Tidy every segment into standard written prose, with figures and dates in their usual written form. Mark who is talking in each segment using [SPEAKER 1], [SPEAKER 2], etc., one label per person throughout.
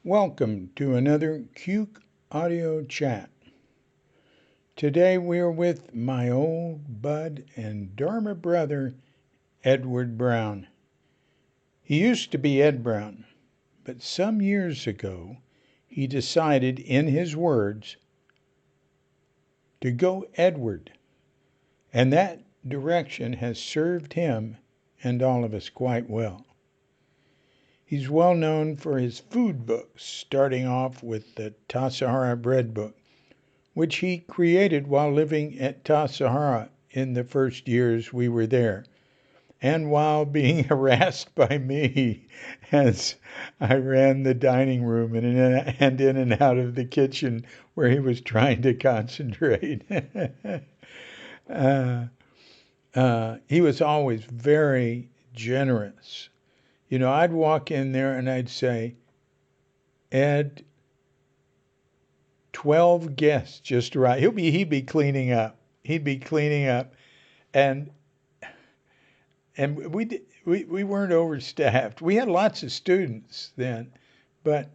[SPEAKER 1] Welcome to another Cuke audio chat. Today we're with my old bud and Dharma brother, Edward Brown. He used to be Ed Brown, but some years ago he decided, in his words, to go Edward, and that direction has served him and all of us quite well. He's well known for his food books, starting off with the Tassajara Bread Book, which he created while living at Tassajara in the first years we were there, and while being harassed by me as I ran the dining room and in and out of the kitchen where he was trying to concentrate. He was always very generous. You know, I'd walk in there and I'd say, Ed, 12 guests just arrived. He'd be cleaning up. And we weren't overstaffed. We had lots of students then, but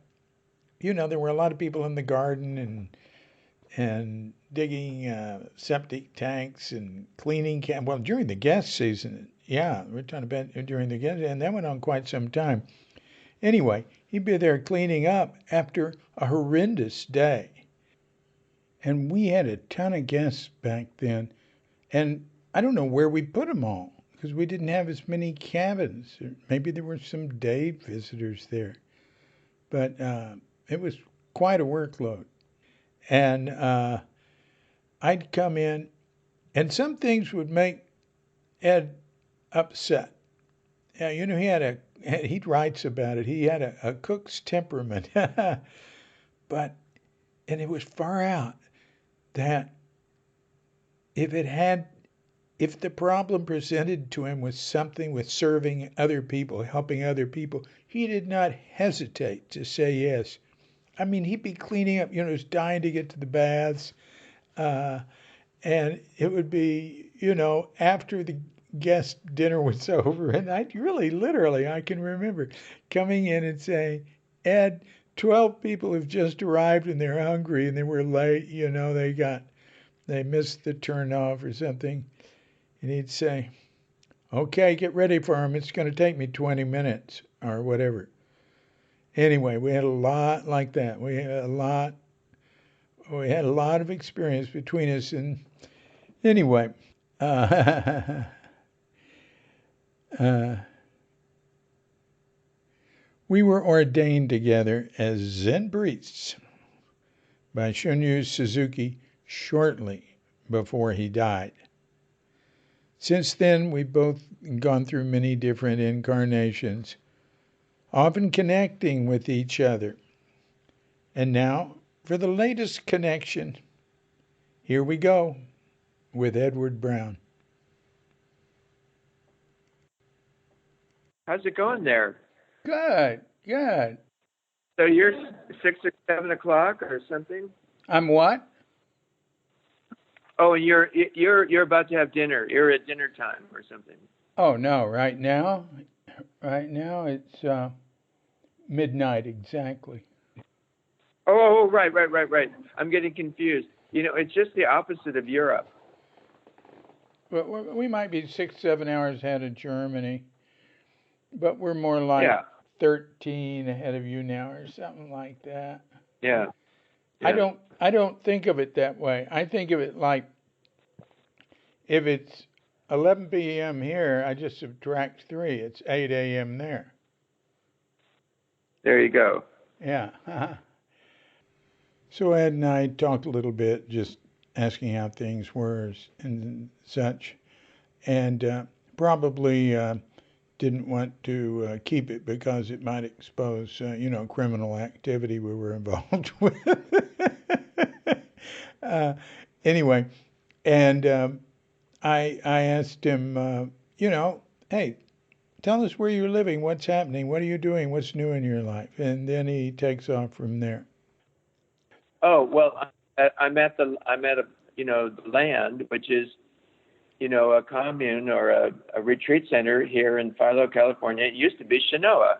[SPEAKER 1] you know, there were a lot of people in the garden and digging septic tanks and cleaning well, during the guest season. Yeah, we're talking about during the guest, and that went on quite some time. Anyway, he'd be there cleaning up after a horrendous day. And we had a ton of guests back then. And I don't know where we put them all because we didn't have as many cabins. Maybe there were some day visitors there. But it was quite a workload. And I'd come in, and some things would make Ed upset. Yeah, you know, he writes about it. He had a cook's temperament. And it was far out that if the problem presented to him was something with serving other people, helping other people, he did not hesitate to say yes. I mean, he'd be cleaning up, you know, was dying to get to the baths. And it would be, you know, after the guest dinner was over, and I can remember coming in and saying, Ed, 12 people have just arrived and they're hungry and they were late, you know, they missed the turnoff or something. And he'd say, okay, get ready for them. It's going to take me 20 minutes or whatever. Anyway, we had a lot like that. We had a lot of experience between us. And anyway, we were ordained together as Zen priests by Shunryu Suzuki shortly before he died. Since then, we've both gone through many different incarnations, often connecting with each other. And now, for the latest connection, here we go with Edward Brown.
[SPEAKER 2] How's it going there?
[SPEAKER 1] Good.
[SPEAKER 2] So you're 6 or 7 o'clock or something?
[SPEAKER 1] I'm what?
[SPEAKER 2] Oh, and you're about to have dinner. You're at dinner time or something.
[SPEAKER 1] Oh no! Right now it's midnight exactly.
[SPEAKER 2] Oh, right. I'm getting confused. You know, it's just the opposite of Europe.
[SPEAKER 1] But we might be 6-7 hours ahead of Germany, but we're more like 13 ahead of you now or something like that.
[SPEAKER 2] Yeah.
[SPEAKER 1] I don't think of it that way. I think of it like if it's 11 p.m. here, I just subtract 3. It's 8 a.m. there.
[SPEAKER 2] There you go.
[SPEAKER 1] Yeah. So Ed and I talked a little bit, just asking how things were and such, and probably didn't want to keep it because it might expose, criminal activity we were involved with. Anyway, and I asked him, hey, tell us where you're living, what's happening, what are you doing, what's new in your life, and then he takes off from there.
[SPEAKER 2] Oh well, I'm at the land, which is a commune or a retreat center here in Philo, California. It used to be Shinoa.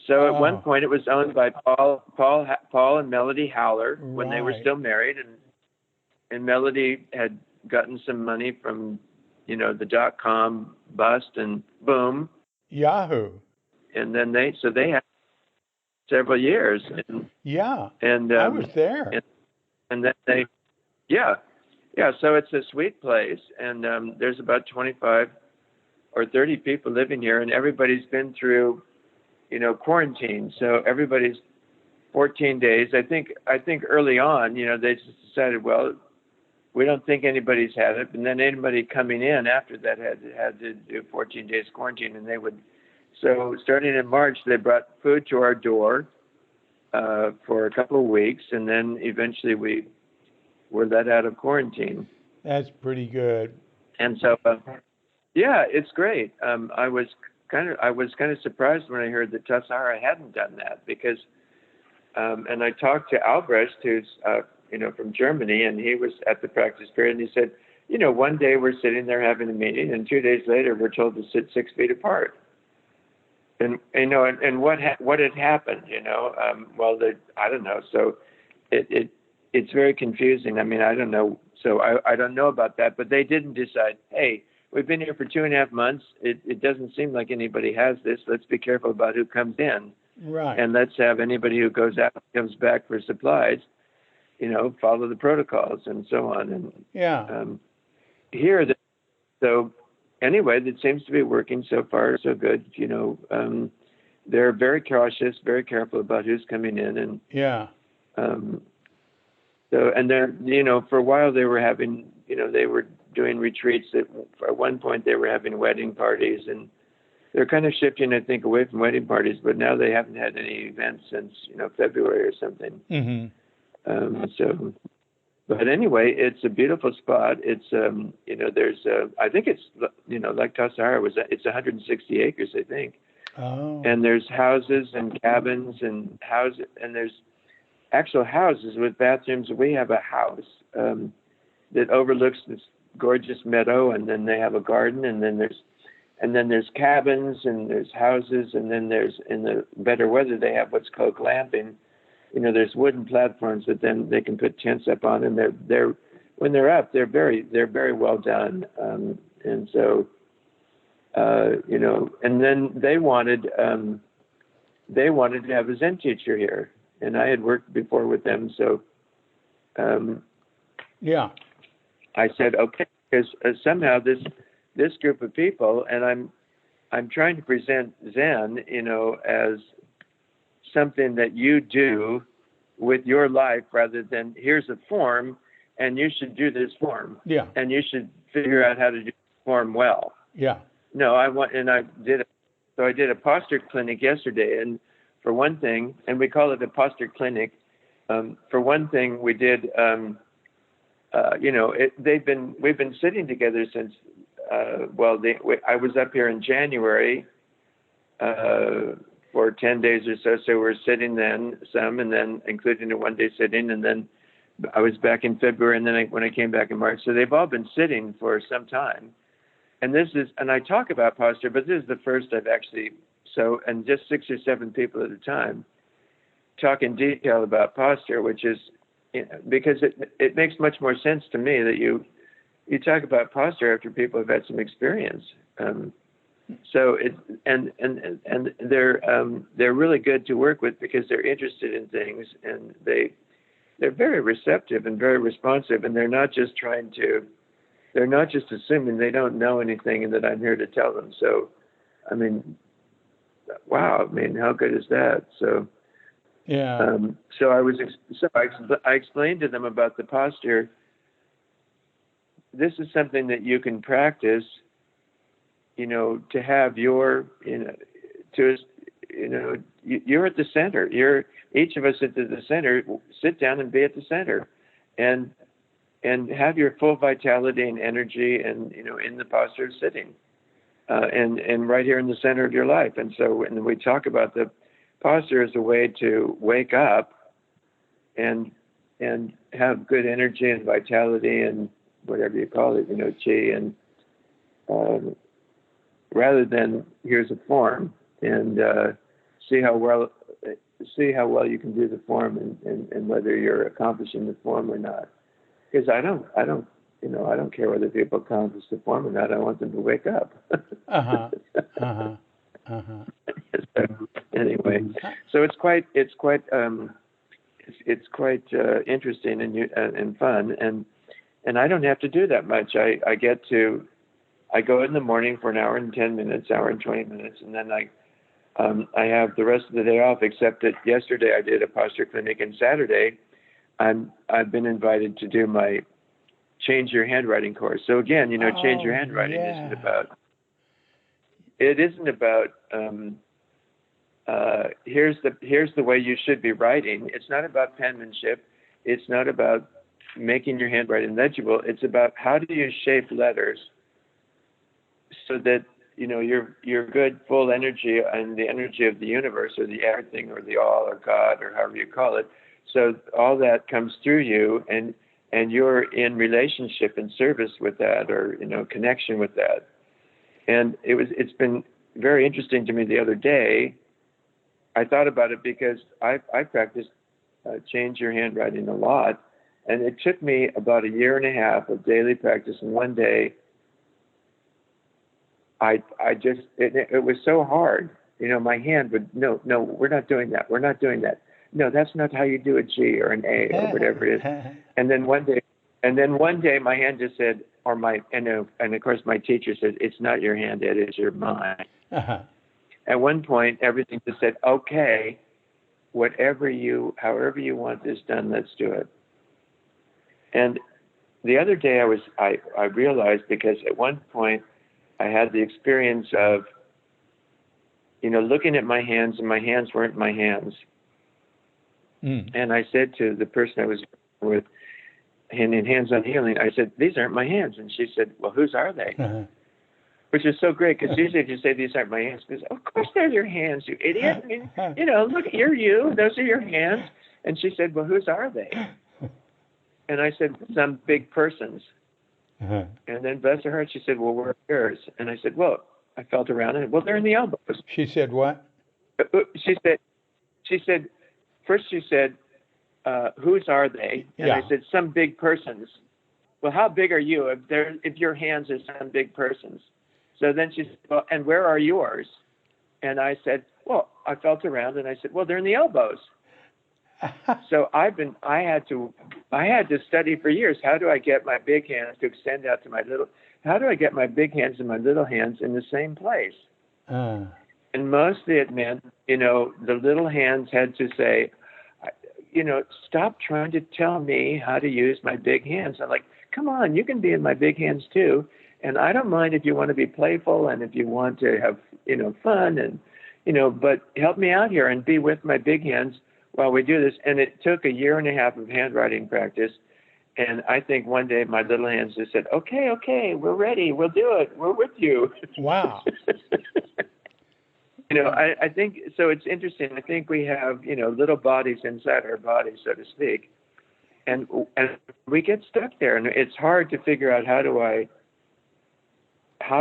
[SPEAKER 2] So at one
[SPEAKER 1] Oh,
[SPEAKER 2] point, it was owned by Paul and Melody Howler when they were
[SPEAKER 1] right.
[SPEAKER 2] still married, and Melody had gotten some money from, the .com bust, and boom,
[SPEAKER 1] Yahoo.
[SPEAKER 2] and then they had several years,
[SPEAKER 1] Yeah,
[SPEAKER 2] and
[SPEAKER 1] I was there.
[SPEAKER 2] and, and then yeah, yeah. So it's a sweet place, and there's about 25 or 30 people living here, and everybody's been through, quarantine. So everybody's 14 days. I think early on, they just decided, well, we don't think anybody's had it, and then anybody coming in after that had to do 14 days quarantine, and they would. So starting in March, they brought food to our door for a couple of weeks, and then eventually we were let out of quarantine.
[SPEAKER 1] That's pretty good.
[SPEAKER 2] And so, yeah, it's great. I was kind of surprised when I heard that Tassajara hadn't done that, because, and I talked to Albrecht, who's from Germany, and he was at the practice period, and he said, one day we're sitting there having a meeting, and 2 days later we're told to sit 6 feet apart. And what had happened, well, I don't know. So it's very confusing. I mean, I don't know. So I don't know about that, but they didn't decide, hey, we've been here for 2.5 months. It doesn't seem like anybody has this. Let's be careful about who comes in.
[SPEAKER 1] Right.
[SPEAKER 2] And let's have anybody who goes out, comes back for supplies, follow the protocols and so on. And
[SPEAKER 1] Yeah.
[SPEAKER 2] here, so anyway, that seems to be working so far, so good. They're very cautious, very careful about who's coming in, and
[SPEAKER 1] Yeah.
[SPEAKER 2] so, and they're, for a while they were having, they were doing retreats. At one point they were having wedding parties, and they're kind of shifting, I think, away from wedding parties. But now they haven't had any events since February or something.
[SPEAKER 1] Mm-hmm.
[SPEAKER 2] So, but anyway, it's a beautiful spot. It's there's I think it's like Tassajara it's 160 acres, I think.
[SPEAKER 1] Oh.
[SPEAKER 2] And there's houses and cabins and there's actual houses with bathrooms. We have a house that overlooks this gorgeous meadow, and then they have a garden, and then there's cabins, and there's houses, and then there's, in the better weather, they have what's called glamping. There's wooden platforms that then they can put tents up on, and they're when they're up, they're very well done. And so and then they wanted to have a Zen teacher here, and I had worked before with them, so
[SPEAKER 1] Yeah.
[SPEAKER 2] I said okay, because somehow this group of people, and I'm trying to present Zen, as something that you do with your life, rather than here's a form and you should do this form.
[SPEAKER 1] Yeah.
[SPEAKER 2] And you should figure out how to do the form well.
[SPEAKER 1] Yeah.
[SPEAKER 2] No, I did a posture clinic yesterday, and for one thing, and we call it a posture clinic. For one thing, we did, we've been sitting together since, I was up here in January, for 10 days or so. So we're sitting then some, and then including a 1 day sitting. And then I was back in February. And then when I came back in March, so they've all been sitting for some time. And I talk about posture, but this is the first I've actually, and just 6 or 7 people at a time talk in detail about posture, which is, because it makes much more sense to me that you talk about posture after people have had some experience. So they're really good to work with, because they're interested in things, and they're very receptive and very responsive, and they're not just assuming they don't know anything and that I'm here to tell them. So, I mean, wow, how good is that? So,
[SPEAKER 1] Yeah.
[SPEAKER 2] so I explained to them about the posture. This is something that you can practice, to have you're at the center. Each of us at the center. Sit down and be at the center, and have your full vitality and energy, and in the posture of sitting, and right here in the center of your life. And so when we talk about the posture as a way to wake up and have good energy and vitality and whatever you call it, chi, and rather than here's a form. And see how well you can do the form and whether you're accomplishing the form or not. Because I don't care whether people accomplish the form or not. I want them to wake up.
[SPEAKER 1] Uh-huh. Uh-huh. Uh-huh.
[SPEAKER 2] So, anyway, so it's quite interesting and fun, and I don't have to do that much. I go in the morning for an hour and 10 minutes, hour and 20 minutes, and then I have the rest of the day off, except that yesterday I did a posture clinic, and Saturday I've been invited to do my Change Your Handwriting course. So again, Change Your Handwriting isn't about here's the way you should be writing. It's not about penmanship. It's not about making your handwriting legible. It's about how do you shape letters so that your good full energy and the energy of the universe or the everything or the all or God or however you call it. So all that comes through you and you're in relationship and service with that or connection with that. And it's been very interesting to me the other day. I thought about it because I practiced Change Your Handwriting a lot, and it took me about a year and a half of daily practice. And one day, it was so hard. My hand would no, we're not doing that. We're not doing that. No, that's not how you do a G or an A or whatever it is. And then one day, my hand just said, and of course my teacher said, it's not your hand, it is your mind.
[SPEAKER 1] Uh-huh.
[SPEAKER 2] At one point, everything just said, okay, however you want this done, let's do it. And the other day I realized, because at one point I had the experience of, looking at my hands, and my hands weren't my hands. Mm. And I said to the person I was with in Hands on Healing, I said, these aren't my hands. And she said, well, whose are they? Uh-huh. Which is so great, because usually if you say these aren't my hands, because of course they're your hands, you idiot. I mean, look, you're you. Those are your hands. And she said, well, whose are they? And I said, some big person's. Uh-huh. And then bless her heart, she said, well, where are yours? And I said, well, I felt around and well, they're in the elbows.
[SPEAKER 1] She said what?
[SPEAKER 2] She said, first she said, whose are they? And I said, some big person's. Well, how big are you if your hands are some big person's? So then she said, well, and where are yours? And I said, well, I felt around and I said, well, they're in the elbows. So I had to study for years. How do I get my big hands to extend out to how do I get my big hands and my little hands in the same place? And mostly it meant, the little hands had to say, stop trying to tell me how to use my big hands. I'm like, come on, you can be in my big hands too. And I don't mind if you want to be playful and if you want to have, fun and, but help me out here and be with my big hands while we do this. And it took a year and a half of handwriting practice. And I think one day my little hands just said, okay, we're ready. We'll do it. We're with you.
[SPEAKER 1] Wow.
[SPEAKER 2] I think, so it's interesting. I think we have, little bodies inside our bodies, so to speak. And we get stuck there. And it's hard to figure out how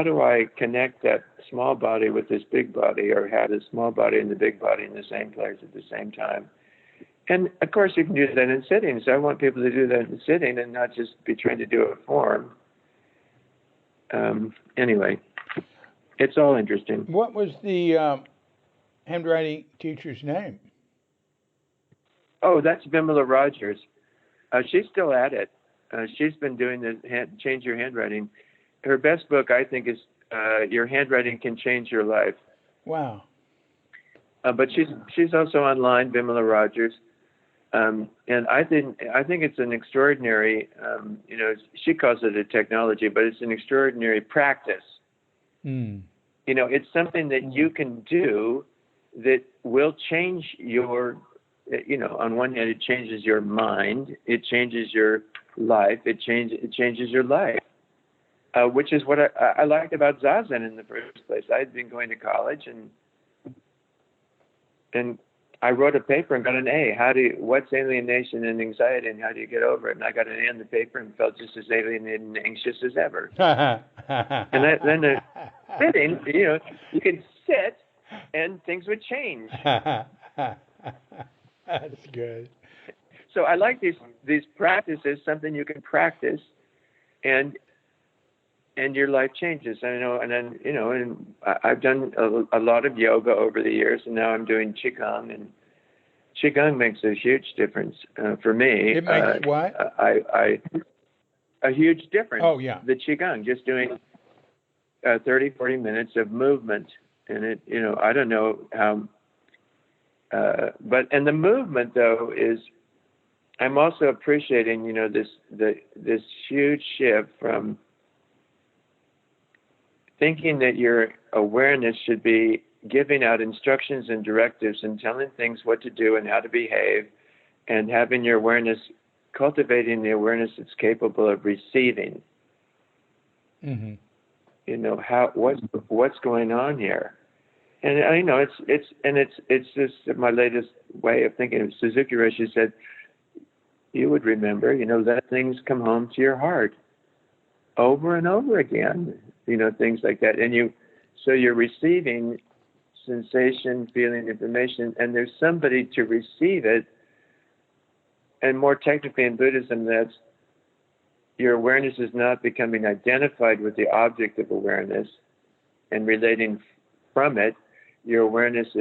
[SPEAKER 2] do I connect that small body with this big body, or have the small body and the big body in the same place at the same time. And of course you can do that in sitting. So I want people to do that in sitting and not just be trying to do a form. Anyway, it's all interesting.
[SPEAKER 1] What was the handwriting teacher's name?
[SPEAKER 2] Oh, that's Vimala Rogers. She's still at it. She's been doing the Change Your Handwriting. Her best book, I think, is Your Handwriting Can Change Your Life.
[SPEAKER 1] Wow.
[SPEAKER 2] But she's also online, Vimala Rogers. And I think it's an extraordinary, she calls it a technology, but it's an extraordinary practice. Mm. It's something that you can do that will change your, on one hand, it changes your mind, it changes your life, it changes your life, which is what I liked about Zazen in the first place. I had been going to college and I wrote a paper and got an A. What's alienation and anxiety, and how do you get over it? And I got an A in the paper and felt just as alienated and anxious as ever. And then sitting, you can sit and things would change.
[SPEAKER 1] That's good.
[SPEAKER 2] So I like these practices, something you can practice, and your life changes. I know, and then and I've done a lot of yoga over the years, and now I'm doing qigong, and qigong makes a huge difference for me.
[SPEAKER 1] It makes what?
[SPEAKER 2] A huge difference.
[SPEAKER 1] Oh, yeah.
[SPEAKER 2] The qigong, just doing 30, 40 minutes of movement, and it, I don't know how, and the movement though is, I'm also appreciating, this huge shift from thinking that your awareness should be giving out instructions and directives and telling things what to do and how to behave, and having your awareness, cultivating the awareness that's capable of receiving.
[SPEAKER 1] Mm-hmm.
[SPEAKER 2] What's going on here? And I know it's just my latest way of thinking. Suzuki Roshi said, you would remember, let things come home to your heart over and over again, things like that. And so you're receiving sensation, feeling, information, and there's somebody to receive it. And more technically in Buddhism, that's your awareness is not becoming identified with the object of awareness and relating from it. Your awareness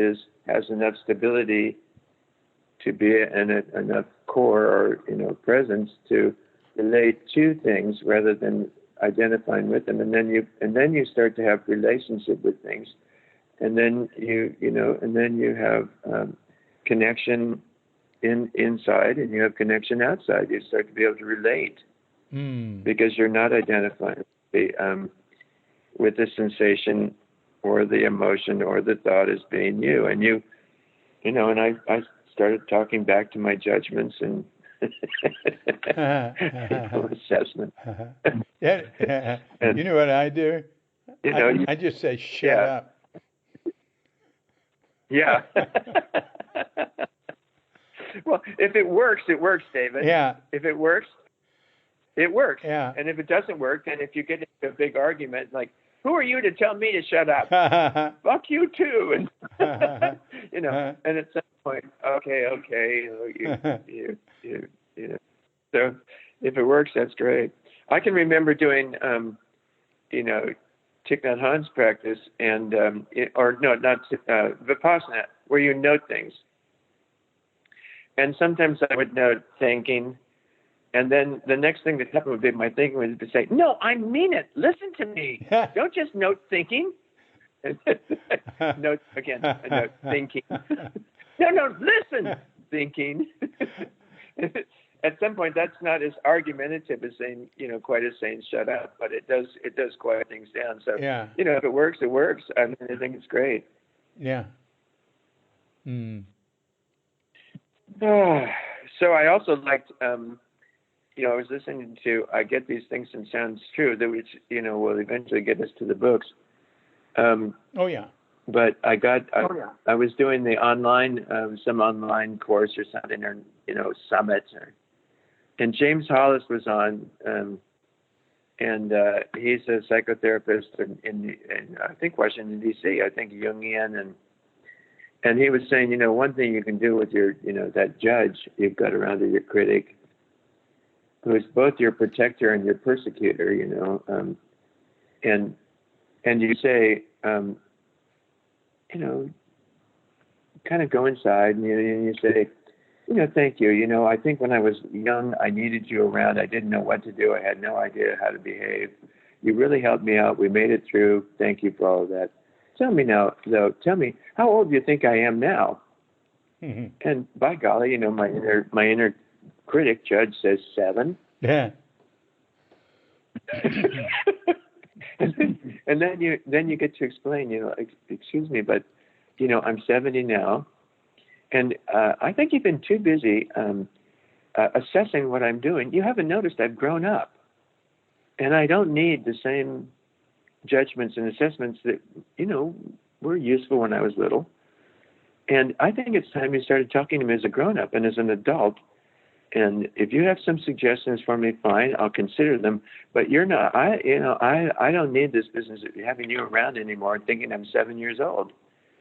[SPEAKER 2] has enough stability to be enough core or presence to relate to things rather than identifying with them, and then you start to have relationship with things, and then you have connection inside, and you have connection outside. You start to be able to relate because you're not identifying with the sensation or the emotion or the thought as being you. And and I started talking back to my judgments and assessment.
[SPEAKER 1] Yeah. You know what I do? I just say, shut up.
[SPEAKER 2] Yeah. Well, if it works, David.
[SPEAKER 1] Yeah.
[SPEAKER 2] If it works, it works.
[SPEAKER 1] Yeah.
[SPEAKER 2] And if it doesn't work, then if you get into a big argument, like, who are you to tell me to shut up? Fuck you too. And and at some point, okay, you. So if it works, that's great. I can remember doing, Thich Nhat Hanh's practice, and Vipassana, where you note things. And sometimes I would note thinking, and then the next thing that happened would be my thinking would be to say, no, I mean it. Listen to me. Don't just note thinking. Note thinking. No, listen, thinking. At some point, that's not as argumentative as saying, quite as saying shut up, but it does quiet things down. So, if it works, it works. I mean, I think it's great.
[SPEAKER 1] Yeah. Mm.
[SPEAKER 2] So I also liked, I was listening to I Get These Things and Sounds True, that which, will eventually get us to the books.
[SPEAKER 1] Oh, yeah.
[SPEAKER 2] But I was doing the some online course or something, or, summit, and James Hollis was on, and he's a psychotherapist in I think Washington, D.C., I think Jungian, and he was saying, one thing you can do with your, that judge you've got around, or your critic, who is both your protector and your persecutor, and you say, kind of go inside and you say, thank you. I think when I was young, I needed you around. I didn't know what to do. I had no idea how to behave. You really helped me out. We made it through. Thank you for all of that. Tell me now, though, how old do you think I am now? Mm-hmm. And by golly, my inner critic judge says 7.
[SPEAKER 1] Yeah.
[SPEAKER 2] And then you get to explain, excuse me, but I'm 70 now, and I think you've been too busy assessing what I'm doing. You haven't noticed I've grown up, and I don't need the same judgments and assessments that were useful when I was little. And I think it's time you started talking to me as a grown-up and as an adult. And if you have some suggestions for me, fine, I'll consider them. But you're not. I don't need this business of having you around anymore, thinking I'm 7 years old.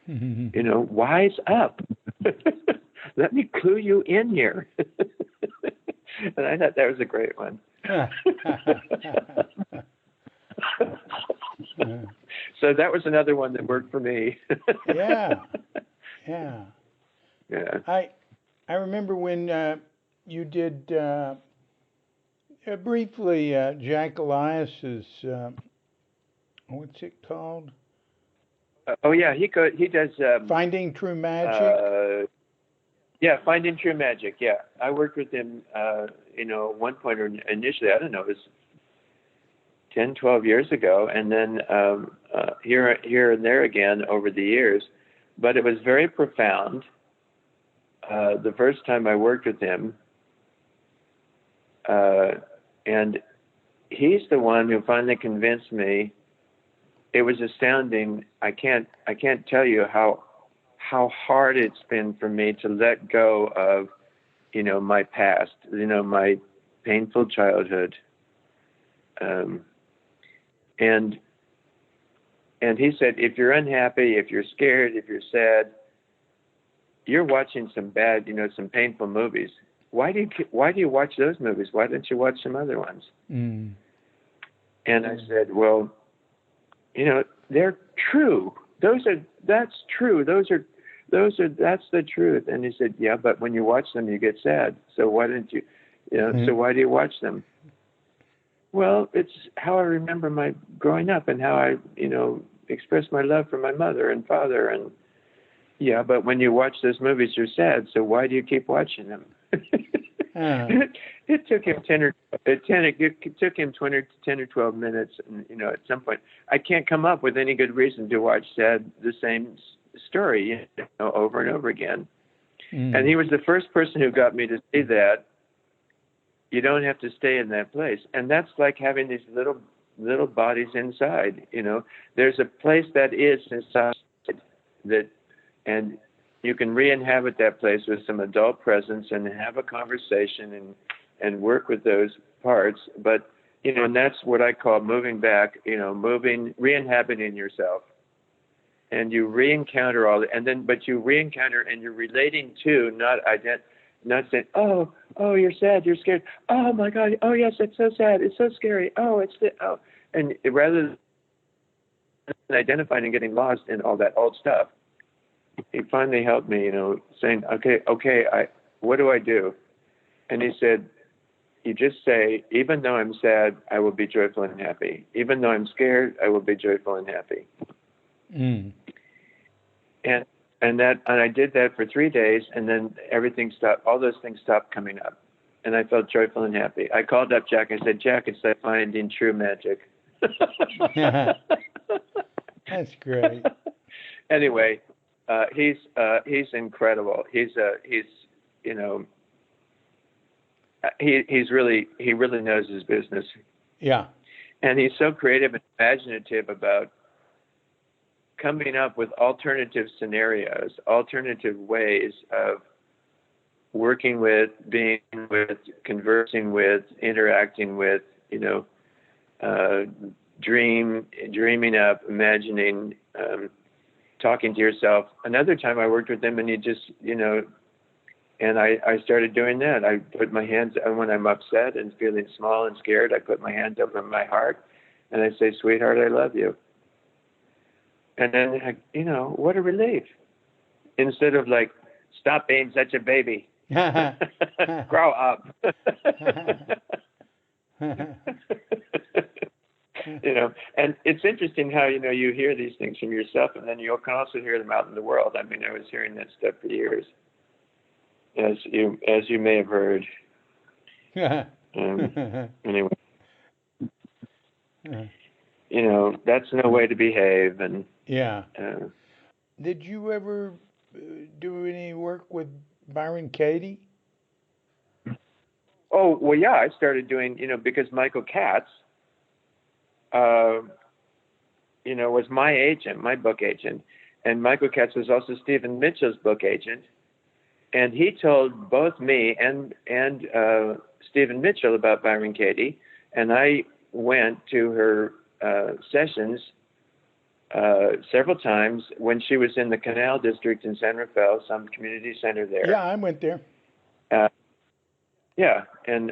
[SPEAKER 2] Wise up. Let me clue you in here. And I thought that was a great one. So that was another one that worked for me.
[SPEAKER 1] Yeah. I remember when you did briefly Jack Elias's what's it called?
[SPEAKER 2] He does
[SPEAKER 1] Finding True Magic.
[SPEAKER 2] Finding True Magic. Yeah, I worked with him. At one point or initially, I don't know, it was 10, 12 years ago, and then here and there again over the years. But it was very profound. The first time I worked with him, and he's the one who finally convinced me. It was astounding. I can't tell you how hard it's been for me to let go of, my past, my painful childhood. And he said, if you're unhappy, if you're scared, if you're sad, you're watching some bad, some painful movies. Why do you watch those movies? Why don't you watch some other ones?
[SPEAKER 1] Mm.
[SPEAKER 2] And I said, well, they're true. That's true. That's the truth. And he said, yeah, but when you watch them, you get sad. So why don't you, so why do you watch them? Well, it's how I remember my growing up and how I, expressed my love for my mother and father. And yeah, but when you watch those movies, you're sad. So why do you keep watching them? It took him 10 or 12 minutes. And, at some point, I can't come up with any good reason to watch the same story, over and over again. Mm. And he was the first person who got me to see that you don't have to stay in that place. And that's like having these little bodies inside, there's a place that is inside and you can re-inhabit that place with some adult presence and have a conversation and work with those parts. But, and that's what I call moving back, re-inhabiting yourself. And you re-encounter but you re-encounter and you're relating to, not saying, oh, you're sad, you're scared. Oh my God. Oh yes, it's so sad. It's so scary. And rather than identifying and getting lost in all that old stuff, he finally helped me, saying, okay, what do I do? And he said, you just say, even though I'm sad, I will be joyful and happy. Even though I'm scared, I will be joyful and happy. Mm. And I did that for 3 days, and then everything stopped. All those things stopped coming up, and I felt joyful and happy. I called up Jack and said, Jack, it's like finding true magic.
[SPEAKER 1] That's great.
[SPEAKER 2] Anyway, he's incredible. He really knows his business.
[SPEAKER 1] Yeah.
[SPEAKER 2] And he's so creative and imaginative about coming up with alternative scenarios, alternative ways of working with, being with, conversing with, interacting with, dreaming up, imagining, talking to yourself. Another time I worked with him and he just, and I started doing that. I put my hands, when I'm upset and feeling small and scared, I put my hands over my heart and I say, sweetheart, I love you. And then, what a relief. Instead of like, stop being such a baby. Grow up. And it's interesting how, you hear these things from yourself and then you can also hear them out in the world. I mean, I was hearing that stuff for years, as you may have heard. Anyway. That's no way to behave. And
[SPEAKER 1] yeah. Did you ever do any work with Byron Katie?
[SPEAKER 2] Oh, well, yeah, I started doing, because Michael Katz, was my agent, my book agent. And Michael Katz was also Stephen Mitchell's book agent. And he told both me and Stephen Mitchell about Byron Katie. And I went to her sessions several times when she was in the Canal District in San Rafael, some community center there.
[SPEAKER 1] Yeah, I went there.
[SPEAKER 2] Yeah, and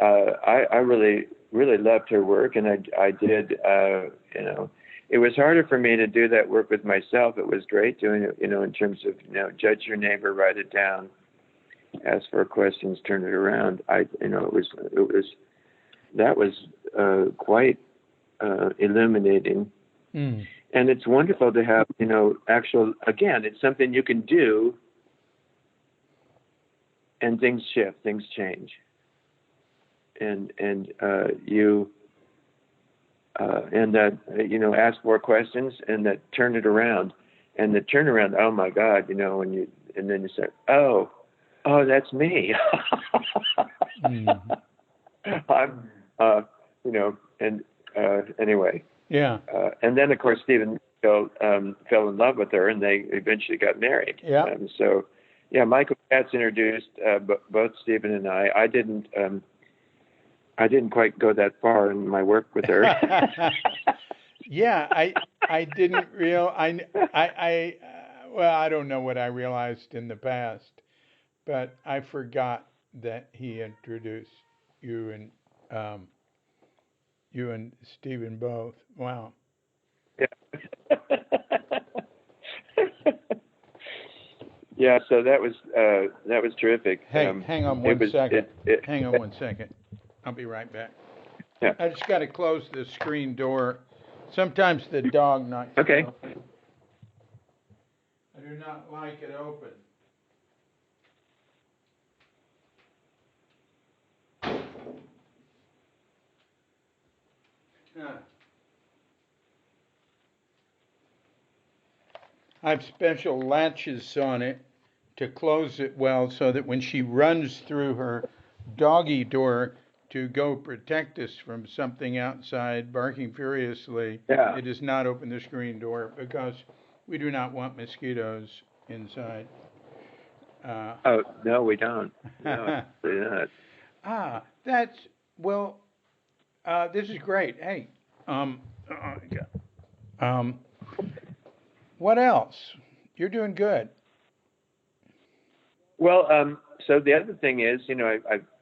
[SPEAKER 2] I really loved her work, and I did. It was harder for me to do that work with myself. It was great doing it, in terms of judge your neighbor, write it down, ask for questions, turn it around. That was quite illuminating.
[SPEAKER 1] Mm.
[SPEAKER 2] And it's wonderful to have, again, it's something you can do, and things shift, things change, and you ask more questions, and that turn it around, and the turnaround. Oh my God, and then you say, oh, that's me.
[SPEAKER 1] Mm.
[SPEAKER 2] I'm, anyway.
[SPEAKER 1] Yeah.
[SPEAKER 2] And then, of course, Stephen fell in love with her, and they eventually got married.
[SPEAKER 1] Yeah.
[SPEAKER 2] So, yeah, Michael Katz introduced both Stephen and I. I didn't quite go that far in my work with her.
[SPEAKER 1] Yeah, I didn't well, I don't know what I realized in the past, but I forgot that he introduced you and Stephen both. Wow.
[SPEAKER 2] Yeah. Yeah, so that was terrific.
[SPEAKER 1] Hey, hang on one second. Hang on 1 second. I'll be right back.
[SPEAKER 2] Yeah.
[SPEAKER 1] I just got to close the screen door. Sometimes the dog knocks it
[SPEAKER 2] Okay.
[SPEAKER 1] open. I do not like it open. I have special latches on it to close it well so that when she runs through her doggy door to go protect us from something outside barking furiously,
[SPEAKER 2] Yeah.
[SPEAKER 1] it does not open the screen door because we do not want mosquitoes inside.
[SPEAKER 2] Oh, no, we don't. No, we're not.
[SPEAKER 1] This is great. Hey, what else? You're doing good.
[SPEAKER 2] Well, so the other thing is,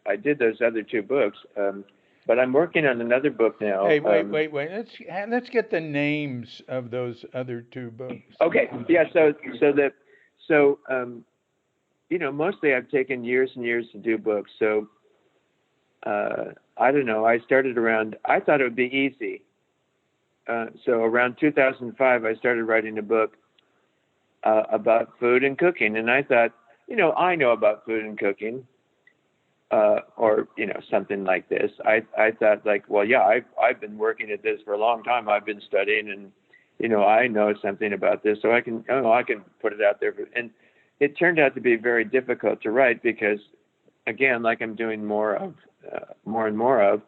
[SPEAKER 2] I did those other two books, but I'm working on another book now.
[SPEAKER 1] Hey, wait. Let's get the names of those other two books.
[SPEAKER 2] Okay. Yeah. Mostly I've taken years and years to do books. So, I don't know. I started I thought it would be easy. So around 2005, I started writing a book about food and cooking, and I thought, I know about food and cooking, or something like this. I thought, like, well, yeah, I've been working at this for a long time. I've been studying, and I know something about this, so I can put it out there. And it turned out to be very difficult to write because, again, like I'm doing more and more of,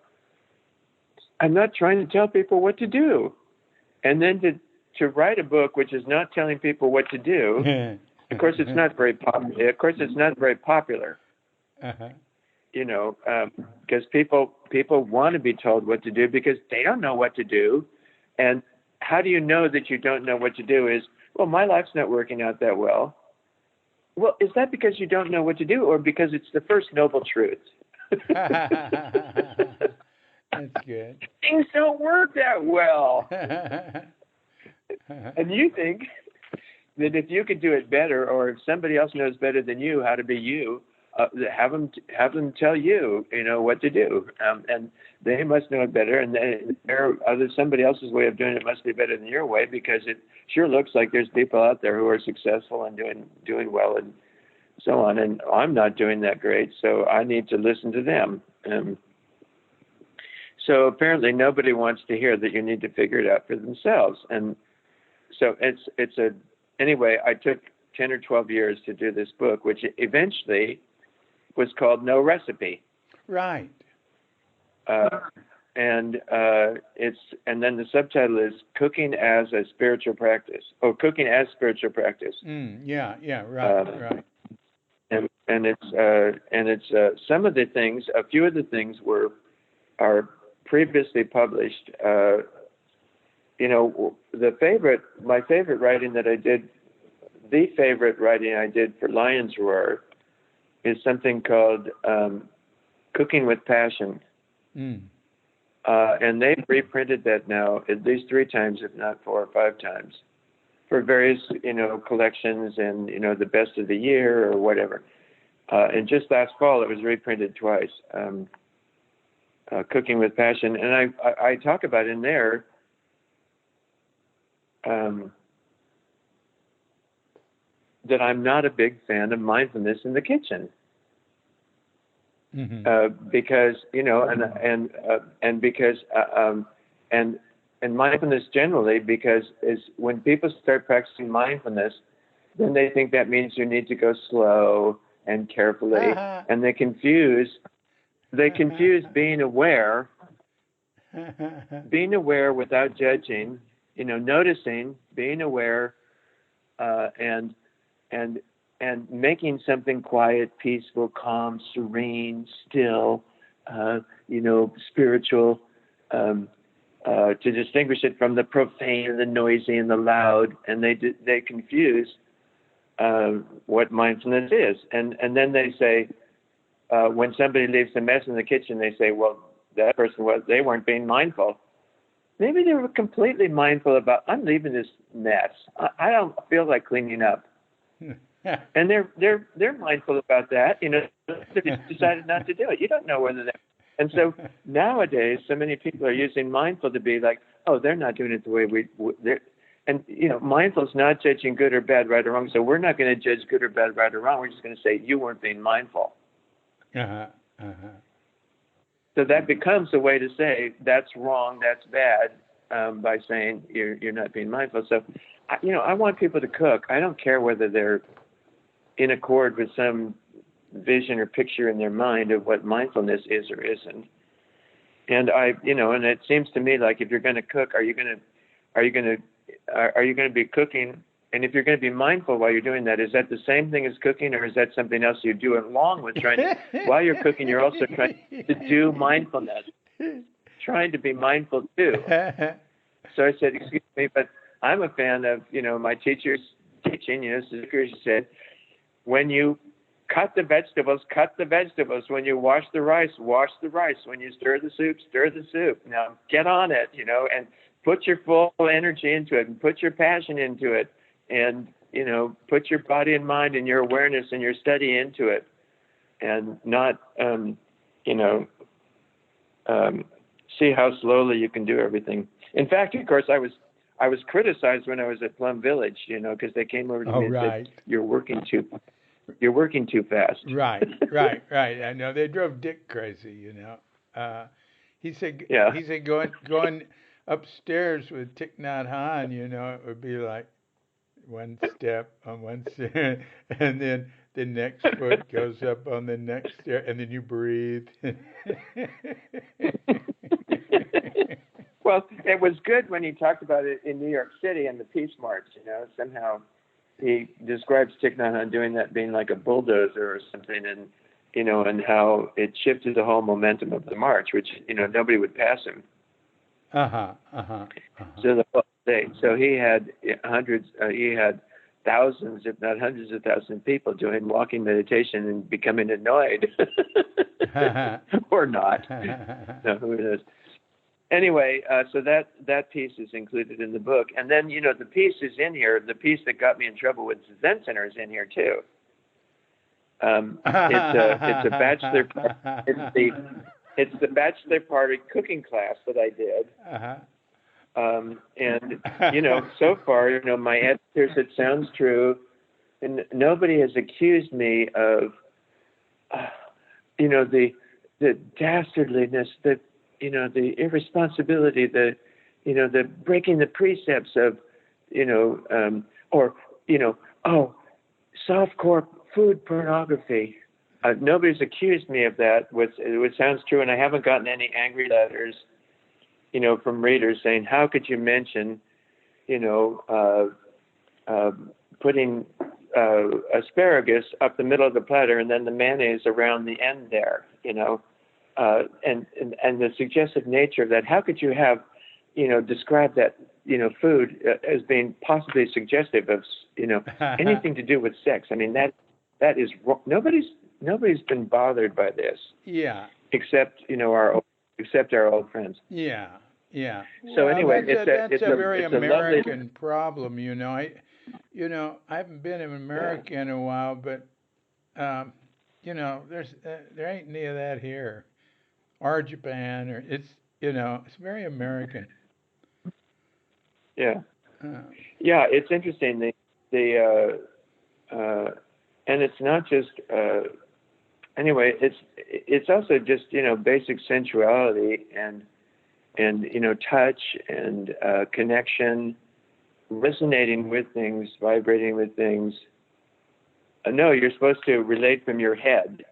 [SPEAKER 2] I'm not trying to tell people what to do, and then to write a book which is not telling people what to do. Of course, it's not very popular. Of course, it's not very popular.
[SPEAKER 1] Uh-huh.
[SPEAKER 2] Because people want to be told what to do because they don't know what to do. And how do you know that you don't know what to do? Is, well, my life's not working out that well. Well, is that because you don't know what to do, or because it's the first noble truth?
[SPEAKER 1] That's good.
[SPEAKER 2] Things don't work that well. And you think that if you could do it better, or if somebody else knows better than you how to be you, have them tell you, what to do, and they must know it better, and somebody else's way of doing it must be better than your way, because it sure looks like there's people out there who are successful and doing well and so on, and I'm not doing that great, so I need to listen to them. So apparently nobody wants to hear that you need to figure it out for themselves, and so anyway, I took 10 or 12 years to do this book, which eventually was called No Recipe.
[SPEAKER 1] Right.
[SPEAKER 2] And then the subtitle is Cooking as a Spiritual Practice, or Cooking as Spiritual Practice.
[SPEAKER 1] Yeah, right.
[SPEAKER 2] And it's some of the things, a few of the things are previously published, my favorite writing that I did, the favorite writing I did for Lion's Roar is something called Cooking with Passion.
[SPEAKER 1] Mm.
[SPEAKER 2] And they've reprinted that now at least 3 times, if not 4 or 5 times, for various, collections and, the best of the year or whatever. And just last fall, it was reprinted twice, Cooking with Passion. And I talk about in there that I'm not a big fan of mindfulness in the kitchen.
[SPEAKER 1] Mm-hmm.
[SPEAKER 2] Because and mindfulness generally, because is when people start practicing mindfulness, then they think that means you need to go slow and carefully, and they confuse being aware without judging, noticing, being aware, and making something quiet, peaceful, calm, serene, still, spiritual, to distinguish it from the profane and the noisy and the loud. And they confuse what mindfulness is. And then they say, when somebody leaves a mess in the kitchen, they say, well, that person they weren't being mindful. Maybe they were completely mindful about, I'm leaving this mess. I don't feel like cleaning up. And they're mindful about that, they decided not to do it. You don't know whether they. And so nowadays, so many people are using mindful to be like, oh, they're not doing it the way they're. And mindful is not judging good or bad, right or wrong. So we're not going to judge good or bad, right or wrong. We're just going to say you weren't being mindful. So that becomes a way to say that's wrong, that's bad, by saying you're not being mindful. So, I want people to cook. I don't care whether they're in accord with some vision or picture in their mind of what mindfulness is or isn't. And and it seems to me like if you're going to cook, are you going to be cooking? And if you're going to be mindful while you're doing that, is that the same thing as cooking, or is that something else you do along with trying to, while you're cooking, you're also trying to do mindfulness, trying to be mindful too. So I said, excuse me, but I'm a fan of, my teacher's teaching, she said, when you cut the vegetables. When you wash the rice. When you stir the soup. Now get on it, and put your full energy into it and put your passion into it. And, put your body and mind and your awareness and your study into it, and not, see how slowly you can do everything. In fact, of course, I was criticized when I was at Plum Village, because they came over to me and said, you're working too fast.
[SPEAKER 1] Right. I know they drove Dick crazy, He said, going upstairs with Thich Nhat Hanh, it would be like one step on one stair, and then the next foot goes up on the next stair, and then you breathe.
[SPEAKER 2] Well, it was good when he talked about it in New York City and the Peace March. Somehow he describes Thich Nhat Hanh doing that being like a bulldozer or something, and and how it shifted the whole momentum of the march, which nobody would pass him. So the whole day. So he had thousands, if not hundreds of thousands of people doing walking meditation and becoming annoyed, or not. No, who knows? Anyway, so that piece is included in the book, and then the piece is in here. The piece that got me in trouble with Zen Center is in here too. It's a bachelor. It's the bachelor party cooking class that I did. And so far, my editor said sounds true, and nobody has accused me of, the dastardliness, the irresponsibility, the breaking the precepts of, softcore food pornography. Nobody's accused me of that, which sounds true, and I haven't gotten any angry letters, from readers saying, how could you mention, putting asparagus up the middle of the platter and then the mayonnaise around the end there, and the suggestive nature of that. How could you have, described that food as being possibly suggestive of, anything to do with sex. I mean, that is wrong. Nobody's been bothered by this.
[SPEAKER 1] Yeah.
[SPEAKER 2] Except, our old friends.
[SPEAKER 1] Yeah. Yeah.
[SPEAKER 2] So
[SPEAKER 1] Well,
[SPEAKER 2] anyway,
[SPEAKER 1] that's a very
[SPEAKER 2] it's a
[SPEAKER 1] American
[SPEAKER 2] lovely
[SPEAKER 1] problem, I haven't been in America in a while, but there ain't any of that here, or Japan, or it's very American.
[SPEAKER 2] Yeah.
[SPEAKER 1] Uh,
[SPEAKER 2] Yeah, it's interesting. And it's not just anyway. It's also just basic sensuality and touch and connection, resonating with things, vibrating with things. No, you're supposed to relate from your head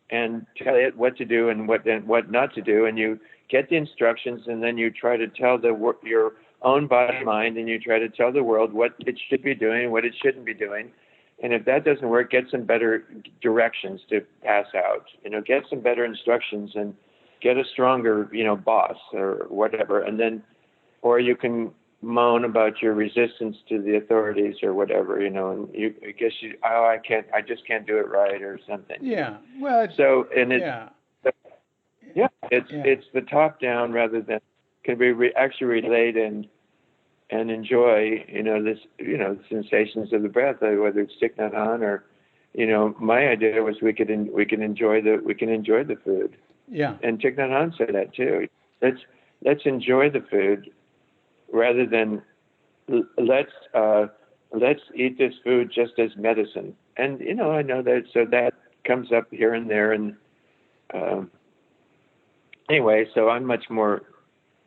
[SPEAKER 2] and tell it what to do and what not to do, and you get the instructions, and then you try to tell your own body mind, and you try to tell the world what it should be doing and what it shouldn't be doing. And if that doesn't work, get some better directions to pass out. Get some better instructions and get a stronger, boss or whatever. And then, or you can moan about your resistance to the authorities or whatever, and I just can't do it right or something.
[SPEAKER 1] yeah. Well, it's
[SPEAKER 2] it's the top down rather than can we actually relate and enjoy, the sensations of the breath, whether it's Thich Nhat Hanh or, my idea was we can enjoy the food.
[SPEAKER 1] Yeah.
[SPEAKER 2] And Thich Nhat Hanh said that too. Let's enjoy the food rather than let's eat this food just as medicine. And I know that, so that comes up here and there. And anyway, so I'm much more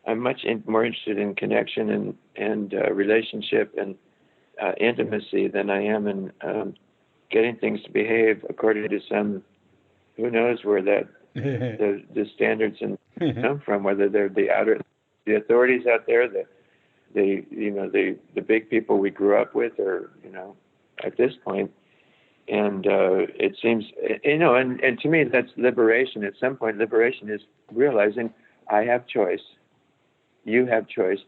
[SPEAKER 2] interested in connection and relationship and intimacy than I am in getting things to behave according to some, who knows where that the standards come from, whether they're the authorities out there, the big people we grew up with, or at this point. And it seems, and to me that's liberation. At some point, liberation is realizing I have choice. You have choice.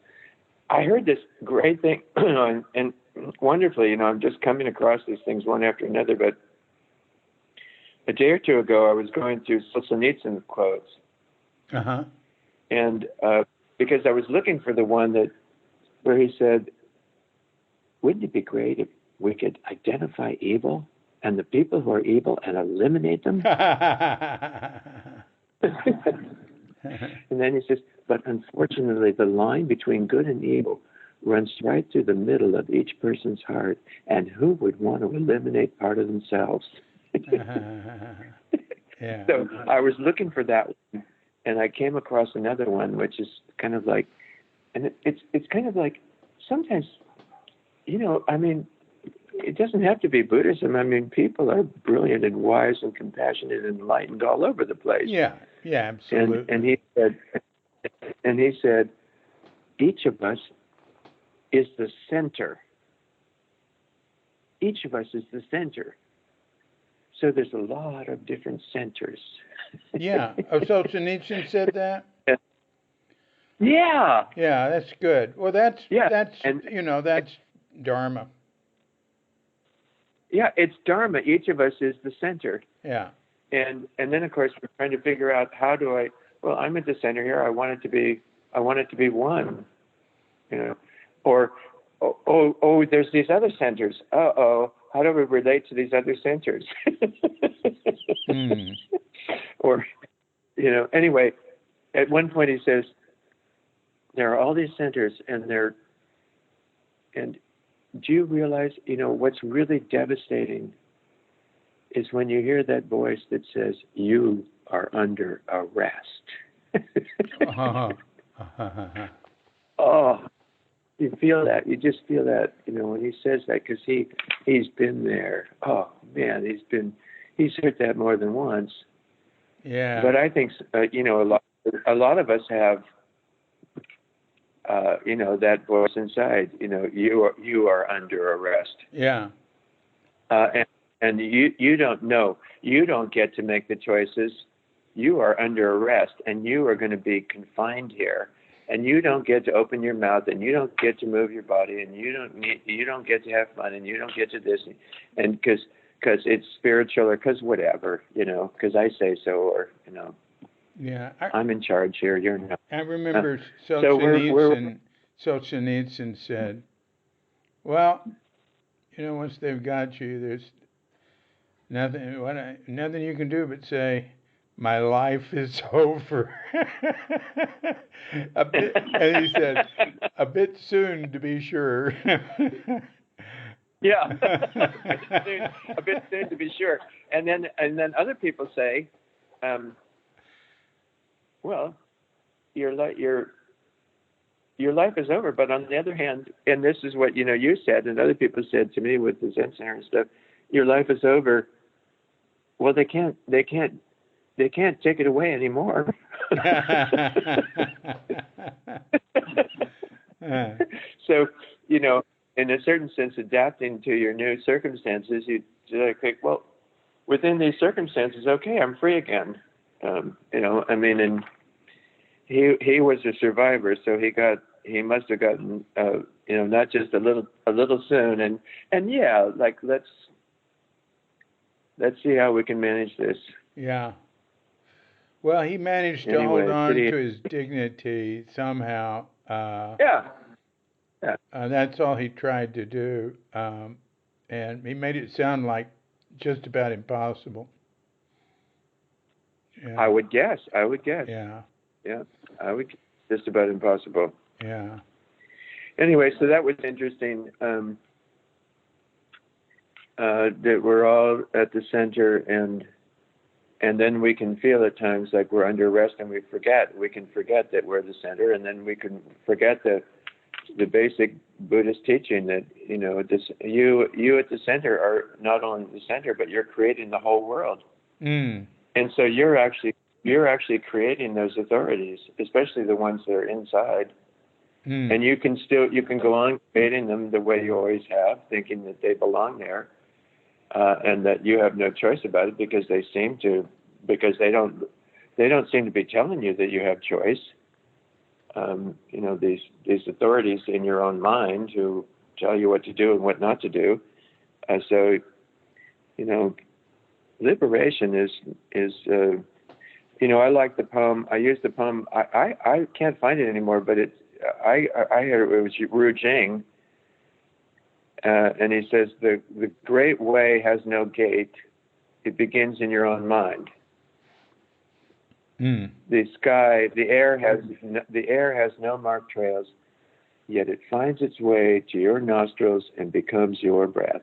[SPEAKER 2] I heard this great thing, and wonderfully, I'm just coming across these things one after another, but a day or two ago, I was going through Solzhenitsyn's quotes.
[SPEAKER 1] Uh-huh.
[SPEAKER 2] And because I was looking for the one where he said, wouldn't it be great if we could identify evil and the people who are evil and eliminate them? And then he says, but unfortunately, the line between good and evil runs right through the middle of each person's heart, and who would want to eliminate part of themselves?
[SPEAKER 1] Yeah.
[SPEAKER 2] So I was looking for that one, and I came across another one, which is kind of like, and it's kind of like, sometimes, I mean, it doesn't have to be Buddhism. I mean, people are brilliant and wise and compassionate and enlightened all over the place.
[SPEAKER 1] Yeah, absolutely.
[SPEAKER 2] And he said, each of us is the center. Each of us is the center. So there's a lot of different centers.
[SPEAKER 1] Yeah. Oh, Solzhenitsyn said that?
[SPEAKER 2] Yeah.
[SPEAKER 1] Yeah, that's good. Well, that's dharma.
[SPEAKER 2] Yeah, it's dharma. Each of us is the center.
[SPEAKER 1] Yeah.
[SPEAKER 2] And then of course we're trying to figure out I'm at the center here. I want it to be one. Or there's these other centers. How do we relate to these other centers? Or, anyway, at one point he says, there are all these centers, and do you realize, what's really devastating is when you hear that voice that says, you are under arrest. Oh, you feel that. You just feel that, when he says that, because he's been there. Oh man, he's heard that more than once.
[SPEAKER 1] Yeah.
[SPEAKER 2] But I think a lot of us have that voice inside. You are under arrest.
[SPEAKER 1] Yeah.
[SPEAKER 2] And you don't know. You don't get to make the choices. You are under arrest, and you are going to be confined here. and you don't get to open your mouth, and you don't get to move your body, and you don't get to have fun, and you don't get to this, and because it's spiritual, or because whatever, because I say so, or
[SPEAKER 1] Yeah,
[SPEAKER 2] I'm in charge here. You're not.
[SPEAKER 1] I remember
[SPEAKER 2] So
[SPEAKER 1] Solzhenitsyn said, "Well, once they've got you, there's nothing you can do but say, 'My life is over.'" And he said, "A bit soon, to be sure."
[SPEAKER 2] Yeah, a bit soon to be sure. And then other people say, well, your life is over. But on the other hand, and this is what you said, and other people said to me with the Zen Center and stuff, your life is over. Well, they can't take it away anymore. So, in a certain sense, adapting to your new circumstances, you like, well, within these circumstances, okay, I'm free again. And he was a survivor, so he must have gotten, not just a little soon, and yeah, like let's see how we can manage this.
[SPEAKER 1] Yeah. Well, he managed to hold on to his dignity somehow.
[SPEAKER 2] Yeah.
[SPEAKER 1] That's all he tried to do, and he made it sound like just about impossible. Yeah.
[SPEAKER 2] I would guess.
[SPEAKER 1] Yeah.
[SPEAKER 2] Yeah, I would guess just about impossible.
[SPEAKER 1] Yeah.
[SPEAKER 2] Anyway, so that was interesting. That we're all at the center, and then we can feel at times like we're under arrest, and we can forget that we're the center, and then we can forget the basic Buddhist teaching that you at the center are not only the center, but you're creating the whole world. And so you're actually creating those authorities, especially the ones that are inside. And you can go on creating them the way you always have, thinking that they belong there, and that you have no choice about it because they don't seem to be telling you that you have choice. These authorities in your own mind who tell you what to do and what not to do. So liberation is I like the poem. I used the poem. I can't find it anymore, but I heard it was Ru Jing, and he says the great way has no gate. It begins in your own mind. The air has no marked trails, yet it finds its way to your nostrils and becomes your breath.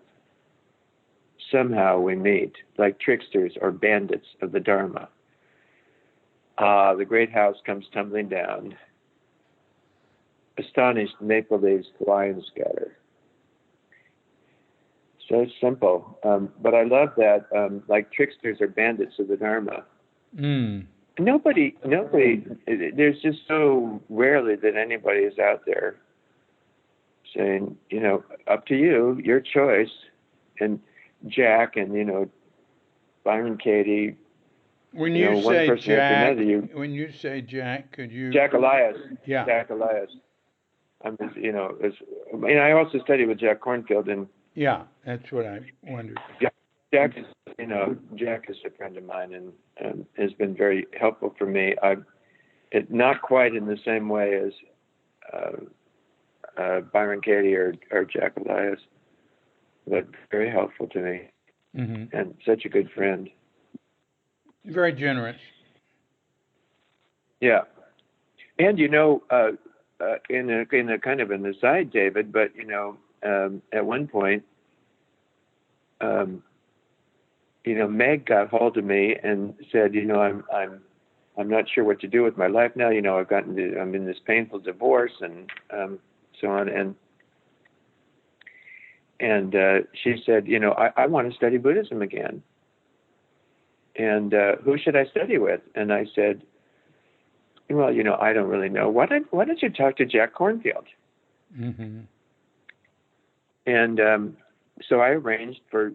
[SPEAKER 2] Somehow we meet, like tricksters or bandits of the dharma. The great house comes tumbling down. Astonished maple leaves fly and scatter. So simple, but I love that. Like tricksters or bandits of the dharma. Nobody. There's just so rarely that anybody is out there saying, up to you, your choice. And Jack and Byron Katie.
[SPEAKER 1] When you say Jack, could you?
[SPEAKER 2] Jack Elias.
[SPEAKER 1] Yeah.
[SPEAKER 2] Jack Elias. I also studied with Jack Kornfield, and
[SPEAKER 1] yeah, that's what I wondered.
[SPEAKER 2] Jack is a friend of mine, and has been very helpful for me. Not quite in the same way as Byron Katie or Jack Elias, but very helpful to me, and such a good friend.
[SPEAKER 1] Very generous.
[SPEAKER 2] Yeah, and in a kind of an aside, David, but at one point, Meg got hold of me and said, I'm not sure what to do with my life now. I'm in this painful divorce and so on, and she said, I want to study Buddhism again. And who should I study with? And I said, well, I don't really know. Why don't you talk to Jack Kornfield? And so I arranged for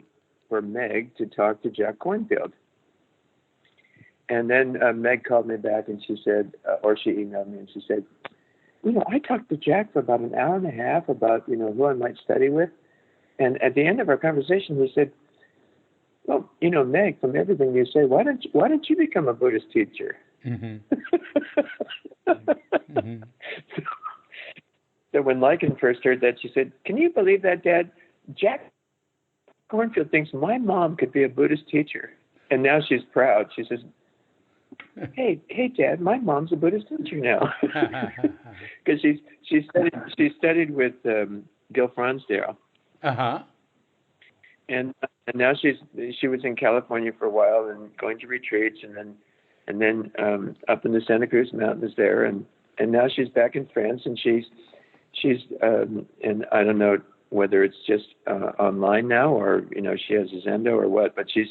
[SPEAKER 2] Meg to talk to Jack Kornfield. And then Meg called me back and she said, or she emailed me and she said, I talked to Jack for about an hour and a half about, who I might study with. And at the end of our conversation, he said, well, Meg, from everything you say, why don't you become a Buddhist teacher?
[SPEAKER 1] Mm-hmm. Mm-hmm.
[SPEAKER 2] So when Lycan first heard that, she said, can you believe that, Dad? Jack Cornfield thinks my mom could be a Buddhist teacher. And now she's proud. She says, hey, Dad, my mom's a Buddhist teacher now. Because she studied with Gil Fronsdale.
[SPEAKER 1] Uh-huh.
[SPEAKER 2] And now she was in California for a while and going to retreats and then up in the Santa Cruz Mountains there, and now she's back in France, and she's and I don't know whether it's just online now or she has a Zendo or what, but she's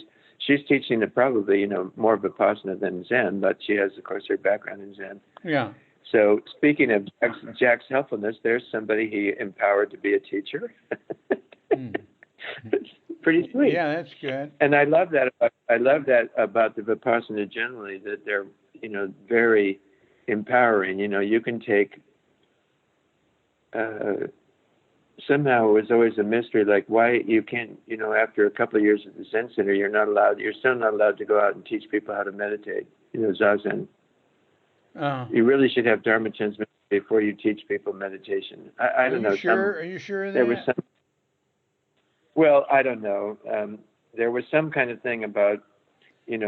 [SPEAKER 2] teaching probably more Vipassana than Zen, but she has of course her background in Zen.
[SPEAKER 1] Yeah.
[SPEAKER 2] So speaking of Jack's helpfulness, there's somebody he empowered to be a teacher. It's pretty sweet.
[SPEAKER 1] Yeah, that's good.
[SPEAKER 2] And I love that. I love that about the Vipassana generally, that they're very empowering. You can take. Somehow it was always a mystery, like why you can't. After a couple of years at the Zen Center, you're still not allowed to go out and teach people how to meditate. Zazen.
[SPEAKER 1] Oh.
[SPEAKER 2] You really should have dharma transmission before you teach people meditation. I don't know.
[SPEAKER 1] Sure? Are you sure of that?
[SPEAKER 2] There was some. Well, I don't know. There was some kind of thing about, you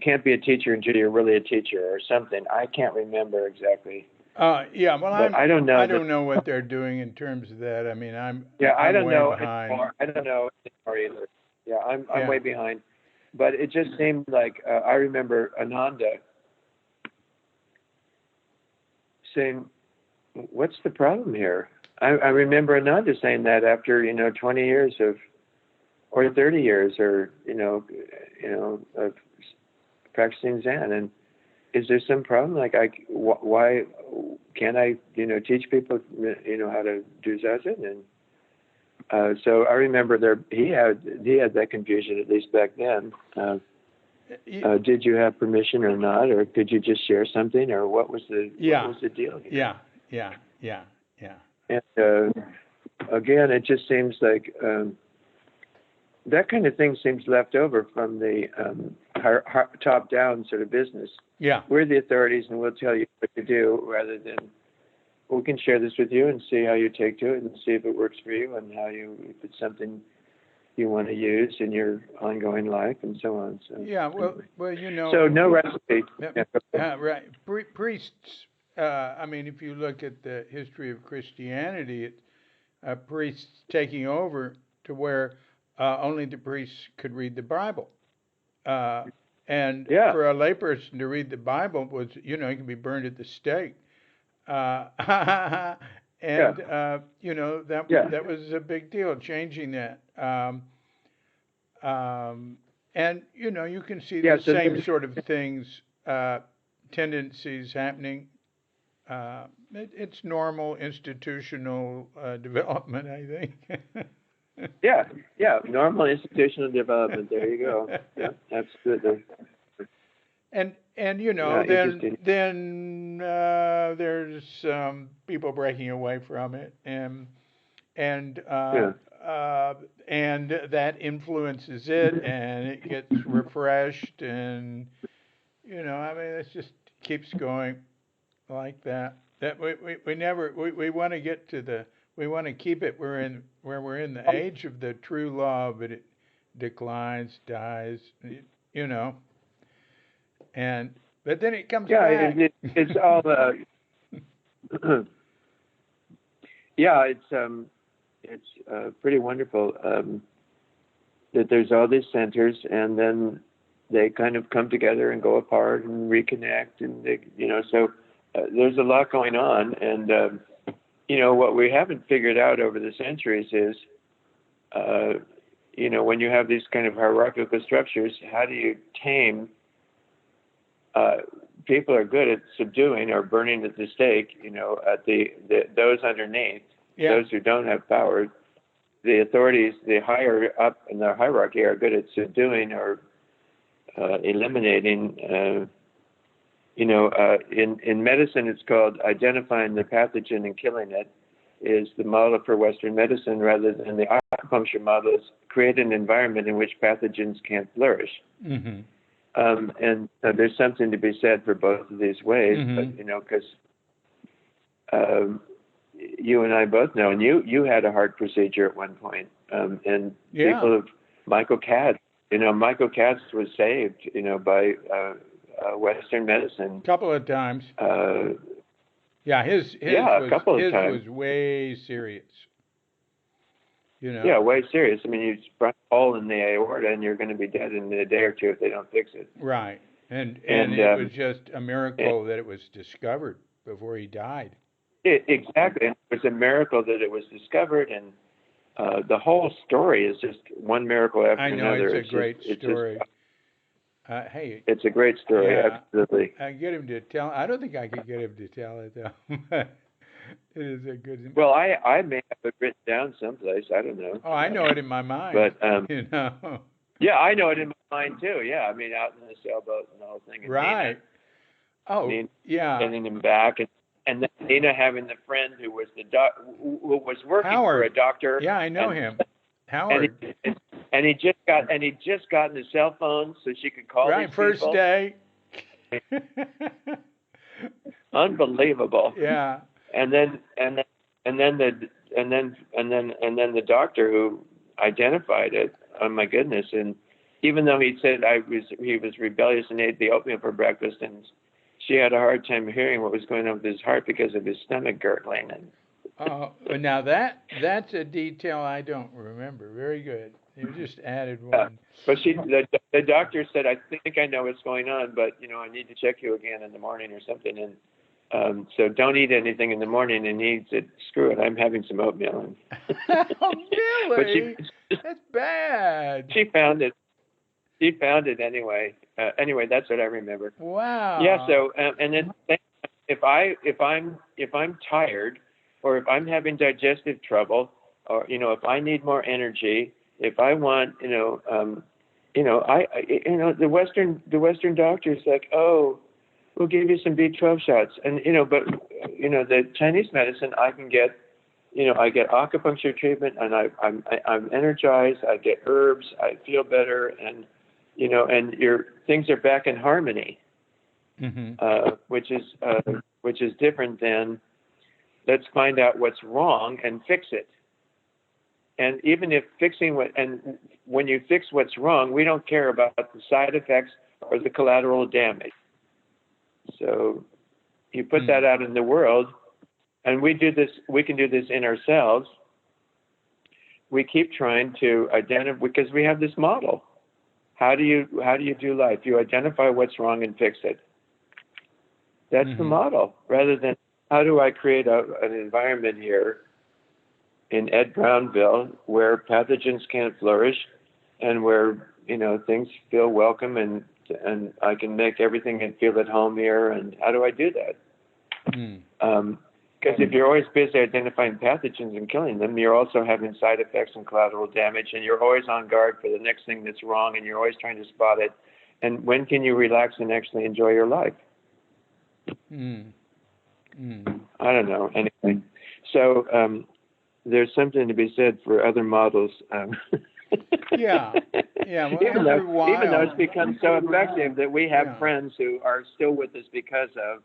[SPEAKER 2] can't be a teacher until you're really a teacher or something. I can't remember exactly.
[SPEAKER 1] Yeah. Well,
[SPEAKER 2] I don't know.
[SPEAKER 1] I don't know what they're doing in terms of that. I mean, I'm
[SPEAKER 2] I don't
[SPEAKER 1] way
[SPEAKER 2] know
[SPEAKER 1] behind.
[SPEAKER 2] anymore. I don't know anymore either. Yeah, I'm way behind. But it just seemed like I remember Ananda saying, "What's the problem here?" I remember Ananda saying that after 20 years or 30 years of practicing Zen, and is there some problem? Like why can't I teach people how to do Zazen? And so I remember he had that confusion, at least back then. Did you have permission or not, or could you just share something, or what was the deal here?
[SPEAKER 1] Yeah.
[SPEAKER 2] And again, it just seems like that kind of thing seems left over from the top-down sort of business.
[SPEAKER 1] Yeah.
[SPEAKER 2] We're the authorities, and we'll tell you what to do, rather than we can share this with you and see how you take to it, and see if it works for you, and if it's something you want to use in your ongoing life, and so on. So
[SPEAKER 1] yeah. Well.
[SPEAKER 2] So no recipe.
[SPEAKER 1] Right. Priests. I mean, if you look at the history of Christianity, priests taking over to where only the priests could read the Bible. And for a layperson to read the Bible was, you can be burned at the stake. That was a big deal, changing that. And, you can see the same sort of things, tendencies happening. It's normal institutional development, I think.
[SPEAKER 2] Normal institutional development. There you go. Yeah, absolutely.
[SPEAKER 1] And then there's people breaking away from it, and that influences it, and it gets refreshed, and it just keeps going like that. That we want to get to we want to keep it where we're in the age of the true law, but it declines, dies, but then it comes back.
[SPEAKER 2] It's all it's pretty wonderful that there's all these centers, and then they kind of come together and go apart and reconnect, and so there's a lot going on, and what we haven't figured out over the centuries is when you have these kind of hierarchical structures, how do you tame people are good at subduing or burning at the stake, at those underneath, those who don't have power. The authorities, the higher up in the hierarchy, are good at subduing or eliminating in medicine, it's called identifying the pathogen and killing it, is the model for Western medicine, rather than the acupuncture model is create an environment in which pathogens can't flourish.
[SPEAKER 1] Mm-hmm.
[SPEAKER 2] And there's something to be said for both of these ways,
[SPEAKER 1] Mm-hmm.
[SPEAKER 2] but, because you and I both know, and you had a heart procedure at one point, and
[SPEAKER 1] Yeah.
[SPEAKER 2] people have, Michael Katz was saved, by Western medicine.
[SPEAKER 1] A couple of times. Yeah, his
[SPEAKER 2] a couple of times.
[SPEAKER 1] was way serious.
[SPEAKER 2] Yeah, way serious. I mean, you sprung a hole in the aorta, and you're going to be dead in a day or two if they don't fix it.
[SPEAKER 1] Right, and it was just a miracle that it was discovered before he died.
[SPEAKER 2] Exactly, and it was a miracle that it was discovered, and the whole story is just one miracle after another.
[SPEAKER 1] It's a great story. Hey,
[SPEAKER 2] it's a great story,
[SPEAKER 1] yeah,
[SPEAKER 2] absolutely.
[SPEAKER 1] I get him to tell. I don't think I could get him to tell it though. But it is a good.
[SPEAKER 2] Well, I may have it written down someplace. I don't know.
[SPEAKER 1] Oh, I know it in my mind.
[SPEAKER 2] But yeah, I know it in my mind too. Yeah, I mean, out in the sailboat and the whole thing. And
[SPEAKER 1] right.
[SPEAKER 2] Nina,
[SPEAKER 1] yeah.
[SPEAKER 2] Sending him back, and then Nina having the friend who was who was working
[SPEAKER 1] Howard.
[SPEAKER 2] for a doctor.
[SPEAKER 1] Yeah, I know him. Howard.
[SPEAKER 2] And he just gotten a cell phone so she could call these
[SPEAKER 1] first
[SPEAKER 2] people.
[SPEAKER 1] day.
[SPEAKER 2] Unbelievable.
[SPEAKER 1] Yeah.
[SPEAKER 2] And then the doctor who identified it. Oh my goodness! And even though he said he was rebellious and ate the oatmeal for breakfast, and she had a hard time hearing what was going on with his heart because of his stomach gurgling.
[SPEAKER 1] And now that's a detail I don't remember. Very good. You just added one.
[SPEAKER 2] But the doctor said, I think I know what's going on, but I need to check you again in the morning or something. And so don't eat anything in the morning. And he said, screw it, I'm having some oatmeal.
[SPEAKER 1] Oh, really? That's bad.
[SPEAKER 2] She found it. She found it anyway. Anyway, that's what I remember.
[SPEAKER 1] Wow.
[SPEAKER 2] Yeah. So and then if I'm tired, or if I'm having digestive trouble, or if I need more energy, if I want, the Western doctors like, oh, we'll give you some B12 shots, and but the Chinese medicine I can get, I get acupuncture treatment, and I'm energized. I get herbs. I feel better, and and your things are back in harmony, which is different than let's find out what's wrong and fix it. And even if when you fix what's wrong, we don't care about the side effects or the collateral damage. So you put that out in the world, and we can do this in ourselves. We keep trying to identify, because we have this model. How do you do life? You identify what's wrong and fix it. That's the model, rather than how do I create an environment here in Ed Brownville where pathogens can't flourish, and where things feel welcome, and I can make everything and feel at home here. And how do I do that? Because if you're always busy identifying pathogens and killing them, you're also having side effects and collateral damage, and you're always on guard for the next thing that's wrong, and you're always trying to spot it. And when can you relax and actually enjoy your life? I don't know. Anyway, so there's something to be said for other models.
[SPEAKER 1] Yeah. Well,
[SPEAKER 2] even though it's become so effective that we have friends who are still with us because of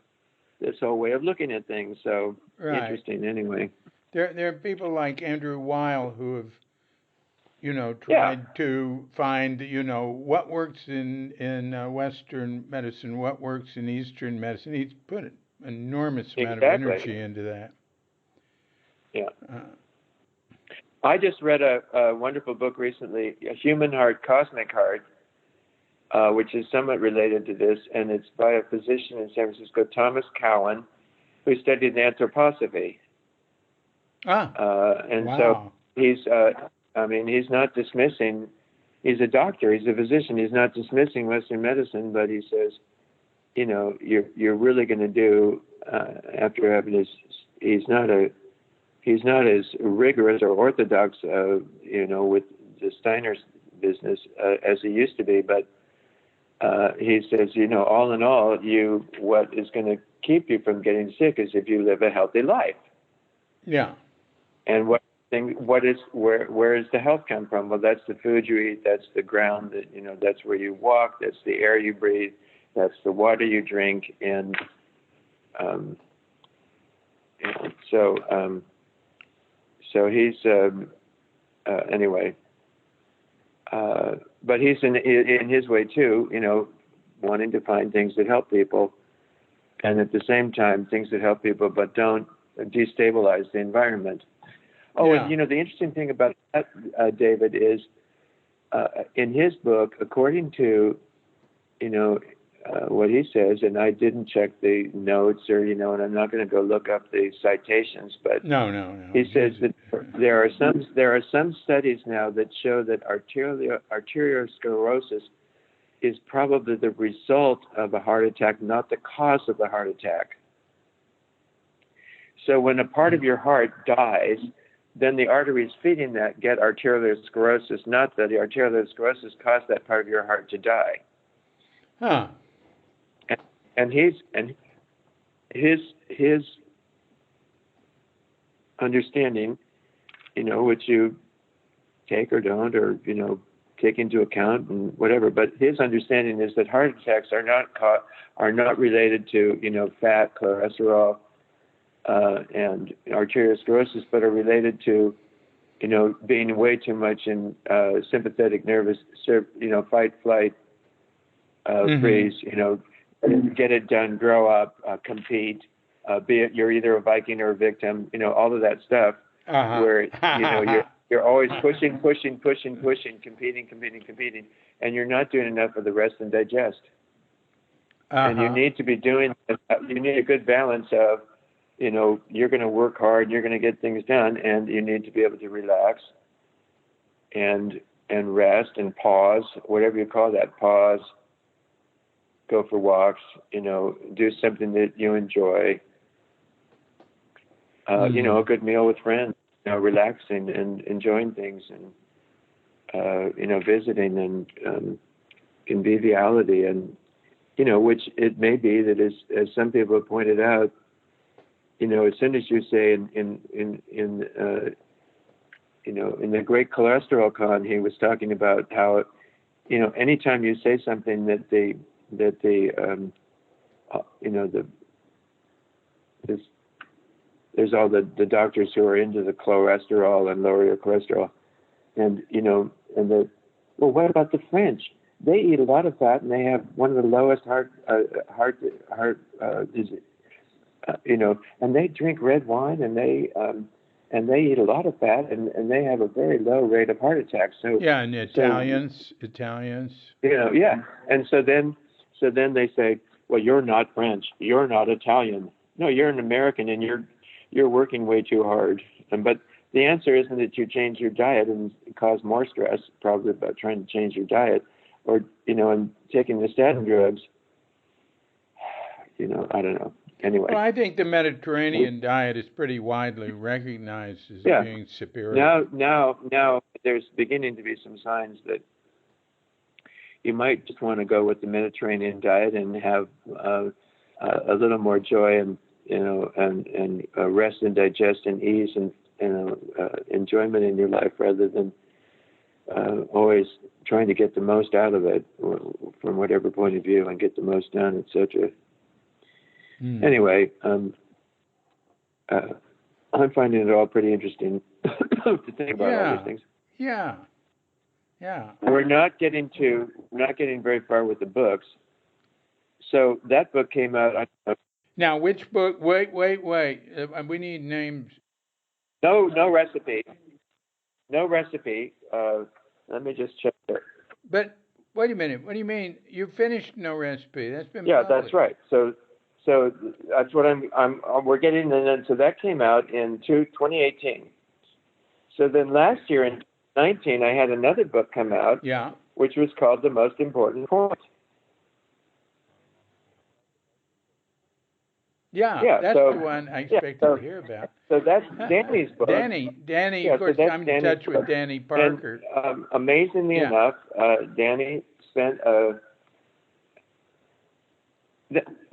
[SPEAKER 2] this whole way of looking at things. So interesting. Anyway,
[SPEAKER 1] there are people like Andrew Weil who have tried to find what works in Western medicine, what works in Eastern medicine. He's put an enormous amount of energy into that.
[SPEAKER 2] Yeah. I just read a wonderful book recently, A Human Heart, Cosmic Heart, which is somewhat related to this, and it's by a physician in San Francisco, Thomas Cowan, who studied anthroposophy. So he's not dismissing. He's a doctor. He's a physician. He's not dismissing Western medicine, but he says, you're really going to do after having this. He's not as rigorous or orthodox, with the Steiner's business as he used to be. But he says, all in all, what is going to keep you from getting sick is if you live a healthy life.
[SPEAKER 1] Yeah.
[SPEAKER 2] And where does the health come from? Well, that's the food you eat, that's the ground that's where you walk, that's the air you breathe, that's the water you drink, and so he's anyway. But he's in his way too, wanting to find things that help people, and at the same time things that help people but don't destabilize the environment. Oh,
[SPEAKER 1] Yeah.
[SPEAKER 2] and the interesting thing about that, David, is in his book, according to what he says, and I didn't check the notes and I'm not going to go look up the citations, but
[SPEAKER 1] No.
[SPEAKER 2] he says that there are some studies now that show that arteriosclerosis is probably the result of a heart attack, not the cause of the heart attack. So when a part of your heart dies, then the arteries feeding that get arteriosclerosis, not that the arteriosclerosis caused that part of your heart to die.
[SPEAKER 1] Huh.
[SPEAKER 2] And his understanding, which you take or don't, or take into account and whatever. But his understanding is that heart attacks are not related to fat, cholesterol, and arteriosclerosis, but are related to being way too much in sympathetic nervous, fight, flight, freeze. Get it done, grow up, compete. Be it you're either a Viking or a victim. All of that stuff. Where you're always pushing, competing, and you're not doing enough of the rest and digest. And you need to be doing. You need a good balance of, you're going to work hard, you're going to get things done, and you need to be able to relax, and rest and pause, whatever you call that. Pause. Go for walks. Do something that you enjoy. A good meal with friends. Relaxing and enjoying things, and visiting and conviviality, and which it may be that as some people have pointed out, as soon as you say in the Great Cholesterol Con, he was talking about how anytime you say something that there's all the doctors who are into the cholesterol and lower your cholesterol, and what about the French? They eat a lot of fat and they have one of the lowest heart disease, and they drink red wine and they eat a lot of fat and they have a very low rate of heart attacks. So
[SPEAKER 1] yeah, and Italians.
[SPEAKER 2] And so then they say, well, you're not French, you're not Italian. No, you're an American and you're working way too hard. But the answer isn't that you change your diet and cause more stress, probably about trying to change your diet, or and taking the statin drugs. I don't know. Anyway.
[SPEAKER 1] Well, I think the Mediterranean diet is pretty widely recognized as being superior.
[SPEAKER 2] Now there's beginning to be some signs that you might just want to go with the Mediterranean diet and have a little more joy and rest and digest and ease and enjoyment in your life, rather than always trying to get the most out of it from whatever point of view and get the most done, etc. Anyway, I'm finding it all pretty interesting to think about all these things.
[SPEAKER 1] Yeah.
[SPEAKER 2] We're not getting very far with the books. So that book came out.
[SPEAKER 1] Now, which book? Wait. We need names.
[SPEAKER 2] No recipe. No recipe. Let me just check there.
[SPEAKER 1] But wait a minute. What do you mean? You finished No Recipe? That's been
[SPEAKER 2] published.
[SPEAKER 1] That's
[SPEAKER 2] right. So that's what we're getting. And then so that came out in 2018. So then last year in 2019, I had another book come out.
[SPEAKER 1] Yeah.
[SPEAKER 2] Which was called The Most Important Point.
[SPEAKER 1] Yeah, that's the one I expected to hear about.
[SPEAKER 2] So that's Danny's book.
[SPEAKER 1] Danny. Of course, I'm in touch with Danny Parker.
[SPEAKER 2] And, amazingly enough, Danny spent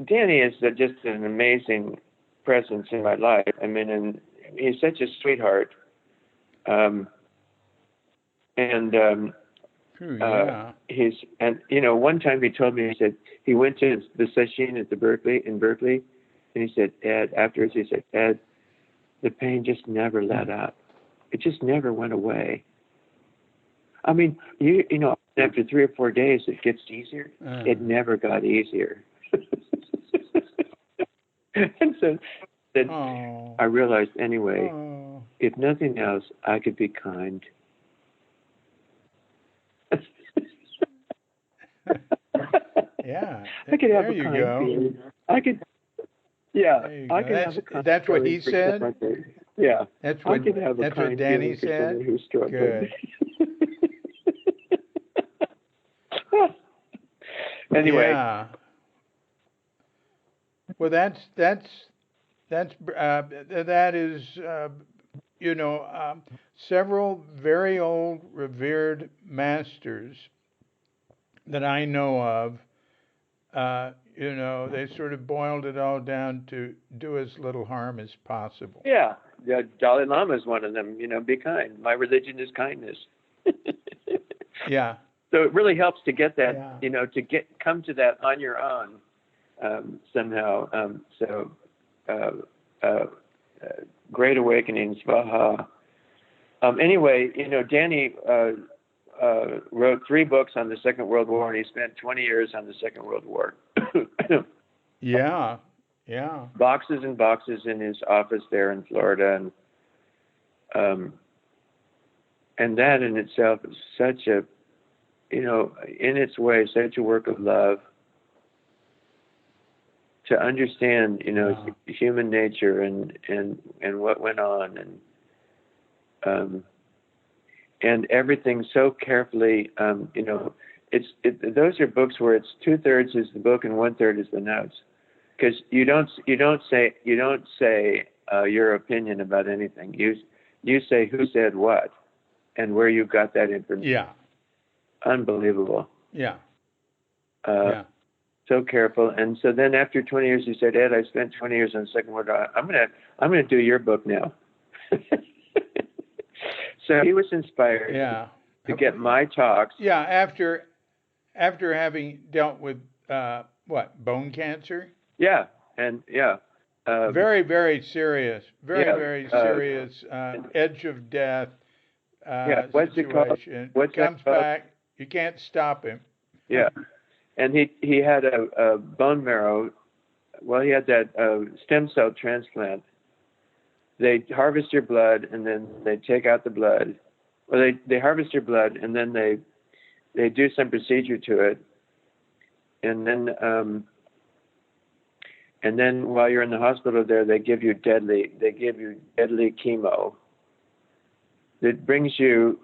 [SPEAKER 2] Danny is just an amazing presence in my life. I mean, and he's such a sweetheart.
[SPEAKER 1] Yeah.
[SPEAKER 2] One time he told me, he said he went to the session at Berkeley, and he said, Ed, afterwards he said, Ed, the pain just never let up. It just never went away. I mean, after 3 or 4 days, it gets easier. It never got easier. And so then I realized, anyway, if nothing else, I could be kind.
[SPEAKER 1] Yeah.
[SPEAKER 2] I could have
[SPEAKER 1] there
[SPEAKER 2] a
[SPEAKER 1] you
[SPEAKER 2] kind
[SPEAKER 1] go.
[SPEAKER 2] feeling. I could. Yeah,
[SPEAKER 1] There you
[SPEAKER 2] I
[SPEAKER 1] go.
[SPEAKER 2] could have a kind
[SPEAKER 1] That's what he
[SPEAKER 2] feeling for
[SPEAKER 1] said?
[SPEAKER 2] someone. Yeah,
[SPEAKER 1] That's
[SPEAKER 2] I
[SPEAKER 1] what
[SPEAKER 2] could have a
[SPEAKER 1] that's
[SPEAKER 2] kind
[SPEAKER 1] what Danny
[SPEAKER 2] feeling for
[SPEAKER 1] said?
[SPEAKER 2] someone who's struggling.
[SPEAKER 1] Good.
[SPEAKER 2] Anyway.
[SPEAKER 1] Yeah. Well, that is several very old revered masters that I know of. They sort of boiled it all down to do as little harm as possible.
[SPEAKER 2] Yeah, Dalai Lama is one of them. Be kind. My religion is kindness.
[SPEAKER 1] Yeah.
[SPEAKER 2] So it really helps to get that.
[SPEAKER 1] Yeah.
[SPEAKER 2] To come to that on your own somehow. Great awakening, Svaha. Anyway, Danny wrote 3 books on the Second World War, and he spent 20 years on the Second World War.
[SPEAKER 1] Yeah.
[SPEAKER 2] Boxes and boxes in his office there in Florida, and that in itself is such a, in its way, such a work of love. To understand, human nature and what went on, and everything so carefully. Those are books where it's 2/3 is the book and 1/3 is the notes, because you don't say your opinion about anything. You say who said what, and where you got that information.
[SPEAKER 1] Yeah.
[SPEAKER 2] Unbelievable.
[SPEAKER 1] Yeah.
[SPEAKER 2] So careful. And so then after 20 years, he said, Ed, I spent 20 years on the Second World War. I'm gonna do your book now. So he was inspired to get my talks.
[SPEAKER 1] Yeah, after having dealt with bone cancer?
[SPEAKER 2] Yeah, and
[SPEAKER 1] very, very serious, very serious, edge of death situation. Comes back, you can't stop him.
[SPEAKER 2] Yeah. And he had a bone marrow. Well, he had that stem cell transplant. They harvest your blood, and then they take out the blood. Well, they harvest your blood, and then they do some procedure to it, and then while you're in the hospital there, they give you deadly chemo. That brings your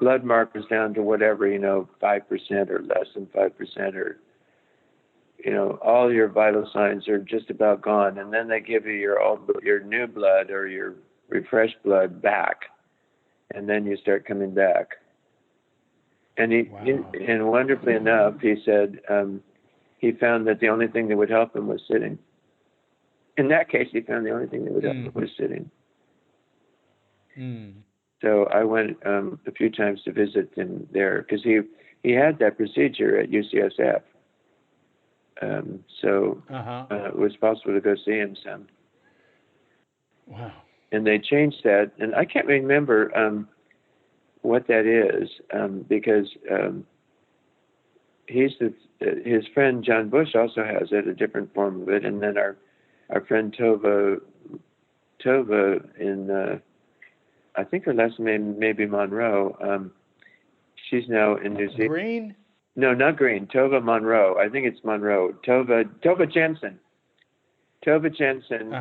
[SPEAKER 2] blood markers down to whatever, 5% or less than 5%, or, all your vital signs are just about gone. And then they give you your new blood or your refreshed blood back. And then you start coming back. And and wonderfully enough, he said, he found that the only thing that would help him was sitting. In that case, he found the only thing that would help him was sitting. So I went a few times to visit him there, because he had that procedure at UCSF. It was possible to go see him some.
[SPEAKER 1] Wow.
[SPEAKER 2] And they changed that, and I can't remember what that is, because his friend John Bush also has it, a different form of it, and then our friend Tova in I think her last name may be Monroe. She's now in New Zealand.
[SPEAKER 1] Green?
[SPEAKER 2] No, not Green. Tova Monroe. I think it's Monroe. Tova Jensen. Tova Jensen,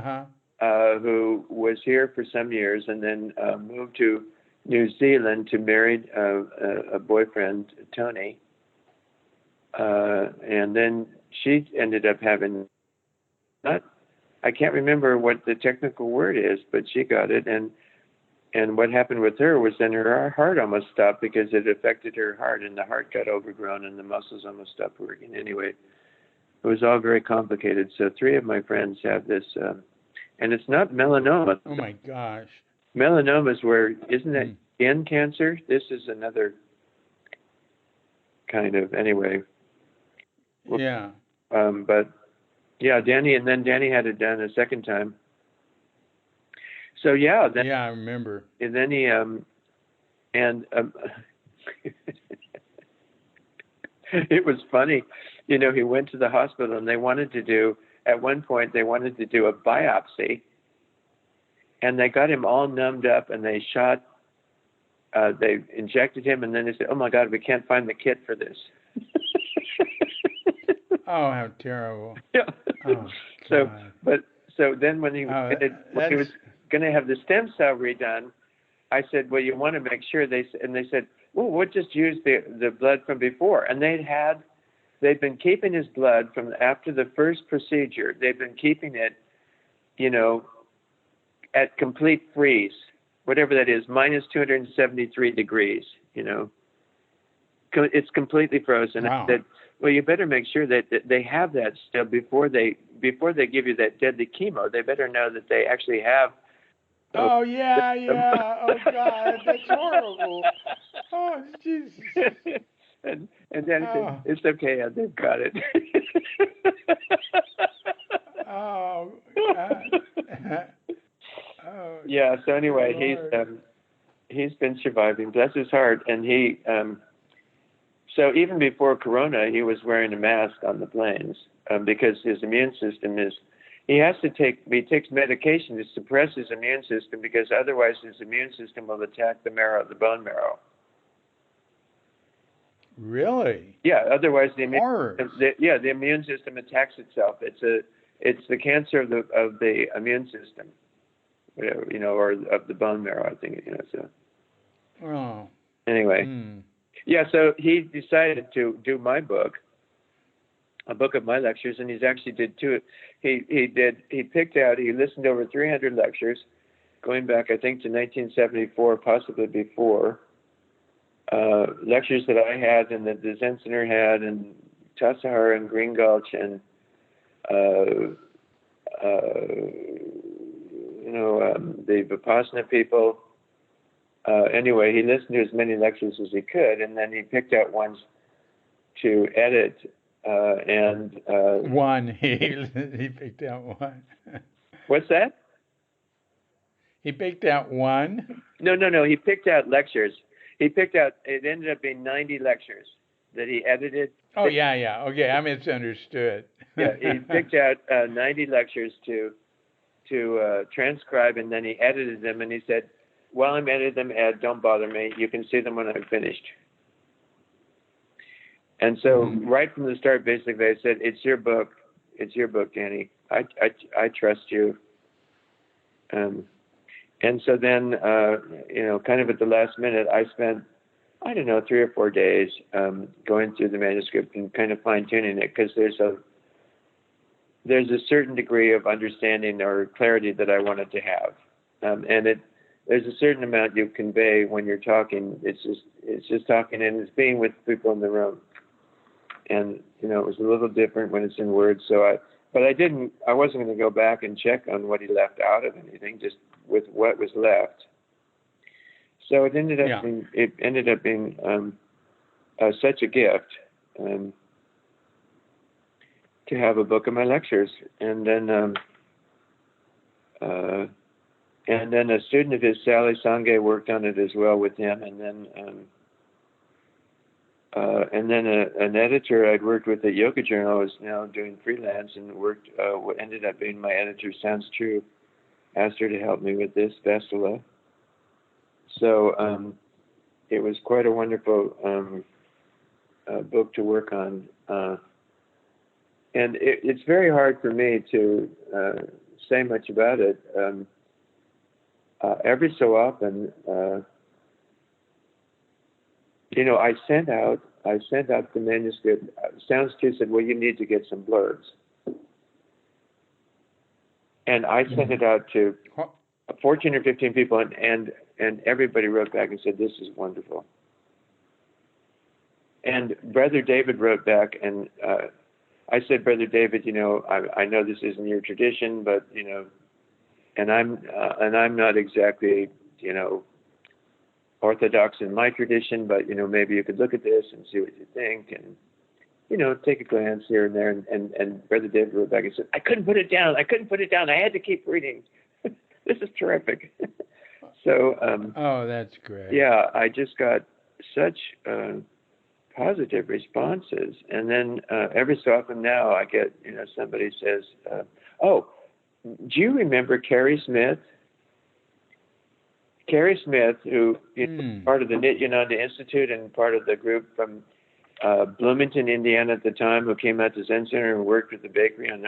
[SPEAKER 2] who was here for some years and then moved to New Zealand to marry a boyfriend, Tony. And then she ended up having, I can't remember what the technical word is, but she got it. And And what happened with her was then her heart almost stopped because it affected her heart, and the heart got overgrown and the muscles almost stopped working. Anyway, it was all very complicated. So 3 of my friends have this, and it's not melanoma.
[SPEAKER 1] Oh my gosh.
[SPEAKER 2] Melanoma is where, isn't that skin cancer? This is another kind of, anyway.
[SPEAKER 1] Yeah.
[SPEAKER 2] But yeah, Danny had it done a second time. So yeah,
[SPEAKER 1] I remember.
[SPEAKER 2] And then he it was funny, he went to the hospital and at one point they wanted to do a biopsy, and they got him all numbed up and they injected him, and then they said, "Oh my God, we can't find the kit for this."
[SPEAKER 1] Oh, how terrible.
[SPEAKER 2] Yeah.
[SPEAKER 1] Oh,
[SPEAKER 2] so then when he was going to have the stem cell redone, I said, "Well, you want to make sure." They said, "Well, we'll just use the blood from before." And they'd been keeping his blood from after the first procedure. They've been keeping it, at complete freeze, whatever that is, minus 273 degrees. It's completely frozen.
[SPEAKER 1] Wow.
[SPEAKER 2] I said, well, you better make sure that they have that still before they give you that deadly chemo. They better know that they actually have.
[SPEAKER 1] Oh yeah. Oh God, that's horrible. Oh Jesus.
[SPEAKER 2] and Danny said, "It's okay, they've got it."
[SPEAKER 1] Oh God. Oh,
[SPEAKER 2] yeah. So anyway, he's been surviving. Bless his heart, and he. So even before Corona, he was wearing a mask on the planes because his immune system he takes medication to suppress his immune system, because otherwise his immune system will attack the bone marrow.
[SPEAKER 1] Really?
[SPEAKER 2] Yeah. Otherwise the immune system attacks itself. It's the cancer of the immune system, whatever, or of the bone marrow, I think, so.
[SPEAKER 1] Oh.
[SPEAKER 2] Anyway. Yeah, so he decided to do my book, a book of my lectures, and he's actually did 2. He listened to over 300 lectures, going back, I think, to 1974, possibly before. Lectures that I had and that the Zen Center had, and Tassajara and Green Gulch, and the Vipassana people. Anyway, he listened to as many lectures as he could, and then he picked out ones to edit.
[SPEAKER 1] One. He picked out one.
[SPEAKER 2] What's that?
[SPEAKER 1] He picked out one?
[SPEAKER 2] No. He picked out lectures. It ended up being 90 lectures that he edited.
[SPEAKER 1] Oh, yeah. Okay, I misunderstood.
[SPEAKER 2] Yeah, he picked out 90 lectures to transcribe, and then he edited them, and he said, "While I'm editing them, Ed, don't bother me. You can see them when I'm finished." And so right from the start, basically, I said, "It's your book. It's your book, Danny. I trust you." And so then, kind of at the last minute, I spent, 3 or 4 days going through the manuscript and kind of fine-tuning it, because there's a certain degree of understanding or clarity that I wanted to have. There's a certain amount you convey when you're talking. It's just talking, and it's being with people in the room. And, it was a little different when it's in words. So I wasn't going to go back and check on what he left out of anything, just with what was left. So it ended up being such a gift to have a book of my lectures. And then a student of his, Sally Sangye, worked on it as well with him. And then an editor I'd worked with at Yoga Journal is now doing freelance, and worked. What ended up being my editor, Sounds True, asked her to help me with this, Vestala. So it was quite a wonderful book to work on. And it's very hard for me to say much about it. Every so often, I sent out the manuscript. Sounds True said, "Well, you need to get some blurbs," and I sent it out to 14 or 15 people, and And everybody wrote back and said, this is wonderful. And Brother David wrote back, and I said, Brother David, I know this isn't your tradition, but and I'm not exactly orthodox in my tradition, but maybe you could look at this and see what you think, and take a glance here and there. And Brother David wrote back and said, I couldn't put it down. I had to keep reading. This is terrific. So
[SPEAKER 1] oh, that's great.
[SPEAKER 2] Yeah, I just got such positive responses, and then every so often now I get somebody says, oh, do you remember Carrie Smith? Carrie Smith, who is part of the Nityananda Institute and part of the group from Bloomington, Indiana at the time, who came out to Zen Center and worked with the bakery on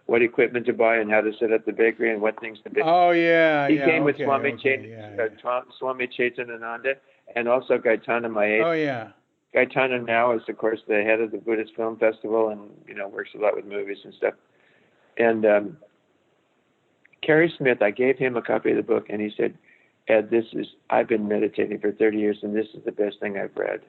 [SPEAKER 2] what equipment to buy and how to set up the bakery and what things to bake.
[SPEAKER 1] Oh, yeah.
[SPEAKER 2] He came with Swami Chaitananda and also Gaetana Maeda.
[SPEAKER 1] Oh, yeah.
[SPEAKER 2] Gaetana now is, of course, the head of the Buddhist Film Festival and, works a lot with movies and stuff. And Carrie Smith, I gave him a copy of the book, and he said, Ed, I've been meditating for 30 years, and this is the best thing I've read.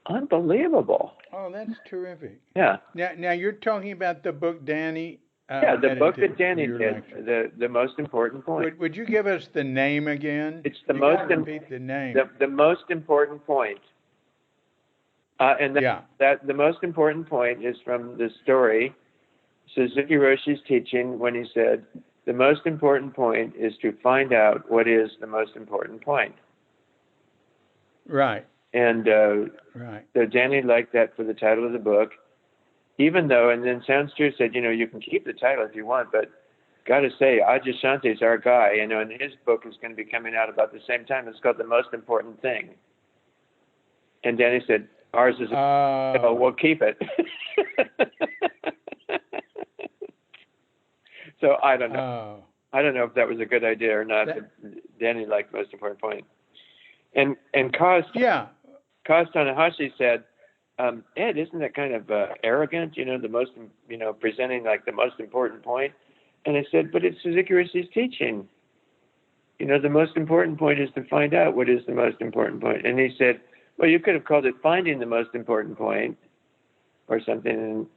[SPEAKER 2] Unbelievable.
[SPEAKER 1] Oh, that's terrific.
[SPEAKER 2] Yeah.
[SPEAKER 1] Now you're talking about the book Danny.
[SPEAKER 2] The book that Danny did. The most important point.
[SPEAKER 1] Would you give us the name again?
[SPEAKER 2] It's the most.
[SPEAKER 1] Repeat the name.
[SPEAKER 2] The most important point. The most important point is from the story, Suzuki Roshi's teaching, when he said, the most important point is to find out what is the most important point.
[SPEAKER 1] Right.
[SPEAKER 2] And so Danny liked that for the title of the book, even though, and then Sounds True said, you can keep the title if you want, but got to say, Adyashanti's our guy, and his book is going to be coming out about the same time. It's called The Most Important Thing. And Danny said, ours is, we'll keep it. So I don't know. I don't know if that was a good idea or not, but Danny liked Most Important Point. And Kaz Tanahashi said, Ed, isn't that kind of arrogant, the most, presenting like the most important point? And I said, but it's Suzuki Roshi's teaching. The most important point is to find out what is the most important point. And he said, well, you could have called it Finding the Most Important Point or something. And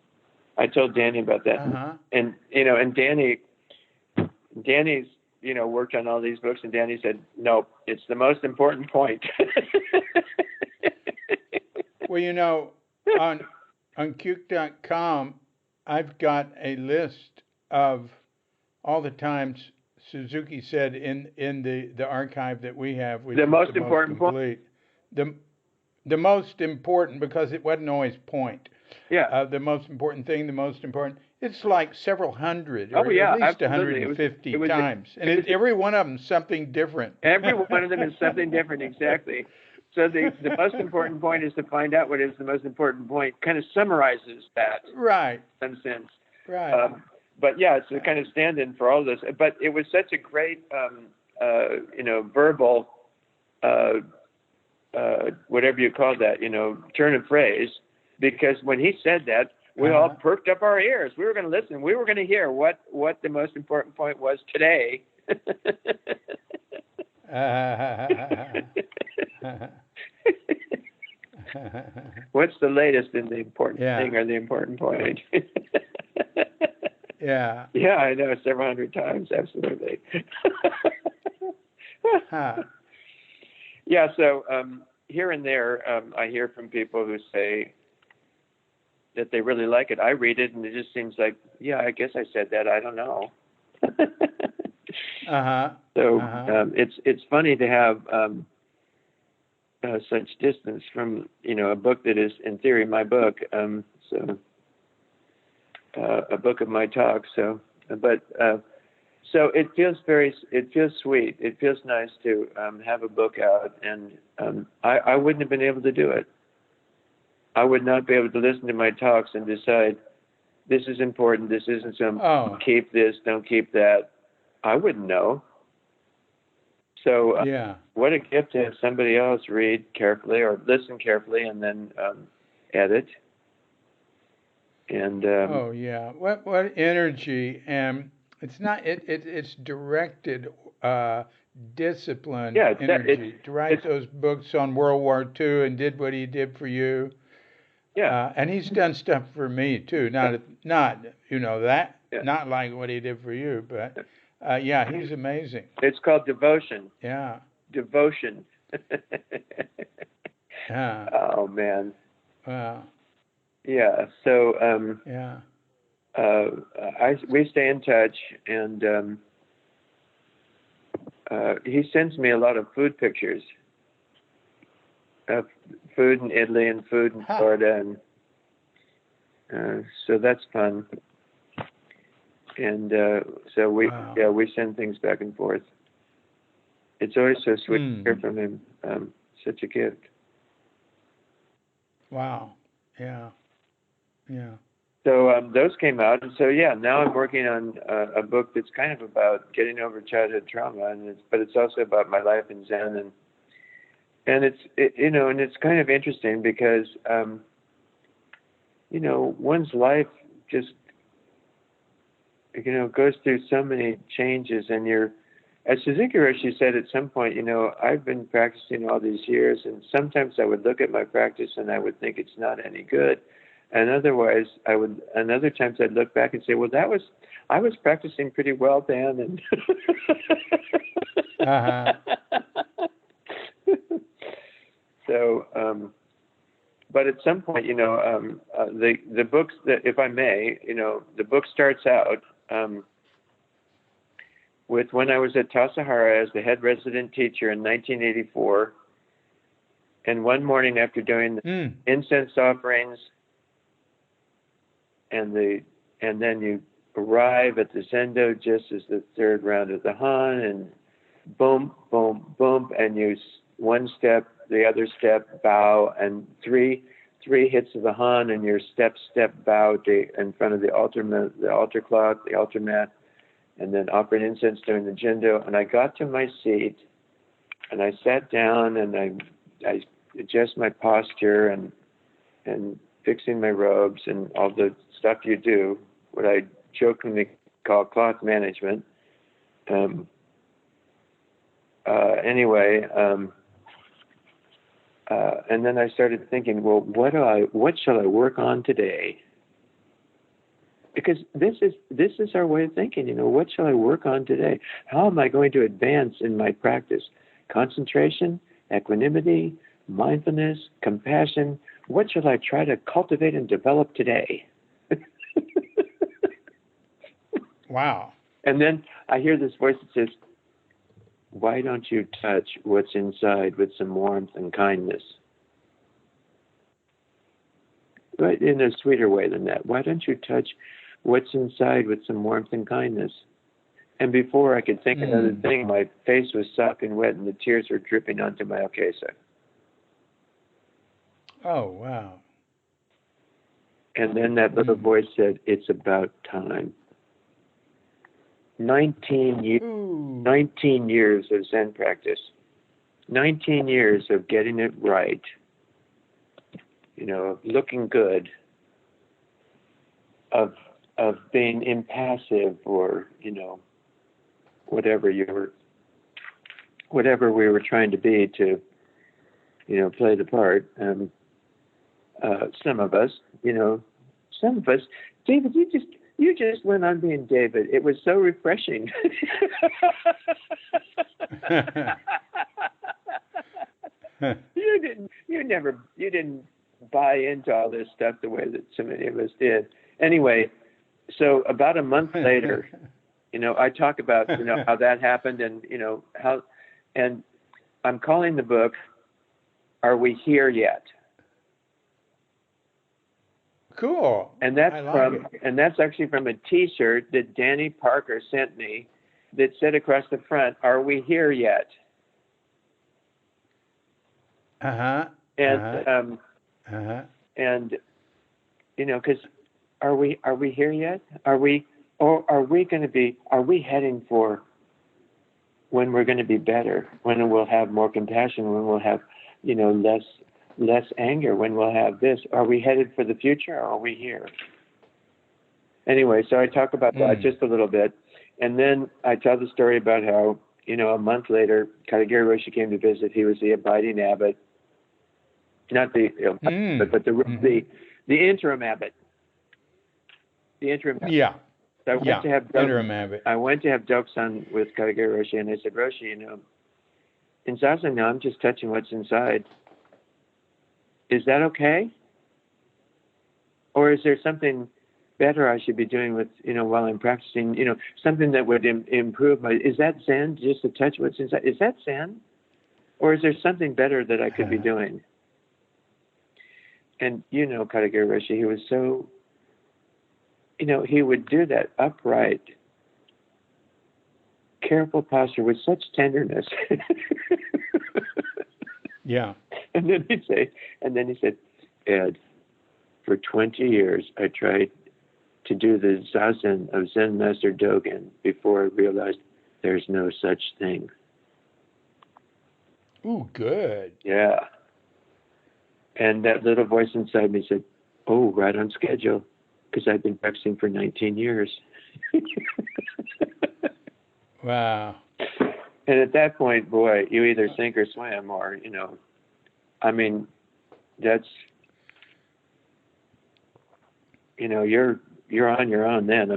[SPEAKER 2] I told Danny about that.
[SPEAKER 1] Uh-huh.
[SPEAKER 2] And, and Danny's, worked on all these books, and Danny said, nope, it's the most important point.
[SPEAKER 1] Well, on Cuke.com, I've got a list of all the times Suzuki said in the archive that we have, which
[SPEAKER 2] the most important point.
[SPEAKER 1] The most important, because it wasn't always point.
[SPEAKER 2] Yeah.
[SPEAKER 1] The most important thing, the most important. It's like several hundred, or
[SPEAKER 2] at
[SPEAKER 1] least
[SPEAKER 2] absolutely.
[SPEAKER 1] 150 times. And every one of them something different.
[SPEAKER 2] Every one of them is something different, exactly. So the most important point is to find out what is the most important point. Kind of summarizes that.
[SPEAKER 1] Right.
[SPEAKER 2] In some sense.
[SPEAKER 1] Right.
[SPEAKER 2] But yeah, it's a kind of stand-in for all this. But it was such a great, verbal, whatever you call that, turn of phrase, because when he said that, we all perked up our ears. We were going to listen. We were going to hear what the most important point was today. What's the latest in the important thing or the important point?
[SPEAKER 1] Yeah.
[SPEAKER 2] Yeah, I know, several hundred times, absolutely. Yeah, so here and there, I hear from people who say that they really like it. I read it, and it just seems like, yeah, I guess I said that. I don't know. So it's funny to have such distance from a book that is in theory my book. So a book of my talk. So it feels sweet. It feels nice to have a book out, and I wouldn't have been able to do it. I would not be able to listen to my talks and decide this is important, this isn't keep this, don't keep that. I wouldn't know. So what a gift to have somebody else read carefully or listen carefully and then edit. And what energy, and it's not it's directed
[SPEAKER 1] discipline,
[SPEAKER 2] Yeah,
[SPEAKER 1] energy to write
[SPEAKER 2] it's
[SPEAKER 1] those books on World War II and did what he did for you.
[SPEAKER 2] yeah,
[SPEAKER 1] And he's done stuff for me too. Not that,
[SPEAKER 2] yeah.
[SPEAKER 1] not like what he did for you, but yeah, he's amazing.
[SPEAKER 2] It's called devotion.
[SPEAKER 1] Yeah,
[SPEAKER 2] Devotion.
[SPEAKER 1] yeah,
[SPEAKER 2] Oh man.
[SPEAKER 1] wow,
[SPEAKER 2] Yeah. So
[SPEAKER 1] yeah.
[SPEAKER 2] we stay in touch, and he sends me a lot of food pictures of food in Italy and food in
[SPEAKER 1] Ha.
[SPEAKER 2] Florida, and so that's fun. And so
[SPEAKER 1] Wow.
[SPEAKER 2] we send things back and forth. It's always so sweet to hear
[SPEAKER 1] Hmm.
[SPEAKER 2] from him. Such a gift.
[SPEAKER 1] Wow. Yeah. Yeah.
[SPEAKER 2] So those came out, and so yeah, now I'm working on a book that's kind of about getting over childhood trauma, but it's also about my life in Zen, and it's kind of interesting because one's life just goes through so many changes, and as Suzuki Roshi said at some point, I've been practicing all these years, and sometimes I would look at my practice and I would think it's not any good. And other times I'd look back and say, well, I was practicing pretty well then. And
[SPEAKER 1] Uh-huh.
[SPEAKER 2] so, but at some point, the books that, if I may, the book starts out with when I was at Tassajara as the head resident teacher in 1984. And one morning after doing the incense offerings, and then you arrive at the Zendo just as the third round of the Han, and boom, boom, boom, and you one step, the other step, bow, and three hits of the Han, and your step bow in front of the altar cloth, the altar mat, and then offering incense during the Jindo. And I got to my seat, and I sat down, and I adjust my posture and fixing my robes and all the stuff you do, what I jokingly call cloth management. And then I started thinking, well, what shall I work on today? Because this is our way of thinking, what shall I work on today? How am I going to advance in my practice? Concentration, equanimity, mindfulness, compassion. What shall I try to cultivate and develop today?
[SPEAKER 1] Wow.
[SPEAKER 2] And then I hear this voice that says, why don't you touch what's inside with some warmth and kindness? But in a sweeter way than that. Why don't you touch what's inside with some warmth and kindness? And before I could think another thing, my face was sopping wet and the tears were dripping onto my okesa.
[SPEAKER 1] Oh, wow.
[SPEAKER 2] And then that little voice said, it's about time. 19 years of Zen practice. 19 years of getting it right. Of looking good. Of being impassive, or, whatever we were trying to be to, play the part. Some of us, David, you just went on being David. It was so refreshing. You didn't buy into all this stuff the way that so many of us did. Anyway, so about a month later, I talk about, how that happened, and, and I'm calling the book, Are We Here Yet?
[SPEAKER 1] Cool.
[SPEAKER 2] And that's actually from a T-shirt that Danny Parker sent me that said across the front, "Are we here yet?" And because are we here yet? Are we heading for when we're going to be better? When we'll have more compassion? When we'll have less anger, when we'll have this? Are we headed for the future, or are we here? Anyway, so I talk about that just a little bit. And then I tell the story about how a month later, Katagiri Roshi came to visit. He was the abiding abbot, not the but the interim abbot. The interim abbot.
[SPEAKER 1] Yeah.
[SPEAKER 2] So I went to have
[SPEAKER 1] interim abbot.
[SPEAKER 2] I went to have Doksan with Katagiri Roshi, and I said, Roshi, in Zazen now I'm just touching what's inside. Is that okay? Or is there something better I should be doing with, while I'm practicing, something that would improve is that Zen, just to touch what's inside? Is that Zen? Or is there something better that I could be doing? And, Katagiri Roshi, he was so, he would do that upright, careful posture with such tenderness.
[SPEAKER 1] Yeah.
[SPEAKER 2] And then he said, Ed, for 20 years I tried to do the zazen of Zen Master Dogen before I realized there's no such thing.
[SPEAKER 1] Ooh, good.
[SPEAKER 2] Yeah. And that little voice inside me said, oh, right on schedule, because I've been practicing for 19 years.
[SPEAKER 1] Wow.
[SPEAKER 2] And at that point, boy, you either sink or swim, or, that's, you're on your own then.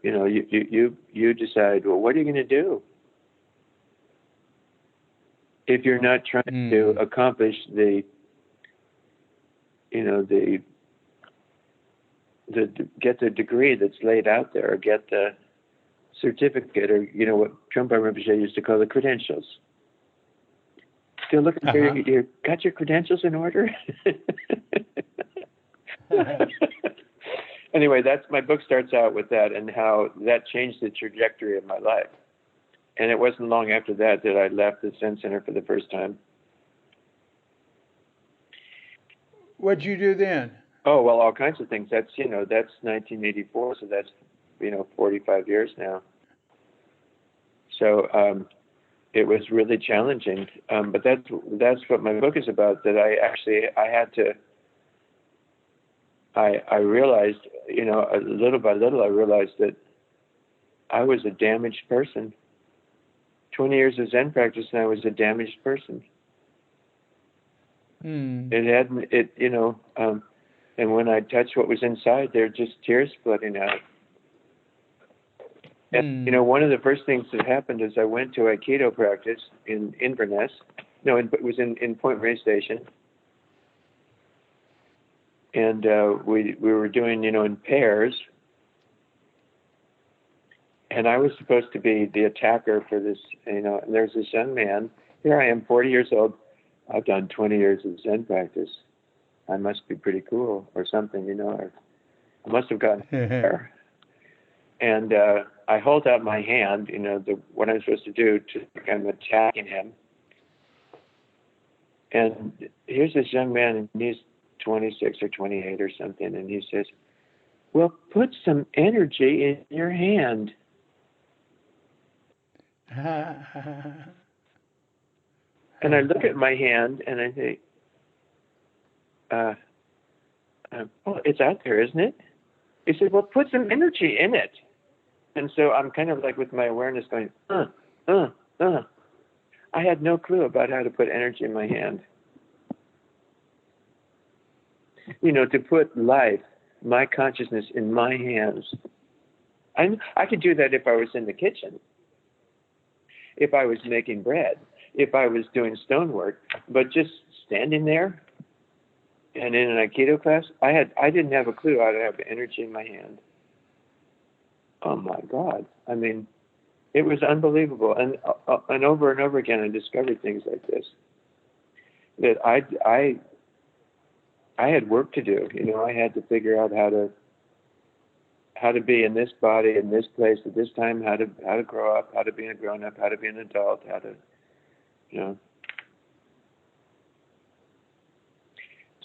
[SPEAKER 2] You decide, well, what are you going to do? If you're not trying to accomplish get the degree that's laid out there, or get the certificate, or, what Trungpa Rinpoche used to call the credentials. Still looking for you got your credentials in order? Anyway, my book starts out with that, and how that changed the trajectory of my life. And it wasn't long after that I left the Zen Center for the first time.
[SPEAKER 1] What'd you do then?
[SPEAKER 2] Oh, well, all kinds of things. That's 1984, so that's 45 years now. So it was really challenging. But that's what my book is about. That I realized, little by little, I realized that I was a damaged person. 20 years of Zen practice, and I was a damaged person. And when I touched what was inside, there were just tears flooding out. And, one of the first things that happened is I went to Aikido practice in Inverness. No, it was in Point Reyes Station. And we were doing, in pairs. And I was supposed to be the attacker for this, and there's this young man. Here I am, 40 years old. I've done 20 years of Zen practice. I must be pretty cool or something, or I must have gotten there. And I hold out my hand, what I'm supposed to do I'm attacking him. And here's this young man, and he's 26 or 28 or something, and he says, well, put some energy in your hand. And I look at my hand and I say, well, it's out there, isn't it? He said, well, put some energy in it. And so I'm kind of like with my awareness going, I had no clue about how to put energy in my hand. To put life, my consciousness in my hands. I could do that if I was in the kitchen, if I was making bread, if I was doing stonework, but just standing there and in an Aikido class, I didn't have a clue how to have energy in my hand. Oh my God. It was unbelievable. And over and over again, I discovered things like this, that I had work to do. I had to figure out how to be in this body, in this place, at this time, how to grow up, how to be a grown up, how to be an adult, how to,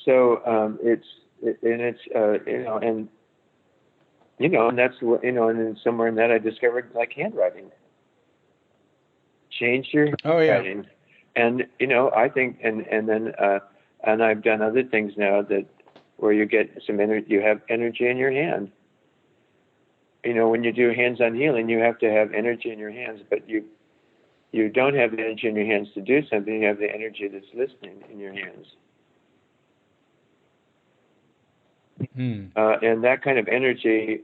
[SPEAKER 2] So and that's what, and then somewhere in that I discovered like handwriting. Change your handwriting, and I think, and then and I've done other things now where you get some energy, you have energy in your hand. When you do hands-on healing, you have to have energy in your hands, but you you don't have the energy in your hands to do something. You have the energy that's listening in your hands. And that kind of energy.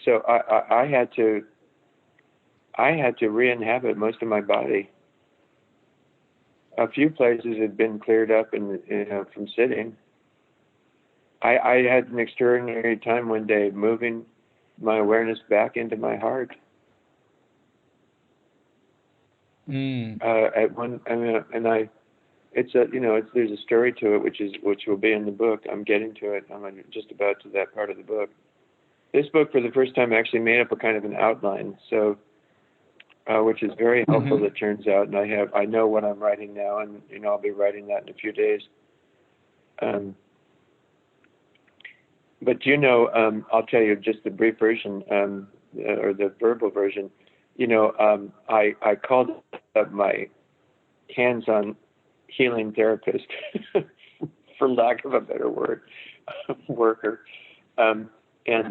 [SPEAKER 2] So I had to re-inhabit most of my body. A few places had been cleared up from sitting. I had an extraordinary time one day moving my awareness back into my heart. At one, there's a story to it, which will be in the book. I'm getting to it. I'm just about to that part of the book. This book, for the first time, actually made up a kind of an outline, so which is very helpful. It turns out, and I know what I'm writing now, and I'll be writing that in a few days. But I'll tell you just the brief version, or the verbal version. I called up my hands-on healing therapist, for lack of a better word, worker, and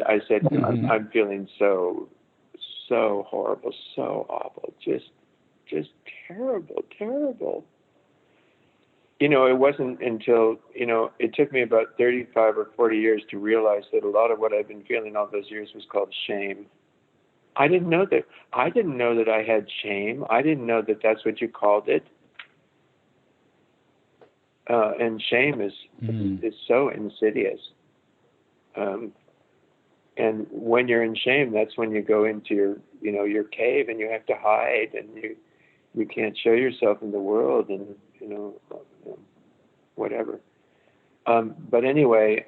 [SPEAKER 2] I said, I'm feeling so horrible, so awful, just terrible. It wasn't until, it took me about 35 or 40 years to realize that a lot of what I've been feeling all those years was called shame. I didn't know that I had shame. I didn't know that that's what you called it. And shame is so insidious. And when you're in shame, that's when you go into your cave, and you have to hide, and you can't show yourself in the world, and whatever. But anyway,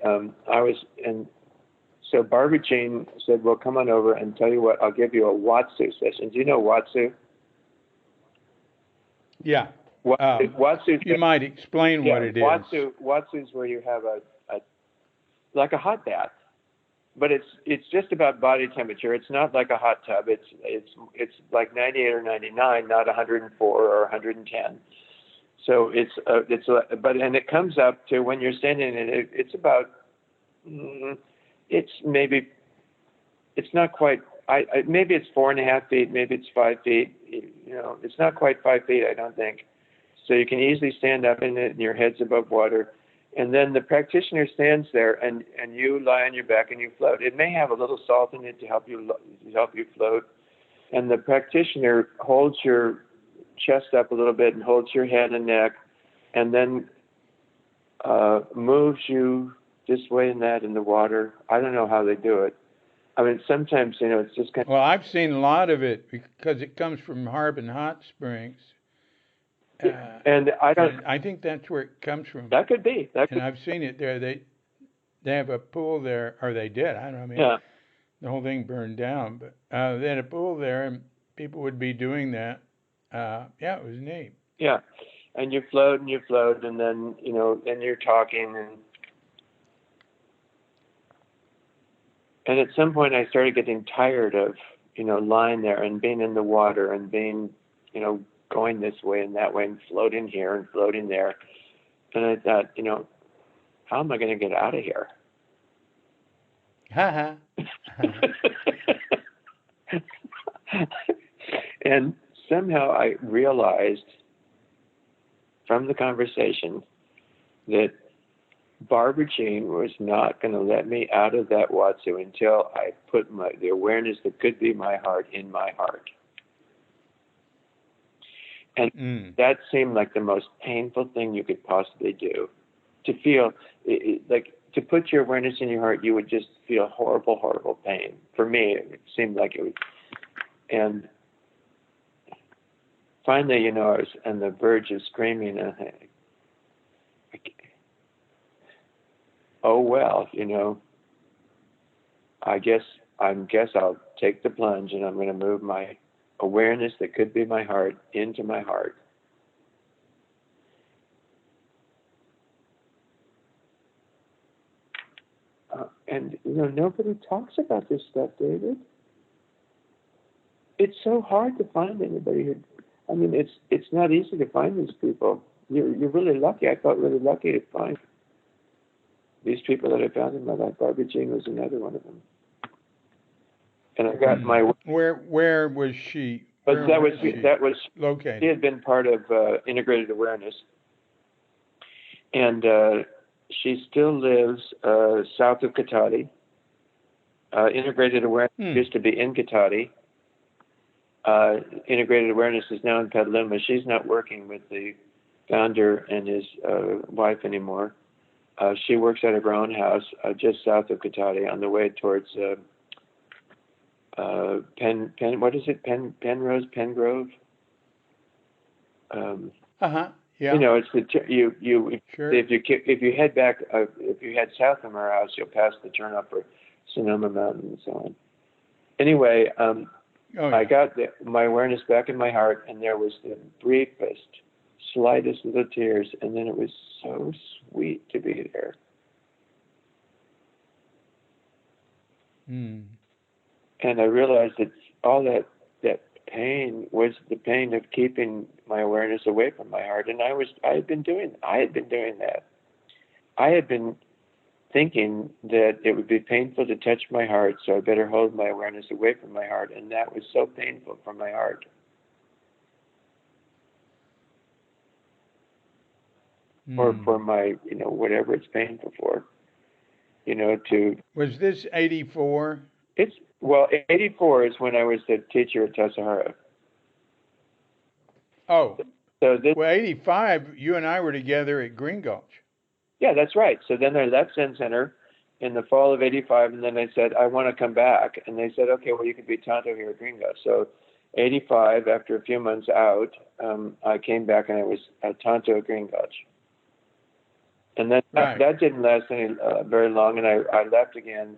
[SPEAKER 2] so Barbara Jean said, well, come on over, and tell you what, I'll give you a Watsu session. Do you know Watsu?
[SPEAKER 1] Yeah.
[SPEAKER 2] Watsu.
[SPEAKER 1] You might explain what it is.
[SPEAKER 2] Watsu is where you have like a hot bath, but it's just about body temperature. It's not like a hot tub. It's like 98 or 99, not 104 or 110. So and it comes up to, when you're standing in it, it's about, it's not quite, maybe it's 4.5 feet, maybe it's 5 feet, it's not quite 5 feet, I don't think. So you can easily stand up in it, and your head's above water. And then the practitioner stands there, and you lie on your back and you float. It may have a little salt in it to help you float. And the practitioner holds your chest up a little bit and holds your head and neck, and then moves you this way and that in the water. I don't know how they do it. I mean, sometimes, it's just kind of...
[SPEAKER 1] Well, I've seen a lot of it because it comes from Harbin Hot Springs.
[SPEAKER 2] And
[SPEAKER 1] I think that's where it comes from.
[SPEAKER 2] That could be.
[SPEAKER 1] I've seen it there. They have a pool there, or they did. I don't know. I mean, the whole thing burned down, but they had a pool there, and people would be doing that. It was neat.
[SPEAKER 2] Yeah, and you float, and then and you're talking, and at some point I started getting tired of lying there and being in the water and being going this way and that way and floating here and floating there. And I thought, how am I going to get out of here? And somehow I realized from the conversation that Barbara Jean was not going to let me out of that Watsu until I put the awareness that could be my heart in my heart. And that seemed like the most painful thing you could possibly do. To feel, like, to put your awareness in your heart, you would just feel horrible, horrible pain. For me, it seemed like it would. And finally, I was on the verge of screaming, and oh, well, I guess I'll take the plunge, and I'm going to move my awareness that could be my heart into my heart. And nobody talks about this stuff, David. It's so hard to find anybody who. I mean, it's not easy to find these people. You're really lucky. I felt really lucky to find these people that I found in my life. Barbara Jean was another one of them. And I got my...
[SPEAKER 1] Where was she
[SPEAKER 2] But
[SPEAKER 1] Where
[SPEAKER 2] that was
[SPEAKER 1] was she
[SPEAKER 2] she
[SPEAKER 1] located?
[SPEAKER 2] had been part of integrated awareness, and she still lives south of Katati. Integrated awareness used to be in Katati. Integrated awareness is now in Petaluma. She's not working with the founder and his wife anymore. She works out of her own house just south of Katati on the way towards what is it? Pengrove?
[SPEAKER 1] Yeah.
[SPEAKER 2] You know, it's you
[SPEAKER 1] Sure.
[SPEAKER 2] if you head back if you head south from our house, you'll pass the turnoff for Sonoma Mountain and so on. Anyway,
[SPEAKER 1] Oh, yeah.
[SPEAKER 2] I got my awareness back in my heart, and there was the briefest, slightest little tears, and then it was so sweet to be there.
[SPEAKER 1] Mm.
[SPEAKER 2] And I realized that all that pain was the pain of keeping my awareness away from my heart, and I had been doing that. I had been thinking that it would be painful to touch my heart, so I better hold my awareness away from my heart, and that was so painful for my heart. Or for my, whatever it's painful for, to.
[SPEAKER 1] Was this 84?
[SPEAKER 2] It's, well, 84 is when I was the teacher at Tassajara.
[SPEAKER 1] Oh,
[SPEAKER 2] so this,
[SPEAKER 1] well, 85, you and I were together at Green Gulch.
[SPEAKER 2] Yeah, that's right. So then I left Zen Center in the fall of 85, and then I said, I want to come back. And they said, okay, well, you can be Tonto here at Green Gulch. So 85, after a few months out, I came back and I was Tonto at Green Gulch. And then that didn't last very long, and I left again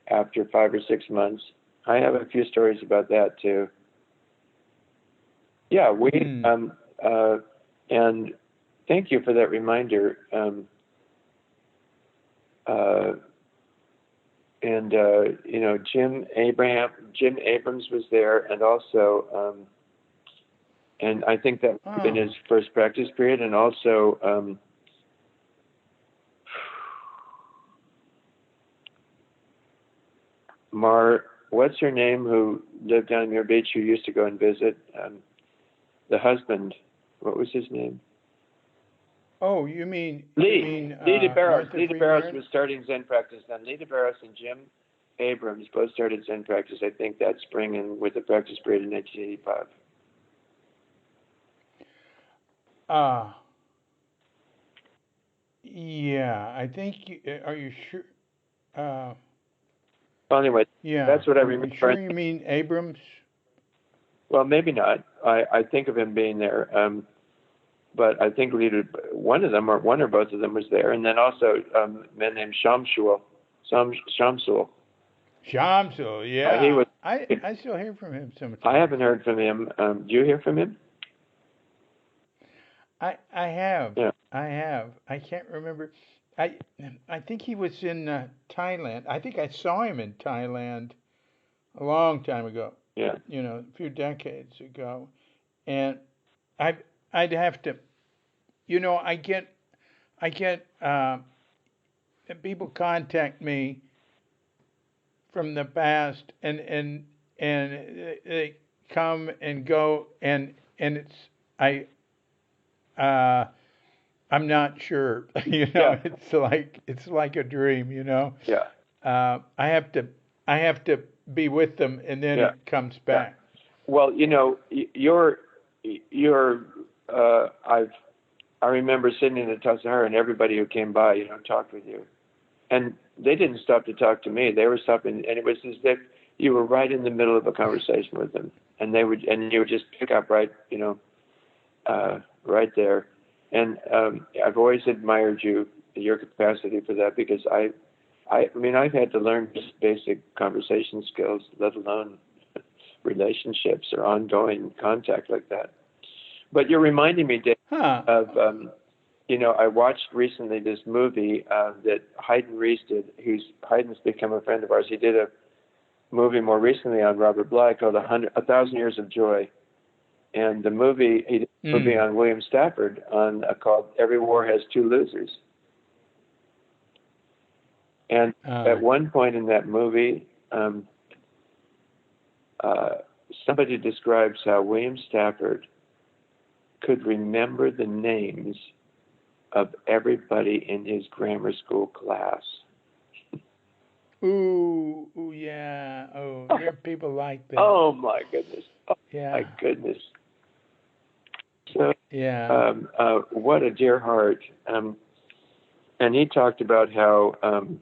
[SPEAKER 2] after 5 or 6 months. I have a few stories about that too. Yeah, and thank you for that reminder. Jim Abrams was there, and also, and I think that was in his first practice period, and also. What's her name, who lived down near Beach, who used to go and visit? The husband, what was his name?
[SPEAKER 1] Oh, you mean
[SPEAKER 2] Lee DeBarros. Lee DeBarros
[SPEAKER 1] was
[SPEAKER 2] was starting Zen practice then. Lee DeBarros and Jim Abrams both started Zen practice, I think, that spring, and with the practice period in 1985.
[SPEAKER 1] Yeah, I think. Are you sure?
[SPEAKER 2] Well, anyway,
[SPEAKER 1] yeah.
[SPEAKER 2] That's what I remember.
[SPEAKER 1] Are you sure you mean Abrams?
[SPEAKER 2] Well, maybe not. I think of him being there, but I think one or both of them was there, and then also a man named Shamsul.
[SPEAKER 1] Shamsul, yeah.
[SPEAKER 2] He was.
[SPEAKER 1] I still hear from him sometimes.
[SPEAKER 2] I haven't heard from him. Do you hear from him?
[SPEAKER 1] I have.
[SPEAKER 2] Yeah.
[SPEAKER 1] I have. I can't remember. I think he was in Thailand. I think I saw him in Thailand a long time ago.
[SPEAKER 2] Yeah.
[SPEAKER 1] A few decades ago, and I'd have to. I get people contact me from the past, and they come and go, and it's I'm not sure.
[SPEAKER 2] Yeah.
[SPEAKER 1] It's like a dream.
[SPEAKER 2] Yeah.
[SPEAKER 1] I have to be with them, and then it comes back.
[SPEAKER 2] Yeah. Well, I remember sitting in the Tassajara, and everybody who came by, talked with you, and they didn't stop to talk to me. They were stopping, and it was as if you were right in the middle of a conversation with them, and you would just pick up right there. And I've always admired your capacity for that, because I've had to learn just basic conversation skills, let alone relationships or ongoing contact like that. But you're reminding me, Dave, of, I watched recently this movie that Hayden Reese did. Hayden's become a friend of ours. He did a movie more recently on Robert Bly called 1,000 Years of Joy. And the movie, he did a movie on William Stafford called Every War Has Two Losers. And at one point in that movie, somebody describes how William Stafford could remember the names of everybody in his grammar school class.
[SPEAKER 1] Ooh, ooh, yeah. Oh, there are people like that.
[SPEAKER 2] Oh my goodness. Oh
[SPEAKER 1] Yeah,
[SPEAKER 2] my goodness. So,
[SPEAKER 1] yeah.
[SPEAKER 2] what a dear heart. And he talked about how, and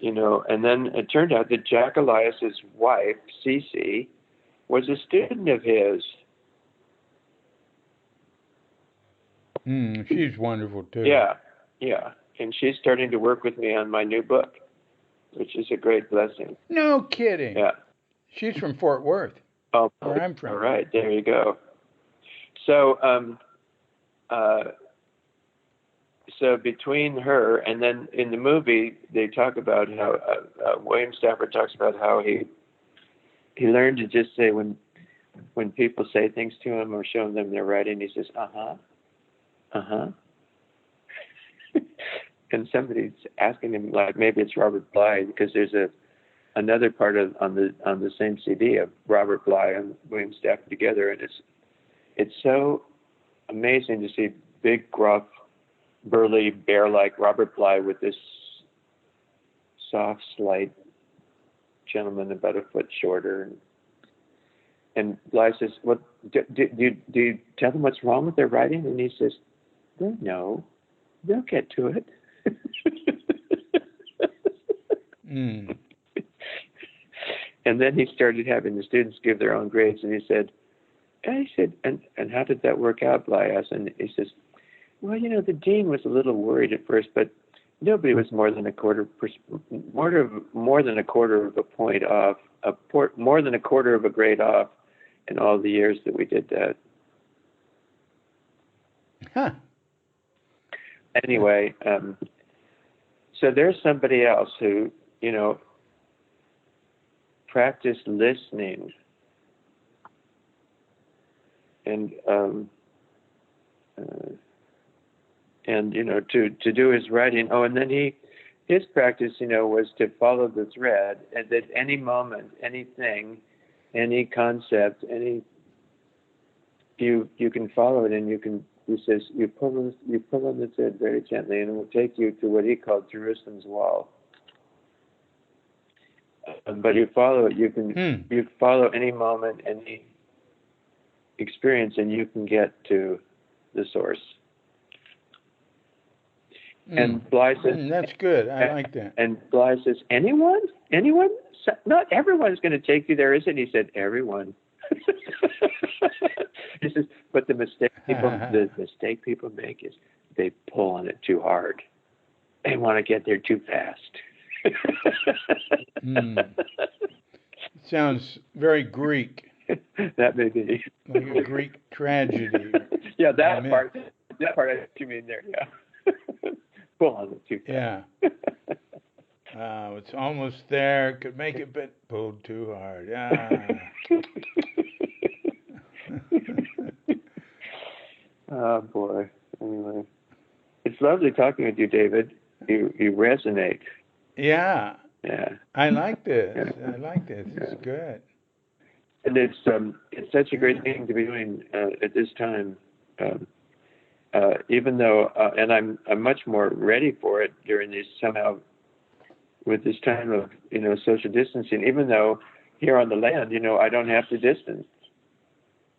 [SPEAKER 2] then it turned out that Jack Elias's wife, Cece, was a student of his.
[SPEAKER 1] She's wonderful too.
[SPEAKER 2] Yeah, yeah. And she's starting to work with me on my new book, which is a great blessing.
[SPEAKER 1] No kidding.
[SPEAKER 2] Yeah.
[SPEAKER 1] She's from Fort Worth,
[SPEAKER 2] Oh,
[SPEAKER 1] where I'm from.
[SPEAKER 2] all right. There you go. So, so between her and then in the movie, they talk about how William Stafford talks about how he learned to just say when people say things to him or show them their writing, he says, and somebody's asking him, like maybe it's Robert Bly, because there's another part on the same CD of Robert Bly and William Stafford together, and it's so amazing to see big, gruff, burly, bear-like Robert Bly with this soft, slight gentleman about a foot shorter. And Bly says, "What do you tell them what's wrong with their writing?" And he says, "They know. They'll get to it." And then he started having the students give their own grades, and he said, and how did that work out, Bly asked, and he says, well, the dean was a little worried at first, but nobody was more than a quarter of a point off, more than a quarter of a grade off in all the years that we did that.
[SPEAKER 1] Huh.
[SPEAKER 2] Anyway, so there's somebody else who, practiced listening and to do his writing. Oh, and then his practice, was to follow the thread, and at any moment, anything, any concept, you can follow it, and he says, you pull on the thread very gently, and it will take you to what he called Jerusalem's wall. But you follow it, you follow any moment, any experience, and you can get to the source. And Bly says,
[SPEAKER 1] that's good. I like that.
[SPEAKER 2] And Bly says, anyone? Not everyone's going to take you there, is it? He said, everyone. He says, but the mistake people make is they pull on it too hard. They want to get there too fast.
[SPEAKER 1] Sounds very Greek.
[SPEAKER 2] That may be
[SPEAKER 1] like a Greek tragedy.
[SPEAKER 2] Yeah, that part I what you mean there. Yeah. Pull on it too fast.
[SPEAKER 1] Yeah. It's almost there. Could make it, but pulled too hard.
[SPEAKER 2] Oh boy. Anyway, it's lovely talking with you, David. You resonate.
[SPEAKER 1] Yeah.
[SPEAKER 2] Yeah.
[SPEAKER 1] I like this.
[SPEAKER 2] Yeah.
[SPEAKER 1] I like this. It's good.
[SPEAKER 2] And it's such a great thing to be doing at this time. Even though, and I'm much more ready for it during this somehow, with this time of social distancing. Even though here on the land, I don't have to distance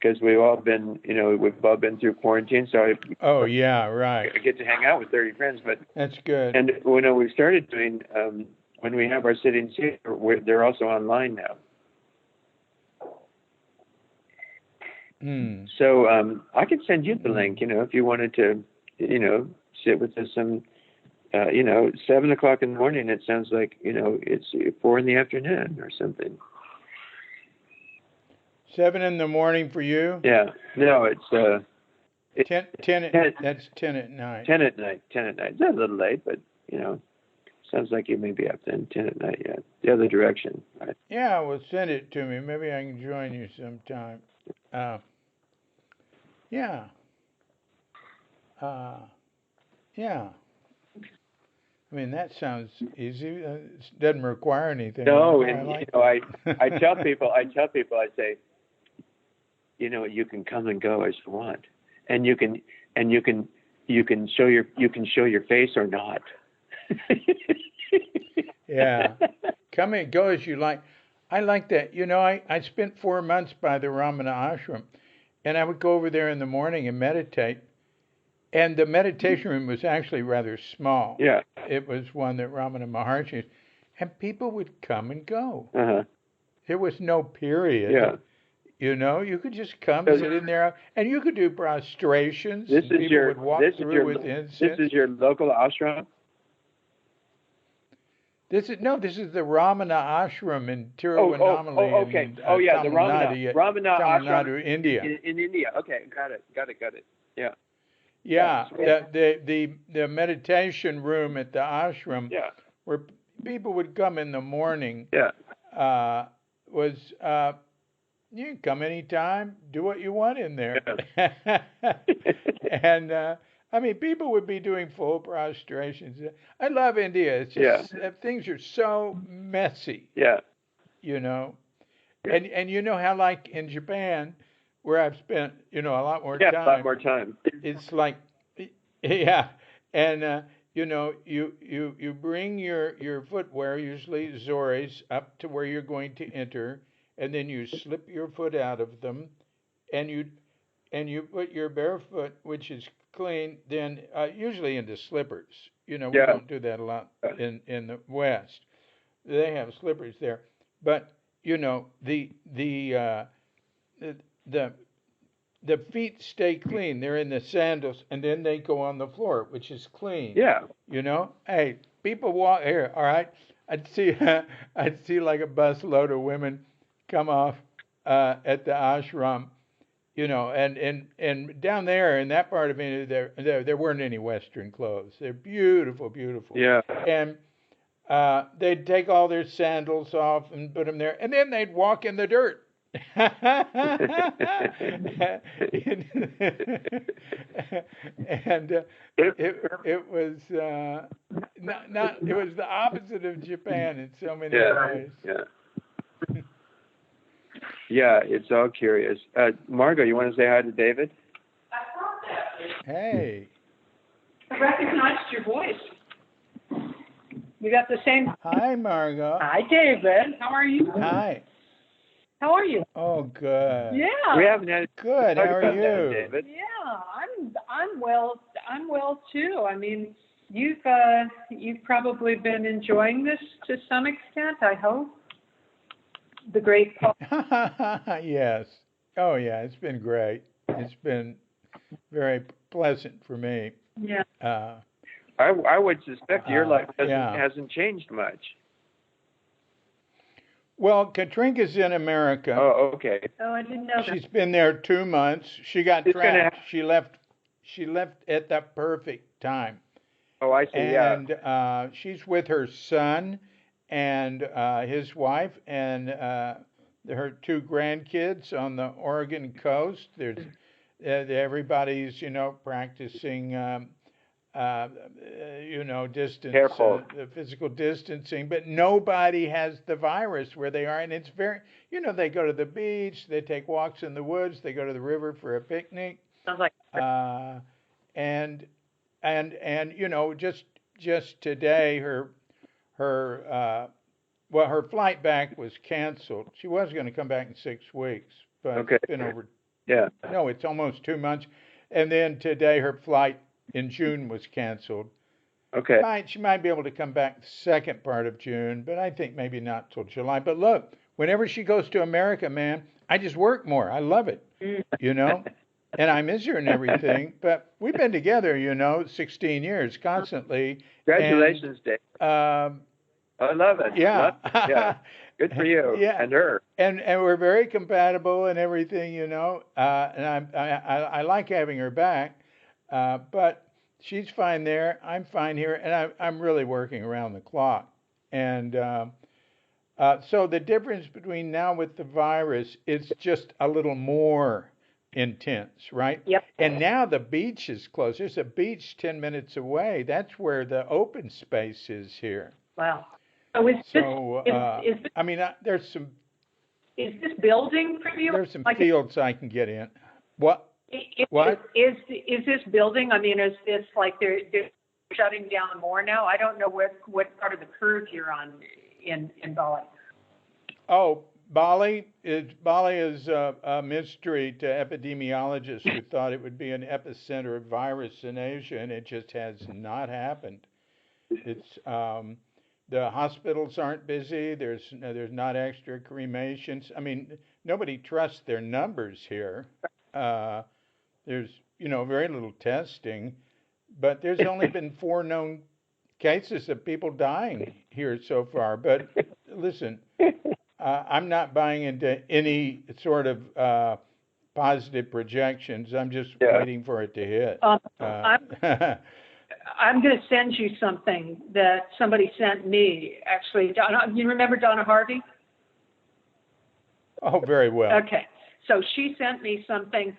[SPEAKER 2] because we've all been through quarantine. So
[SPEAKER 1] oh yeah, right.
[SPEAKER 2] I get to hang out with 30 friends, but
[SPEAKER 1] that's good.
[SPEAKER 2] And we started doing when we have our sittings here, they're also online now. So I could send you the link, if you wanted to, sit with us some, 7:00 in the morning. It sounds like, it's 4 in the afternoon or something.
[SPEAKER 1] 7 in the morning for you?
[SPEAKER 2] Yeah. No, it's
[SPEAKER 1] 10 that's 10 at night.
[SPEAKER 2] 10 at night. 10 at night. It's a little late, but sounds like you may be up then. 10 at night. Yeah. The other direction. Right?
[SPEAKER 1] Yeah. Well, send it to me. Maybe I can join you sometime. Yeah. Yeah. I mean, that sounds easy. It doesn't require anything.
[SPEAKER 2] No,
[SPEAKER 1] I
[SPEAKER 2] and
[SPEAKER 1] like
[SPEAKER 2] I tell
[SPEAKER 1] that.
[SPEAKER 2] people, I say, you can come and go as you want, and you can show your face or not.
[SPEAKER 1] Yeah. Come and go as you like. I like that. I spent 4 months by the Ramana ashram, and I would go over there in the morning and meditate. And the meditation room was actually rather small.
[SPEAKER 2] Yeah.
[SPEAKER 1] It was one that Ramana Maharshi used, and people would come and go.
[SPEAKER 2] Uh-huh.
[SPEAKER 1] There was no period.
[SPEAKER 2] Yeah.
[SPEAKER 1] You could just come,
[SPEAKER 2] So
[SPEAKER 1] sit in there, and you could do prostrations,
[SPEAKER 2] this
[SPEAKER 1] and
[SPEAKER 2] is
[SPEAKER 1] people
[SPEAKER 2] your
[SPEAKER 1] would walk
[SPEAKER 2] this is
[SPEAKER 1] through
[SPEAKER 2] your
[SPEAKER 1] with
[SPEAKER 2] this
[SPEAKER 1] incense.
[SPEAKER 2] is your local ashram.
[SPEAKER 1] This is the Ramana ashram in
[SPEAKER 2] Oh,
[SPEAKER 1] Tiruvannamalai
[SPEAKER 2] okay.
[SPEAKER 1] in
[SPEAKER 2] Yeah, the Ramana
[SPEAKER 1] Tamil
[SPEAKER 2] ashram
[SPEAKER 1] Nadu, India.
[SPEAKER 2] in India. Okay, got it. Yeah.
[SPEAKER 1] Yeah,
[SPEAKER 2] Yeah.
[SPEAKER 1] the meditation room at the ashram
[SPEAKER 2] Yeah.
[SPEAKER 1] where people would come in the morning
[SPEAKER 2] Yeah.
[SPEAKER 1] was you can come anytime, do what you want in there.
[SPEAKER 2] Yeah.
[SPEAKER 1] And I mean, people would be doing full prostrations. I love India. It's just things are so messy,
[SPEAKER 2] Yeah.
[SPEAKER 1] And you know how, like in Japan, where I've spent a lot more
[SPEAKER 2] Yeah,
[SPEAKER 1] time.
[SPEAKER 2] a lot more time.
[SPEAKER 1] It's like, yeah, and you bring your footwear, usually zores, up to where you're going to enter, and then you slip your foot out of them, and you put your bare foot, which is clean, then usually into slippers. We don't do that a lot in the West. They have slippers there, but the the the feet stay clean. They're in the sandals, and then they go on the floor, which is clean.
[SPEAKER 2] Yeah.
[SPEAKER 1] Hey, people walk here. All right, I'd see I'd see like a bus load of women come off at the ashram. And down there in that part of India, there weren't any Western clothes. They're beautiful, beautiful.
[SPEAKER 2] Yeah.
[SPEAKER 1] And they'd take all their sandals off and put them there, and then they'd walk in the dirt. And it was not it was the opposite of Japan in so many ways.
[SPEAKER 2] Yeah. Yeah, it's all curious. Margot, you want to say hi to David?
[SPEAKER 3] I thought that.
[SPEAKER 1] Hey.
[SPEAKER 3] I recognized your voice. We got the same.
[SPEAKER 1] Hi, Margot.
[SPEAKER 3] Hi, David. How are you?
[SPEAKER 1] Hi.
[SPEAKER 3] How are you?
[SPEAKER 1] Oh, good.
[SPEAKER 3] Yeah.
[SPEAKER 2] We haven't had
[SPEAKER 1] Good. How are you,
[SPEAKER 2] David?
[SPEAKER 3] Yeah, I'm well. I'm well too. I mean, you've probably been enjoying this to some extent, I hope. The great.
[SPEAKER 1] Yes. Oh, yeah. It's been great. It's been very pleasant for me.
[SPEAKER 3] Yeah.
[SPEAKER 2] I would suspect your life hasn't changed much.
[SPEAKER 1] Well, Katrinka's in America.
[SPEAKER 2] Oh, okay.
[SPEAKER 3] Oh, I didn't know that.
[SPEAKER 1] She's been there 2 months. She got trapped. She left at the perfect time.
[SPEAKER 2] Oh, I see.
[SPEAKER 1] And she's with her son and his wife and her 2 grandkids on the Oregon coast. There's everybody's practicing distance, physical distancing, but nobody has the virus where they are, and it's very, they go to the beach, they take walks in the woods, they go to the river for a picnic.
[SPEAKER 3] Sounds like.
[SPEAKER 1] And just today, her flight back was canceled. She was going to come back in 6 weeks, but it's been over.
[SPEAKER 2] Yeah.
[SPEAKER 1] No, it's almost 2 months, and then today her flight in June was canceled.
[SPEAKER 2] Okay.
[SPEAKER 1] She might be able to come back the second part of June, but I think maybe not till July. But look, whenever she goes to America, man, I just work more. I love it, and I miss her and everything. But we've been together, 16 years constantly.
[SPEAKER 2] Congratulations, Dave. I love it.
[SPEAKER 1] Yeah.
[SPEAKER 2] Yeah. Good for you and her.
[SPEAKER 1] And we're very compatible and everything, and I like having her back. But she's fine there. I'm fine here, and I'm really working around the clock. And so the difference between now with the virus is just a little more intense, right?
[SPEAKER 3] Yep.
[SPEAKER 1] And now the beach is closed. There's a beach 10 minutes away. That's where the open space is here.
[SPEAKER 3] Wow. So
[SPEAKER 1] So, I mean,
[SPEAKER 3] is this building for you?
[SPEAKER 1] there's some fields I can get in. What? What?
[SPEAKER 3] Is this building? I mean, is this like they're shutting down more now? I don't know what part of the curve you're on in Bali.
[SPEAKER 1] Oh, Bali is a mystery to epidemiologists who thought it would be an epicenter of virus in Asia, and it just has not happened. It's the hospitals aren't busy. There's not extra cremations. I mean, nobody trusts their numbers here. There's very little testing, but there's only been 4 known cases of people dying here so far. But listen, I'm not buying into any sort of positive projections. I'm just waiting for it to hit.
[SPEAKER 3] I'm going to send you something that somebody sent me. Actually, Donna, you remember Donna Harvey?
[SPEAKER 1] Oh, very well.
[SPEAKER 3] Okay. So she sent me something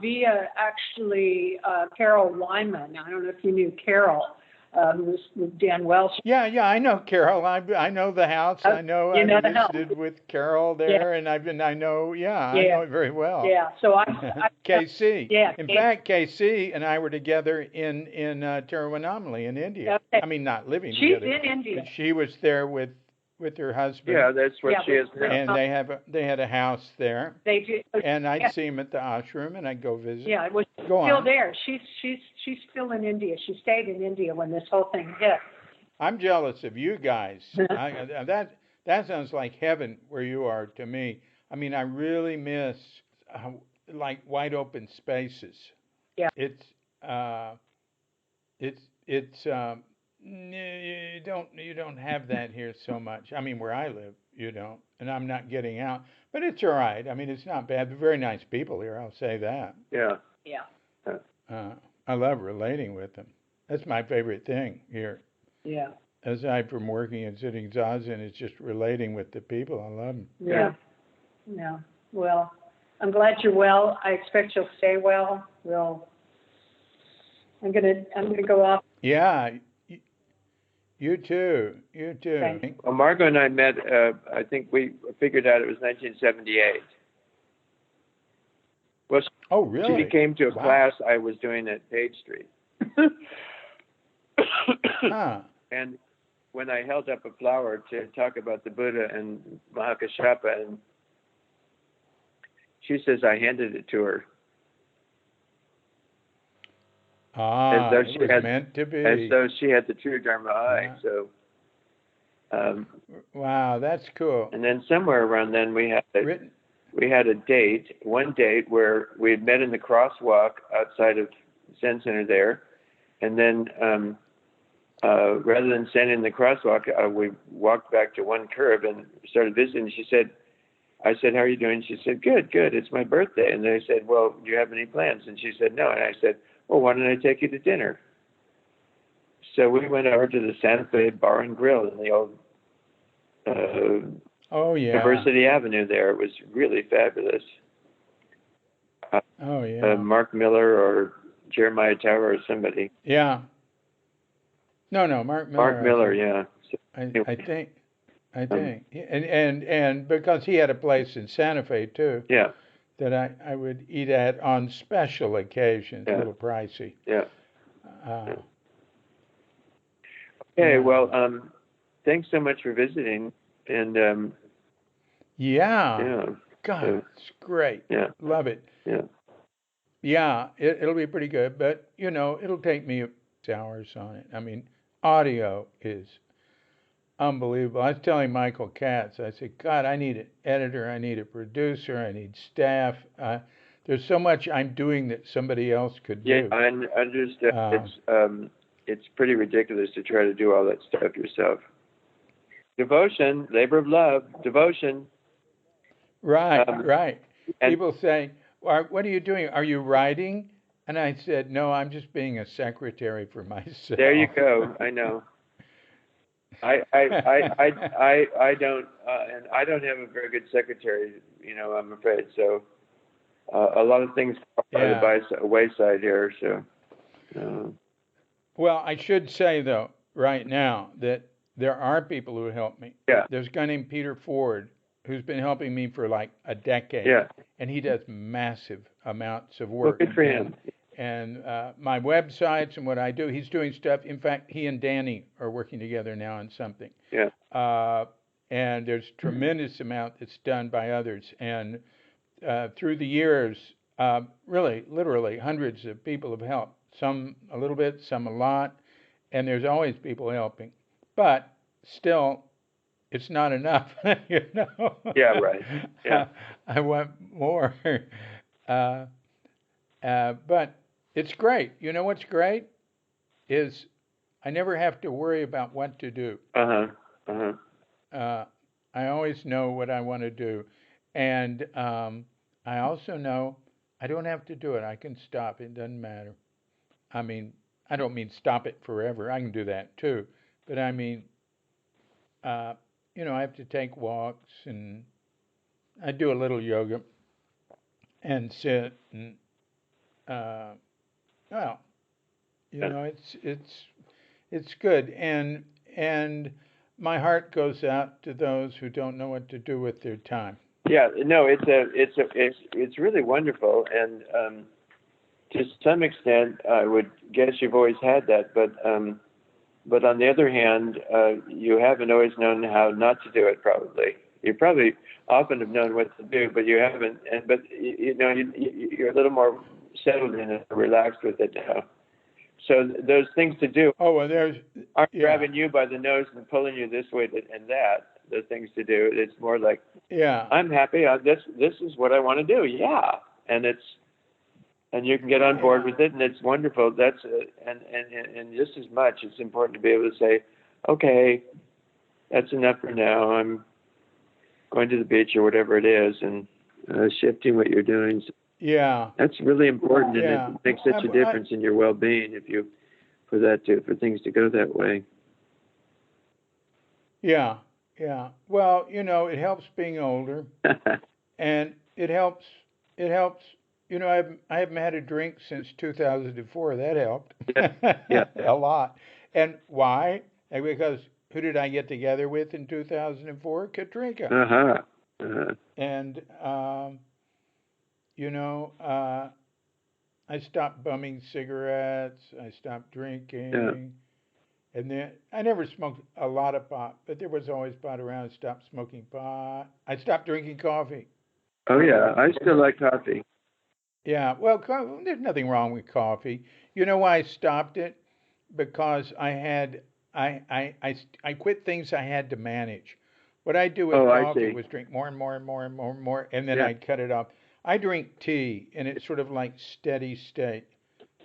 [SPEAKER 3] via actually Carol Wyman. I don't know if you knew Carol, who was with Dan Welsh.
[SPEAKER 1] Yeah, I know Carol. I know the house. I know I visited with Carol there, and I know it very well.
[SPEAKER 3] Yeah. So
[SPEAKER 1] KC.
[SPEAKER 3] Yeah.
[SPEAKER 1] In fact, KC and I were together in Tiruvannamalai in India.
[SPEAKER 3] Okay.
[SPEAKER 1] I mean, not living
[SPEAKER 3] She's
[SPEAKER 1] together.
[SPEAKER 3] She's in India.
[SPEAKER 1] But she was there with her husband.
[SPEAKER 2] Yeah, that's what she is now.
[SPEAKER 1] And they had a house there.
[SPEAKER 3] They do.
[SPEAKER 1] And I'd see him at the ashram, and I'd go visit.
[SPEAKER 3] Yeah, it was
[SPEAKER 1] Go
[SPEAKER 3] still
[SPEAKER 1] on.
[SPEAKER 3] there. She's still in India. She stayed in India when this whole thing hit.
[SPEAKER 1] I'm jealous of you guys. That sounds like heaven where you are to me. I mean, I really miss like wide open spaces.
[SPEAKER 3] Yeah.
[SPEAKER 1] It's you don't have that here so much. I mean, where I live, you don't, and I'm not getting out. But it's all right. I mean, it's not bad. They're very nice people here. I'll say that.
[SPEAKER 2] Yeah.
[SPEAKER 1] I love relating with them. That's my favorite thing here.
[SPEAKER 3] Yeah.
[SPEAKER 1] Aside from working and sitting zazen, it's just relating with the people. I love them.
[SPEAKER 3] Yeah. Well, I'm glad you're well. I expect you'll stay well. I'm gonna go off.
[SPEAKER 1] Yeah. You too.
[SPEAKER 3] Okay.
[SPEAKER 2] Well, Margot and I met. I think we figured out it was 1978. Well,
[SPEAKER 1] oh, really?
[SPEAKER 2] She came to a class I was doing at Page Street. And when I held up a flower to talk about the Buddha and Mahakashapa, and she says I handed it to her.
[SPEAKER 1] As though she had meant to be.
[SPEAKER 2] As though she had the true Dharma eye. So.
[SPEAKER 1] Wow, that's cool.
[SPEAKER 2] And then somewhere around then we had a date, one date where we had met in the crosswalk outside of Zen Center there, and then rather than standing in the crosswalk, we walked back to one curb and started visiting. I said, how are you doing? She said, good. It's my birthday. And then I said, well, do you have any plans? And she said, no. And I said, well, why don't I take you to dinner? So we went over to the Santa Fe Bar and Grill in the old University Avenue there. It was really fabulous. Mark Miller or Jeremiah Tower or somebody.
[SPEAKER 1] Yeah. No, Mark Miller.
[SPEAKER 2] Mark Miller, yeah.
[SPEAKER 1] I think. And because he had a place in Santa Fe too.
[SPEAKER 2] Yeah.
[SPEAKER 1] That I would eat at on special occasions, a little pricey.
[SPEAKER 2] Yeah. Okay, well, thanks so much for visiting. And
[SPEAKER 1] God, it's great.
[SPEAKER 2] Yeah.
[SPEAKER 1] Love it.
[SPEAKER 2] Yeah.
[SPEAKER 1] Yeah, it'll be pretty good, but it'll take me hours on it. I mean, audio is unbelievable. I was telling Michael Katz, I said, God, I need an editor, I need a producer, I need staff. There's so much I'm doing that somebody else could do.
[SPEAKER 2] Yeah, I understand. It's pretty ridiculous to try to do all that stuff yourself. Devotion, labor of love, devotion.
[SPEAKER 1] Right. People say, what are you doing? Are you writing? And I said, no, I'm just being a secretary for myself.
[SPEAKER 2] There you go. I know. I don't, and I don't have a very good secretary, I'm afraid. So a lot of things fall by
[SPEAKER 1] Yeah.
[SPEAKER 2] the wayside here. So,
[SPEAKER 1] Well, I should say though, right now, that there are people who help me.
[SPEAKER 2] yeah,
[SPEAKER 1] There's a guy named Peter Ford who's been helping me for like a decade,
[SPEAKER 2] yeah.
[SPEAKER 1] and he does massive amounts of
[SPEAKER 2] Well,
[SPEAKER 1] work.
[SPEAKER 2] good for him.
[SPEAKER 1] And my websites and what I do, he's doing stuff. In fact, he and Danny are working together now on something.
[SPEAKER 2] Yeah.
[SPEAKER 1] And there's tremendous amount that's done by others. And through the years, really, literally, hundreds of people have helped. Some a little bit, some a lot, and there's always people helping. But still, it's not enough, you know.
[SPEAKER 2] Yeah, right. Yeah.
[SPEAKER 1] I want more. Uh, but it's great. You know what's great is I never have to worry about what to do. Uh, I always know what I want to do, and I also know I don't have to do it. I can stop. It doesn't matter. I mean, I don't mean stop it forever. I can do that too, but I mean, uh, I have to take walks and I do a little yoga and sit and uh, well, it's good and my heart goes out to those who don't know what to do with their time.
[SPEAKER 2] Yeah. No, it's really wonderful, and to some extent, I would guess you've always had that, but on the other hand, you haven't always known how not to do it. Probably you probably often have known what to do, but you haven't. But you're a little more settled in it, relaxed with it now. So those things to do aren't grabbing you by the nose and pulling you this way and that. The things to do. It's more like, I'm happy. This is what I want to do. Yeah, and you can get on board with it, and it's wonderful. That's and just as much, it's important to be able to say, okay, that's enough for now. I'm going to the beach or whatever it is, and shifting what you're doing.
[SPEAKER 1] Yeah,
[SPEAKER 2] that's really important, and it makes such a difference in your well-being for things to go that way.
[SPEAKER 1] Yeah. Yeah. Well, it helps being older, and it helps. It helps. I haven't had a drink since 2004. That helped.
[SPEAKER 2] Yeah.
[SPEAKER 1] A lot. And why? Because who did I get together with in 2004? Katrinka. And I stopped bumming cigarettes. I stopped drinking.
[SPEAKER 2] Yeah.
[SPEAKER 1] And then I never smoked a lot of pot, but there was always pot around. I stopped smoking pot. I stopped drinking coffee.
[SPEAKER 2] Oh yeah, I still like coffee.
[SPEAKER 1] Yeah, well, there's nothing wrong with coffee. You know why I stopped it? Because I quit things I had to manage. What I do with coffee was drink more and more and more and more and more, and then I'd cut it off. I drink tea, and it's sort of like steady state.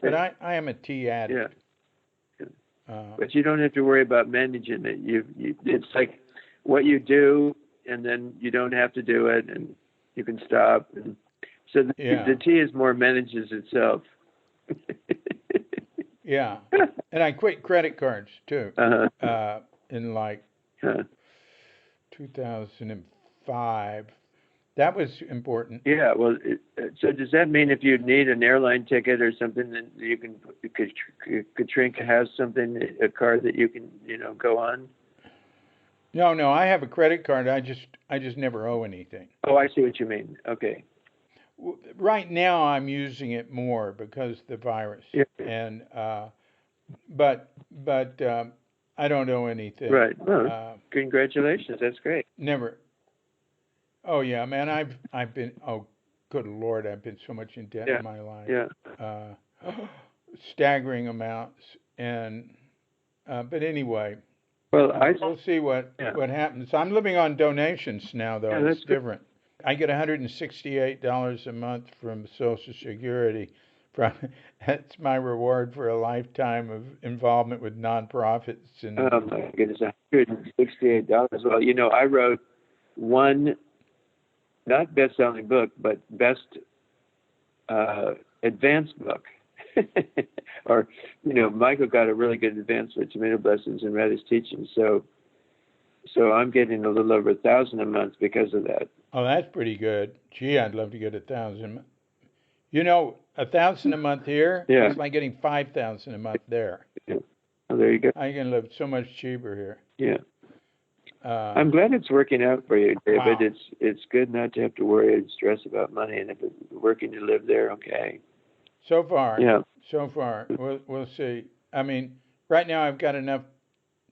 [SPEAKER 1] But I am a tea addict.
[SPEAKER 2] Yeah. But you don't have to worry about managing it. It's like what you do, and then you don't have to do it, and you can stop. And so the tea is more manages itself.
[SPEAKER 1] Yeah, and I quit credit cards too. In like 2005. That was important.
[SPEAKER 2] Yeah, well, so does that mean if you need an airline ticket or something, then Katrinka has something, a card that you can, go on?
[SPEAKER 1] No, I have a credit card. I just never owe anything.
[SPEAKER 2] Oh, I see what you mean. Okay.
[SPEAKER 1] Right now, I'm using it more because of the virus.
[SPEAKER 2] Yeah.
[SPEAKER 1] And but I don't owe anything.
[SPEAKER 2] Right. Well, congratulations. That's great.
[SPEAKER 1] Never. Oh yeah, man. I've been. Oh, good Lord, I've been so much in debt in my life.
[SPEAKER 2] Yeah.
[SPEAKER 1] Staggering amounts. And but anyway.
[SPEAKER 2] Well,
[SPEAKER 1] we'll see what happens. I'm living on donations now, though. It's different. I get $168 a month from Social Security. That's my reward for a lifetime of involvement with nonprofits. And
[SPEAKER 2] oh my goodness, $168. Well, I wrote one, not best-selling book, but best advanced book. Or, Michael got a really good advance with Tomato Blessings and Radish teaching. So I'm getting a little over 1,000 a month because of that.
[SPEAKER 1] Oh, that's pretty good. Gee, I'd love to get 1,000. You know, 1,000 a month here
[SPEAKER 2] Yeah.
[SPEAKER 1] is like getting 5,000 a month there.
[SPEAKER 2] Yeah. Oh, there you go.
[SPEAKER 1] I can live so much cheaper here.
[SPEAKER 2] Yeah. I'm glad it's working out for you, David.
[SPEAKER 1] Wow.
[SPEAKER 2] It's good not to have to worry and stress about money, and if it's working to live there, okay.
[SPEAKER 1] So far,
[SPEAKER 2] Yeah.
[SPEAKER 1] so far, we'll see. I mean, right now I've got enough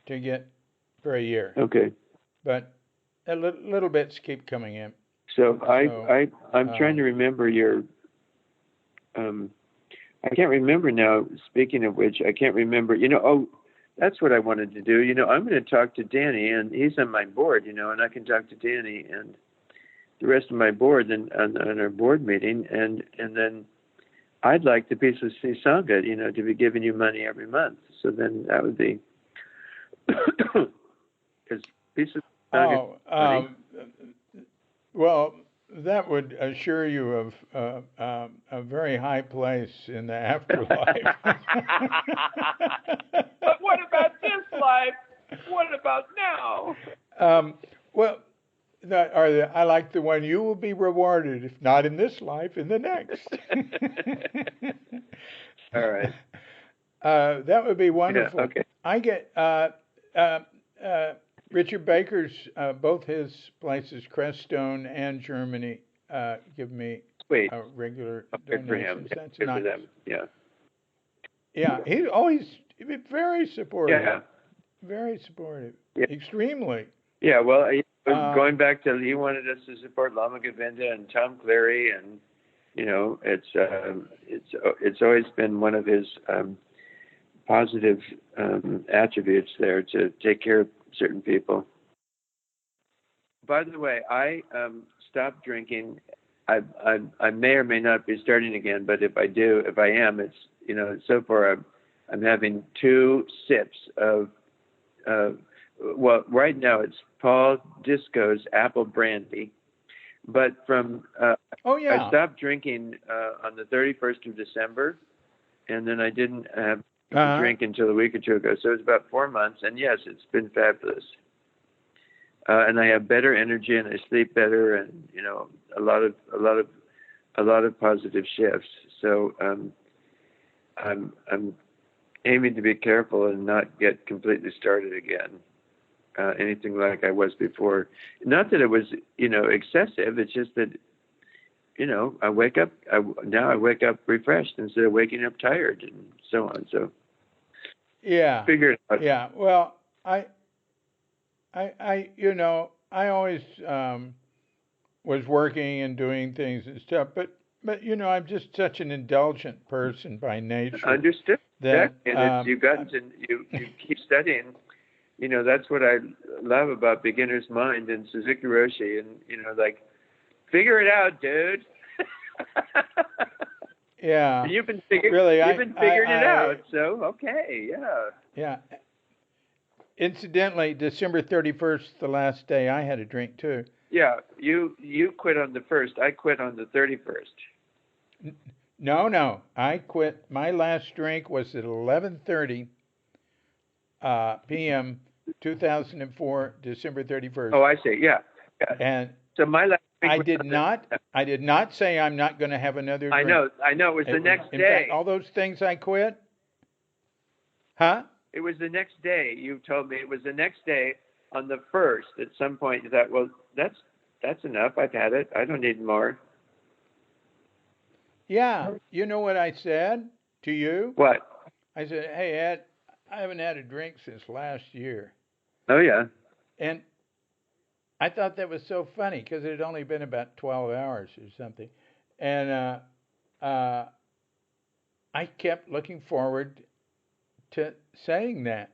[SPEAKER 1] to get for a year,
[SPEAKER 2] Okay.
[SPEAKER 1] but little bits keep coming in.
[SPEAKER 2] So
[SPEAKER 1] So,
[SPEAKER 2] I'm trying to remember your. I can't remember now. Speaking of which, I can't remember. Oh, that's what I wanted to do. I'm going to talk to Danny, and he's on my board. And I can talk to Danny and the rest of my board and on our board meeting, and then I'd like the Peace of Sea Sangha, to be giving you money every month. So then that would be because Peace of Sea Sangha.
[SPEAKER 1] oh, well, that would assure you of a very high place in the afterlife.
[SPEAKER 2] But what about this life? What about now?
[SPEAKER 1] Well, I like the one you will be rewarded, if not in this life, in the next.
[SPEAKER 2] All right.
[SPEAKER 1] That would be wonderful.
[SPEAKER 2] Yeah, okay.
[SPEAKER 1] I get Richard Baker's, both his places, Crestone and Germany, give me
[SPEAKER 2] Sweet.
[SPEAKER 1] regular
[SPEAKER 2] Good for him.
[SPEAKER 1] donations. That's
[SPEAKER 2] Good
[SPEAKER 1] nice.
[SPEAKER 2] for them. Yeah.
[SPEAKER 1] Yeah, he's always very supportive.
[SPEAKER 2] Yeah.
[SPEAKER 1] Very supportive.
[SPEAKER 2] Yeah.
[SPEAKER 1] Extremely.
[SPEAKER 2] Yeah. Well, going back to, he wanted us to support Lama Govinda and Tom Cleary, and it's always been one of his positive attributes there to take care of certain people. By the way, I stopped drinking. I may or may not be starting again, but if I am, it's so far I'm having 2 sips of well, right now it's Paul Disco's apple brandy, but from
[SPEAKER 1] Oh yeah.
[SPEAKER 2] I stopped drinking on the 31st of December, and then I didn't have to drink until a week or 2 ago. So it's about 4 months, and yes, it's been fabulous. And I have better energy, and I sleep better, and a lot of positive shifts. So I'm aiming to be careful and not get completely started again. Anything like I was before. Not that it was excessive. It's just that I wake up. Now I wake up refreshed instead of waking up tired, and so on. So
[SPEAKER 1] yeah,
[SPEAKER 2] figure it out.
[SPEAKER 1] Yeah. Well, I always was working and doing things and stuff, but I'm just such an indulgent person by nature.
[SPEAKER 2] Understood.
[SPEAKER 1] That
[SPEAKER 2] and you keep studying. That's what I love about Beginner's Mind and Suzuki Roshi, and figure it out, dude.
[SPEAKER 1] Yeah.
[SPEAKER 2] You've been figuring it out, so okay, yeah.
[SPEAKER 1] Yeah. Incidentally, December 31st, the last day I had a drink too.
[SPEAKER 2] Yeah, you quit on the 1st. I quit on the 31st.
[SPEAKER 1] No, I quit. My last drink was at 11:30 p.m. 2004, December 31st.
[SPEAKER 2] Oh, I see. Yeah.
[SPEAKER 1] And
[SPEAKER 2] so my last drink
[SPEAKER 1] I did not say I'm not going to have another drink.
[SPEAKER 2] I know. It was the next day.
[SPEAKER 1] In fact, all those things I quit. Huh?
[SPEAKER 2] It was the next day. You told me it was the next day on the 1st. At some point, you thought, well, that's enough. I've had it. I don't need more.
[SPEAKER 1] Yeah. You know what I said to you?
[SPEAKER 2] What?
[SPEAKER 1] I said, hey, Ed, I haven't had a drink since last year.
[SPEAKER 2] Oh, yeah.
[SPEAKER 1] And I thought that was so funny because it had only been about 12 hours or something. And I kept looking forward to saying that.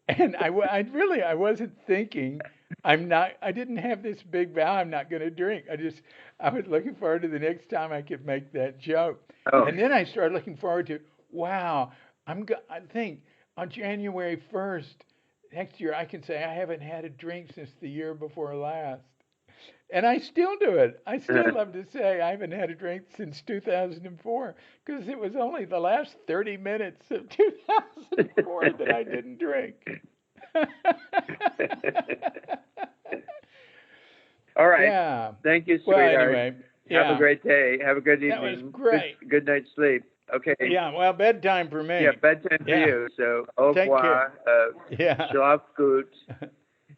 [SPEAKER 1] And I wasn't thinking, I didn't have this big vow, I'm not going to drink. I was looking forward to the next time I could make that joke.
[SPEAKER 2] Oh.
[SPEAKER 1] And then I started looking forward to, wow, I think on January 1st, next year, I can say I haven't had a drink since the year before last. And I still do it. I still love to say I haven't had a drink since 2004 because it was only the last 30 minutes of 2004 that I didn't drink.
[SPEAKER 2] All right.
[SPEAKER 1] Yeah.
[SPEAKER 2] Thank you,
[SPEAKER 1] Well,
[SPEAKER 2] sweetheart.
[SPEAKER 1] anyway,
[SPEAKER 2] Have a
[SPEAKER 1] Yeah,
[SPEAKER 2] great day. Have a good
[SPEAKER 1] that was
[SPEAKER 2] evening.
[SPEAKER 1] great.
[SPEAKER 2] Good night's sleep. Okay.
[SPEAKER 1] Yeah, well, bedtime for me.
[SPEAKER 2] Yeah, bedtime for
[SPEAKER 1] Yeah,
[SPEAKER 2] you. So, au
[SPEAKER 1] take care.
[SPEAKER 2] revoir.
[SPEAKER 1] Yeah,
[SPEAKER 2] Schlaf gut.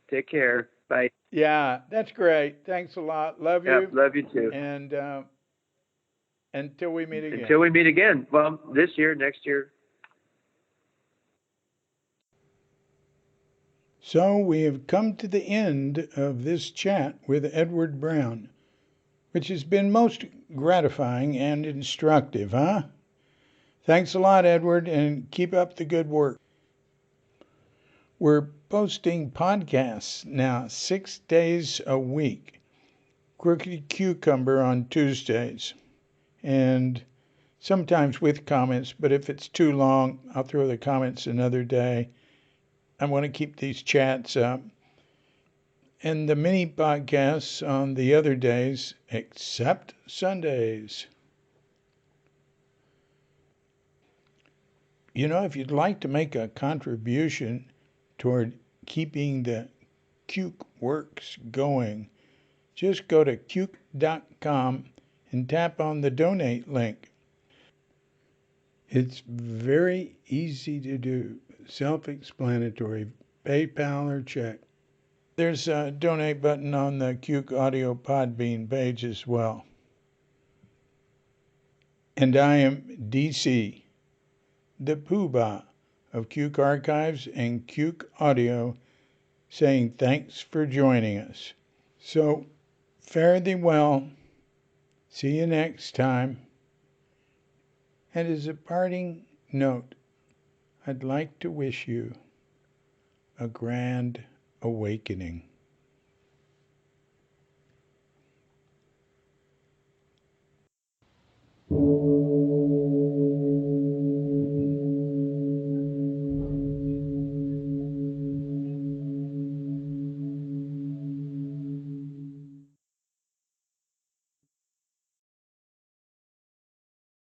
[SPEAKER 2] Take care. Bye.
[SPEAKER 1] yeah, that's great. Thanks a lot. Love
[SPEAKER 2] Yeah,
[SPEAKER 1] you.
[SPEAKER 2] love you too.
[SPEAKER 1] And until we meet again.
[SPEAKER 2] Until we meet again. Well, this year, next year.
[SPEAKER 1] So we have come to the end of this chat with Edward Brown, which has been most gratifying and instructive, huh? Thanks a lot, Edward, and keep up the good work. We're posting podcasts now 6 days a week. Crooked Cucumber on Tuesdays, and sometimes with comments, but if it's too long, I'll throw the comments another day. I want to keep these chats up. And the mini podcasts on the other days, except Sundays. You know, if you'd like to make a contribution toward keeping the Cuke Works going, just go to cuke.com and tap on the donate link. It's very easy to do, self-explanatory, PayPal or check. There's a donate button on the Cuke Audio Podbean page as well. And I am DC, the poobah of Cuke Archives and Cuke Audio, saying thanks for joining us. So, fare thee well. See you next time. And as a parting note, I'd like to wish you a grand awakening.